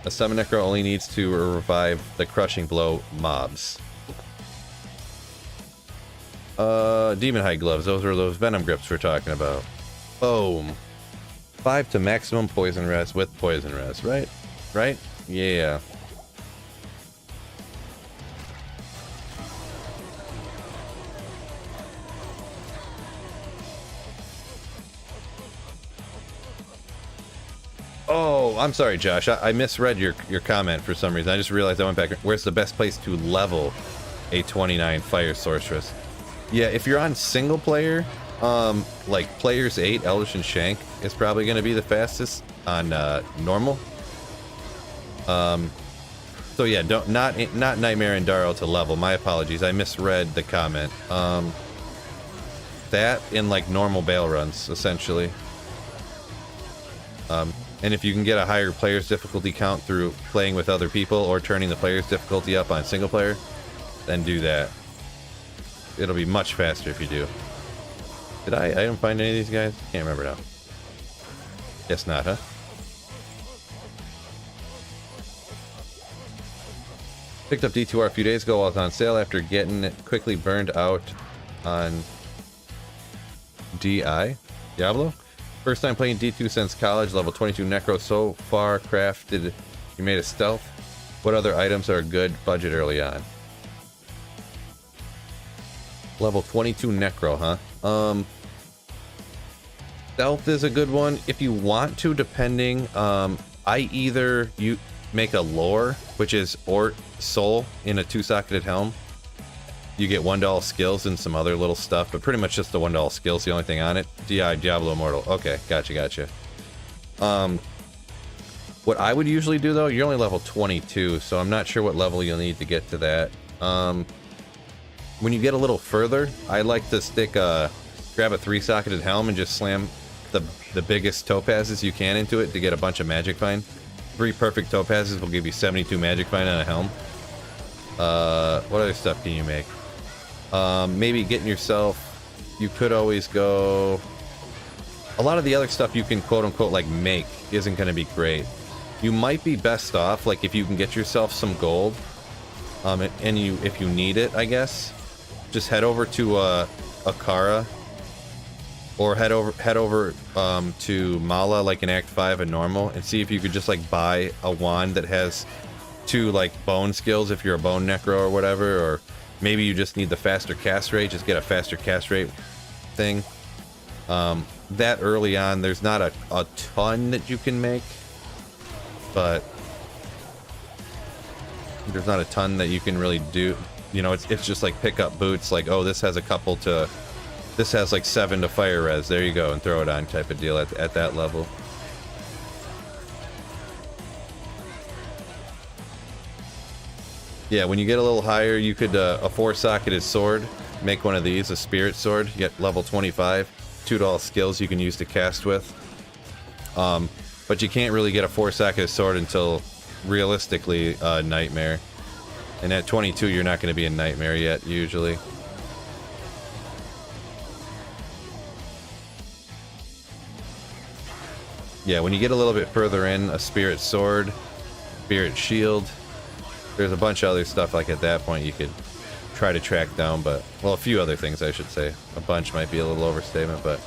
A summon necro only needs to revive the crushing blow mobs. Demon hide gloves. Those are those venom grips we're talking about. Boom. 5 to maximum poison res with poison res, right? Right? Yeah. Oh, I'm sorry, Josh. I misread your comment for some reason. I just realized I went back. Where's the best place to level a 29 fire sorceress? Yeah, if you're on single player, like players 8, Eldritch and Shank is probably going to be the fastest on normal. So yeah, not Nightmare and Darrow to level. My apologies. I misread the comment. That in like normal bail runs essentially. And if you can get a higher player's difficulty count through playing with other people or turning the player's difficulty up on single player, then do that. It'll be much faster if you do. Did I didn't find any of these guys? Can't remember now. Guess not, huh? Picked up D2R a few days ago while it was on sale after getting it quickly burned out on Diablo. First time playing D2 since college, level 22 Necro so far crafted. You made a stealth. What other items are a good budget early on? Level 22 Necro, huh? Stealth is a good one if you want to, depending. You make a lore, which is Ort Soul in a 2-socketed helm. You get $1 skills and some other little stuff, but pretty much just the $1 skills, the only thing on it. Diablo Immortal. Okay, gotcha. What I would usually do though, you're only level 22, so I'm not sure what level you'll need to get to that. When you get a little further, I like to grab a 3-socketed helm and just slam the biggest topazes you can into it to get a bunch of magic find. 3 perfect topazes will give you 72 magic find on a helm. What other stuff can you make? Maybe getting yourself, you could always go, a lot of the other stuff you can quote unquote like make isn't going to be great. You might be best off like if you can get yourself some gold, if you need it, I guess, just head over to Akara, or head over to Mala like in Act 5 and normal, and see if you could just like buy a wand that has 2 like bone skills if you're a bone necro or whatever, or maybe you just need the faster cast rate, just get a faster cast rate thing. That early on, there's not a ton that you can make, but there's not a ton that you can really do. You know, it's just like pick up boots, like, oh, this has like 7 to fire res, there you go, and throw it on type of deal at that level. Yeah, when you get a little higher, you could, a 4-socketed sword, make one of these, a spirit sword, you get level 25, $2 skills you can use to cast with. But you can't really get a 4-socketed sword until, realistically, Nightmare. And at 22, you're not going to be in Nightmare yet, usually. Yeah, when you get a little bit further in, a spirit sword, spirit shield, there's a bunch of other stuff like at that point you could try to track down, but, well, a few other things I should say. A bunch might be a little overstatement, but...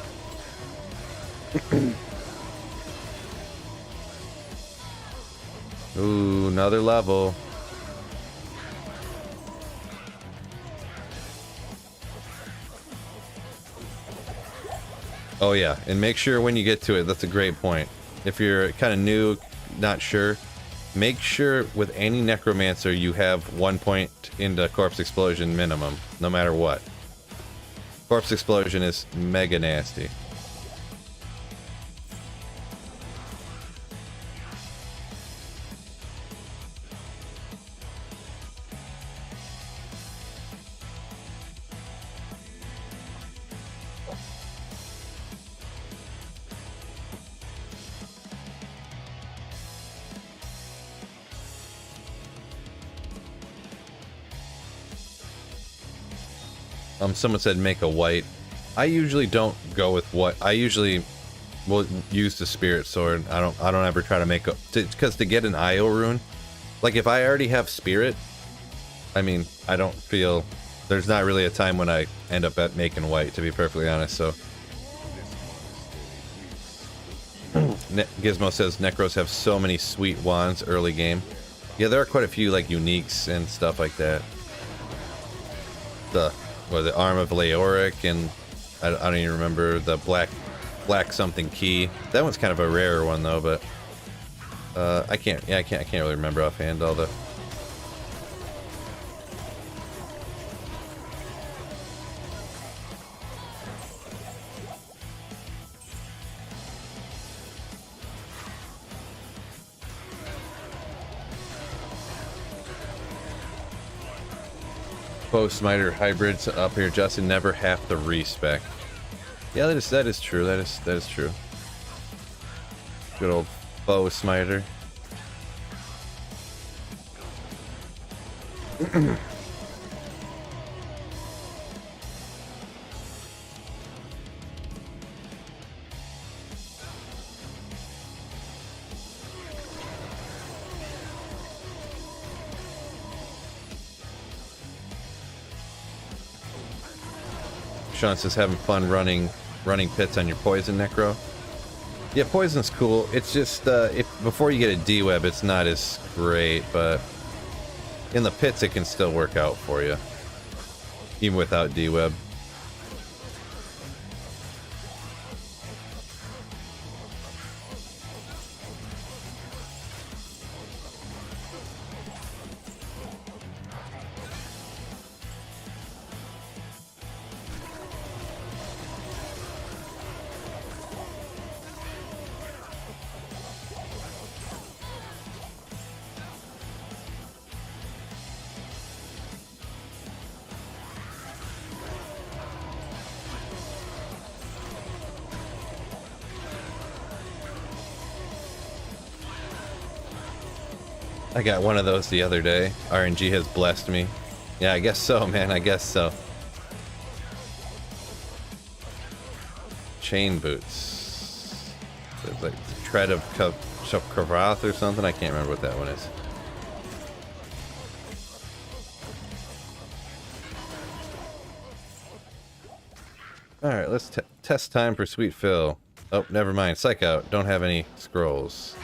Ooh, another level. Oh yeah, and make sure when you get to it, that's a great point. If you're kind of new, not sure, make sure with any necromancer you have 1 point into corpse explosion minimum, no matter what. Corpse explosion is mega nasty. Someone said make a white. I usually don't go with what I usually will use the spirit sword. I don't ever try to make a because to get an IO rune, like if I already have spirit, I mean I don't feel there's not really a time when I end up at making white, to be perfectly honest. So Gizmo says Necros have so many sweet wands early game. Yeah, there are quite a few like uniques and stuff like that. The Arm of Leoric, and I don't even remember the black something key. That one's kind of a rarer one though, but I can't really remember offhand all the. Bow smiter hybrids up here, Justin, never have to respec. Yeah, that is true. That is true. Good old bow smiter. Sean says having fun running pits on your poison necro. Yeah, poison's cool. It's just before you get a D-web, it's not as great, but in the pits it can still work out for you, even without D-web. I got one of those the other day. RNG has blessed me. Yeah, I guess so, man. I guess so. Chain boots. It's like tread of Kravath or something. I can't remember what that one is. Alright, let's test time for Sweet Phil. Oh, never mind. Psych out. Don't have any scrolls.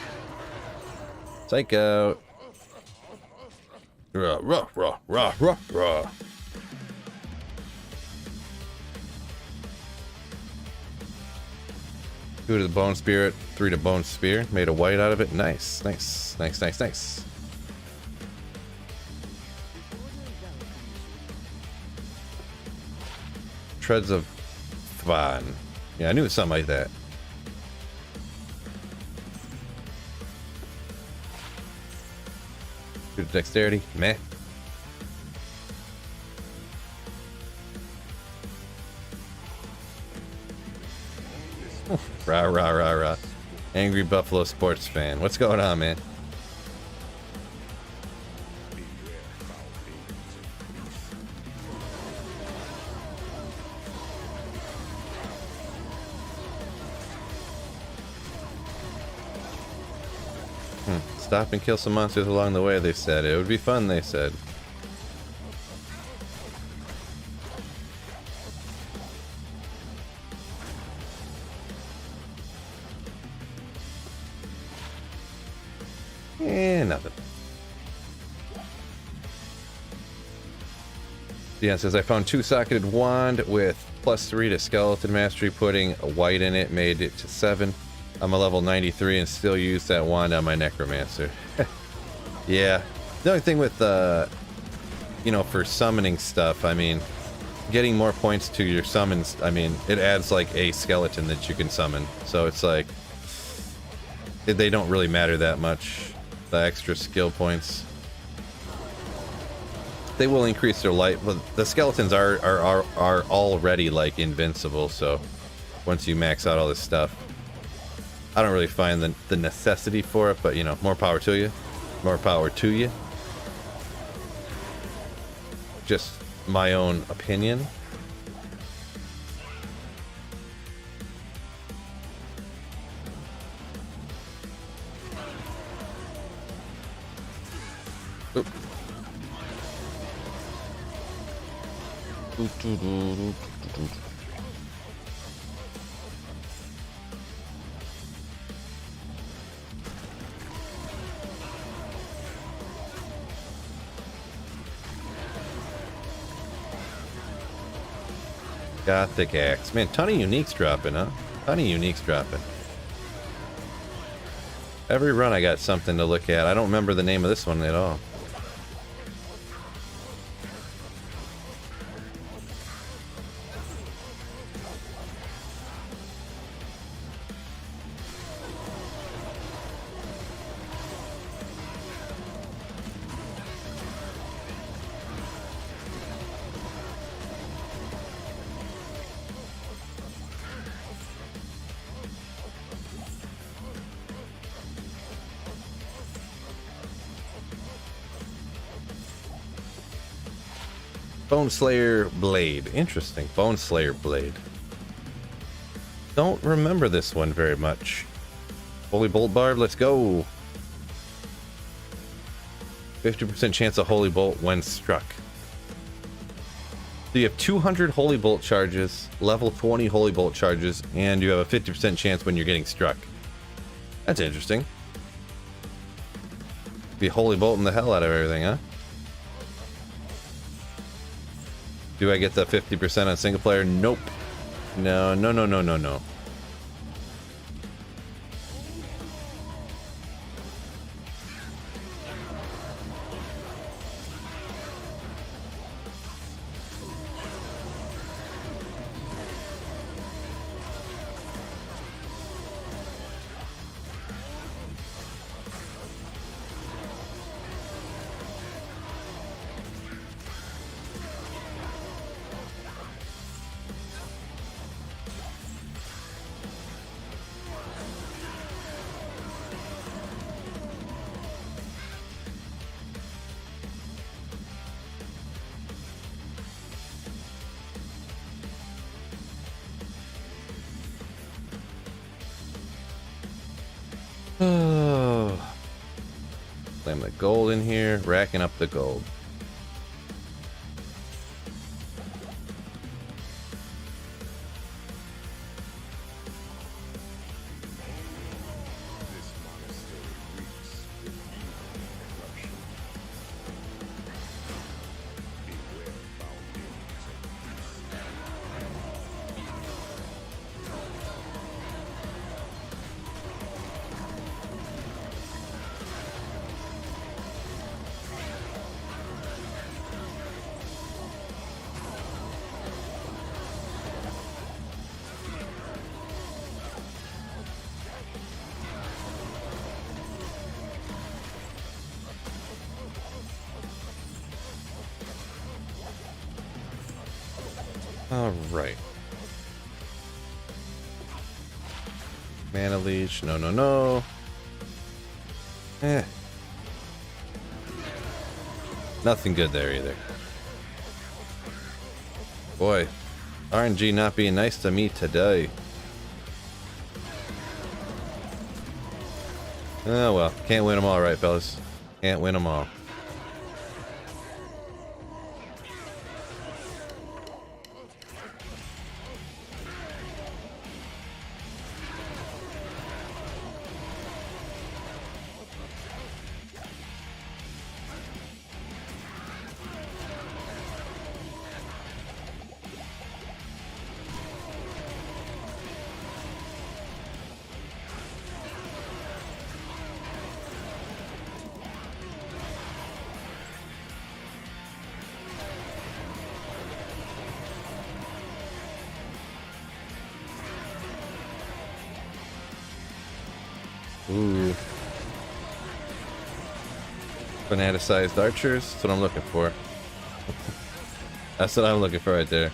Psych out. Rah, rah, rah, rah, rah, rah. 2 to the Bone Spirit, 3 to Bone Spear. Made a white out of it. Nice, nice, nice, nice, nice. Treads of Thvan. Yeah, I knew it was something like that. Good dexterity, meh. Rah, rah, rah, rah. Angry Buffalo sports fan. What's going on, man? Stop and kill some monsters along the way, they said. It would be fun, they said. Nothing. Dion says, I found 2-socketed wand with +3 to skeleton mastery, putting a white in it, made it to 7. I'm a level 93 and still use that wand on my necromancer. Yeah. The only thing with, you know, for summoning stuff, I mean, getting more points to your summons, I mean, it adds like a skeleton that you can summon. So it's like, they don't really matter that much. The extra skill points, they will increase their life, but the skeletons are already like invincible. So once you max out all this stuff, I don't really find the necessity for it. But you know, more power to you. More power to you. Just my own opinion. Oop. Gothic axe. Man, ton of uniques dropping, huh? Ton of uniques dropping. Every run I got something to look at. I don't remember the name of this one at all. Bone Slayer Blade. Interesting. Bone Slayer Blade. Don't remember this one very much. Holy Bolt Barb, let's go. 50% chance of Holy Bolt when struck. So you have 200 Holy Bolt charges, level 20 Holy Bolt charges, and you have a 50% chance when you're getting struck. That's interesting. Be Holy Bolting the hell out of everything, huh? Do I get the 50% on single player? Nope. No, no, no, no, no, no. Oh. Slam the gold in here, racking up the gold. All right. Mana Leech. No, no, no. Nothing good there either. Boy, RNG not being nice to me today. Oh well, can't win them all, right, fellas? Can't win them all. Ooh. Fanaticized archers. That's what I'm looking for. That's what I'm looking for right there.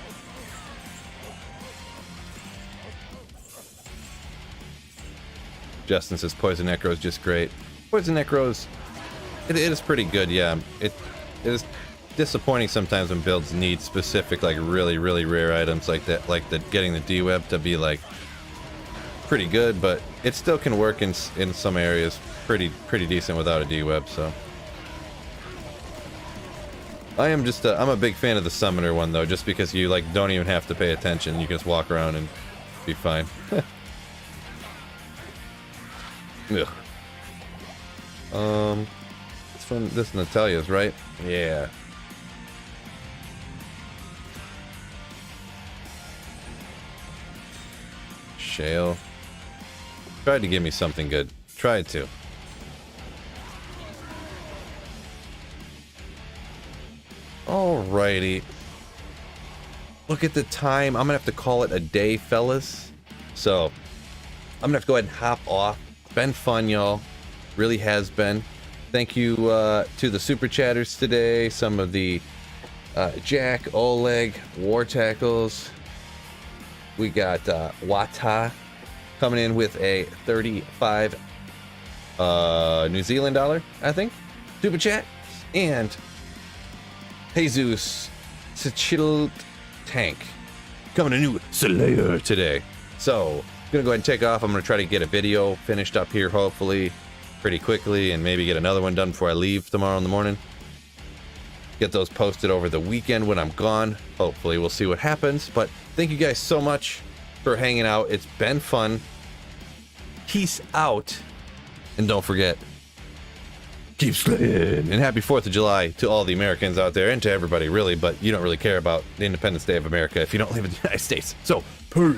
Justin says Poison Necro is just great. Poison Necros, it is pretty good, yeah. It is disappointing sometimes when builds need specific, like really, really rare items like that, like getting the D-Web to be like pretty good, but it still can work in some areas pretty decent without a D-Web, so. I'm a big fan of the summoner one though, just because you like don't even have to pay attention. You can just walk around and be fine. Ugh. This Natalia's, right? Yeah. Shale. Tried to give me something good. Tried to. Alrighty. Look at the time. I'm gonna have to call it a day, fellas. So, I'm gonna have to go ahead and hop off. Been fun, y'all. Really has been. Thank you to the super chatters today. Some of the Jack, Oleg, War Tackles. We got Wata coming in with a 35 New Zealand dollar, I think. Super chat. And Jesus Sechil Tank coming a new Slayer today. So, gonna go ahead and take off. I'm gonna try to get a video finished up here, hopefully, pretty quickly, and maybe get another one done before I leave tomorrow in the morning. Get those posted over the weekend when I'm gone. Hopefully, we'll see what happens. But thank you guys so much for hanging out. It's been fun. Peace out. And don't forget, keep slaying. And happy 4th of July to all the Americans out there, and to everybody, really. But you don't really care about the Independence Day of America if you don't live in the United States. So, peace.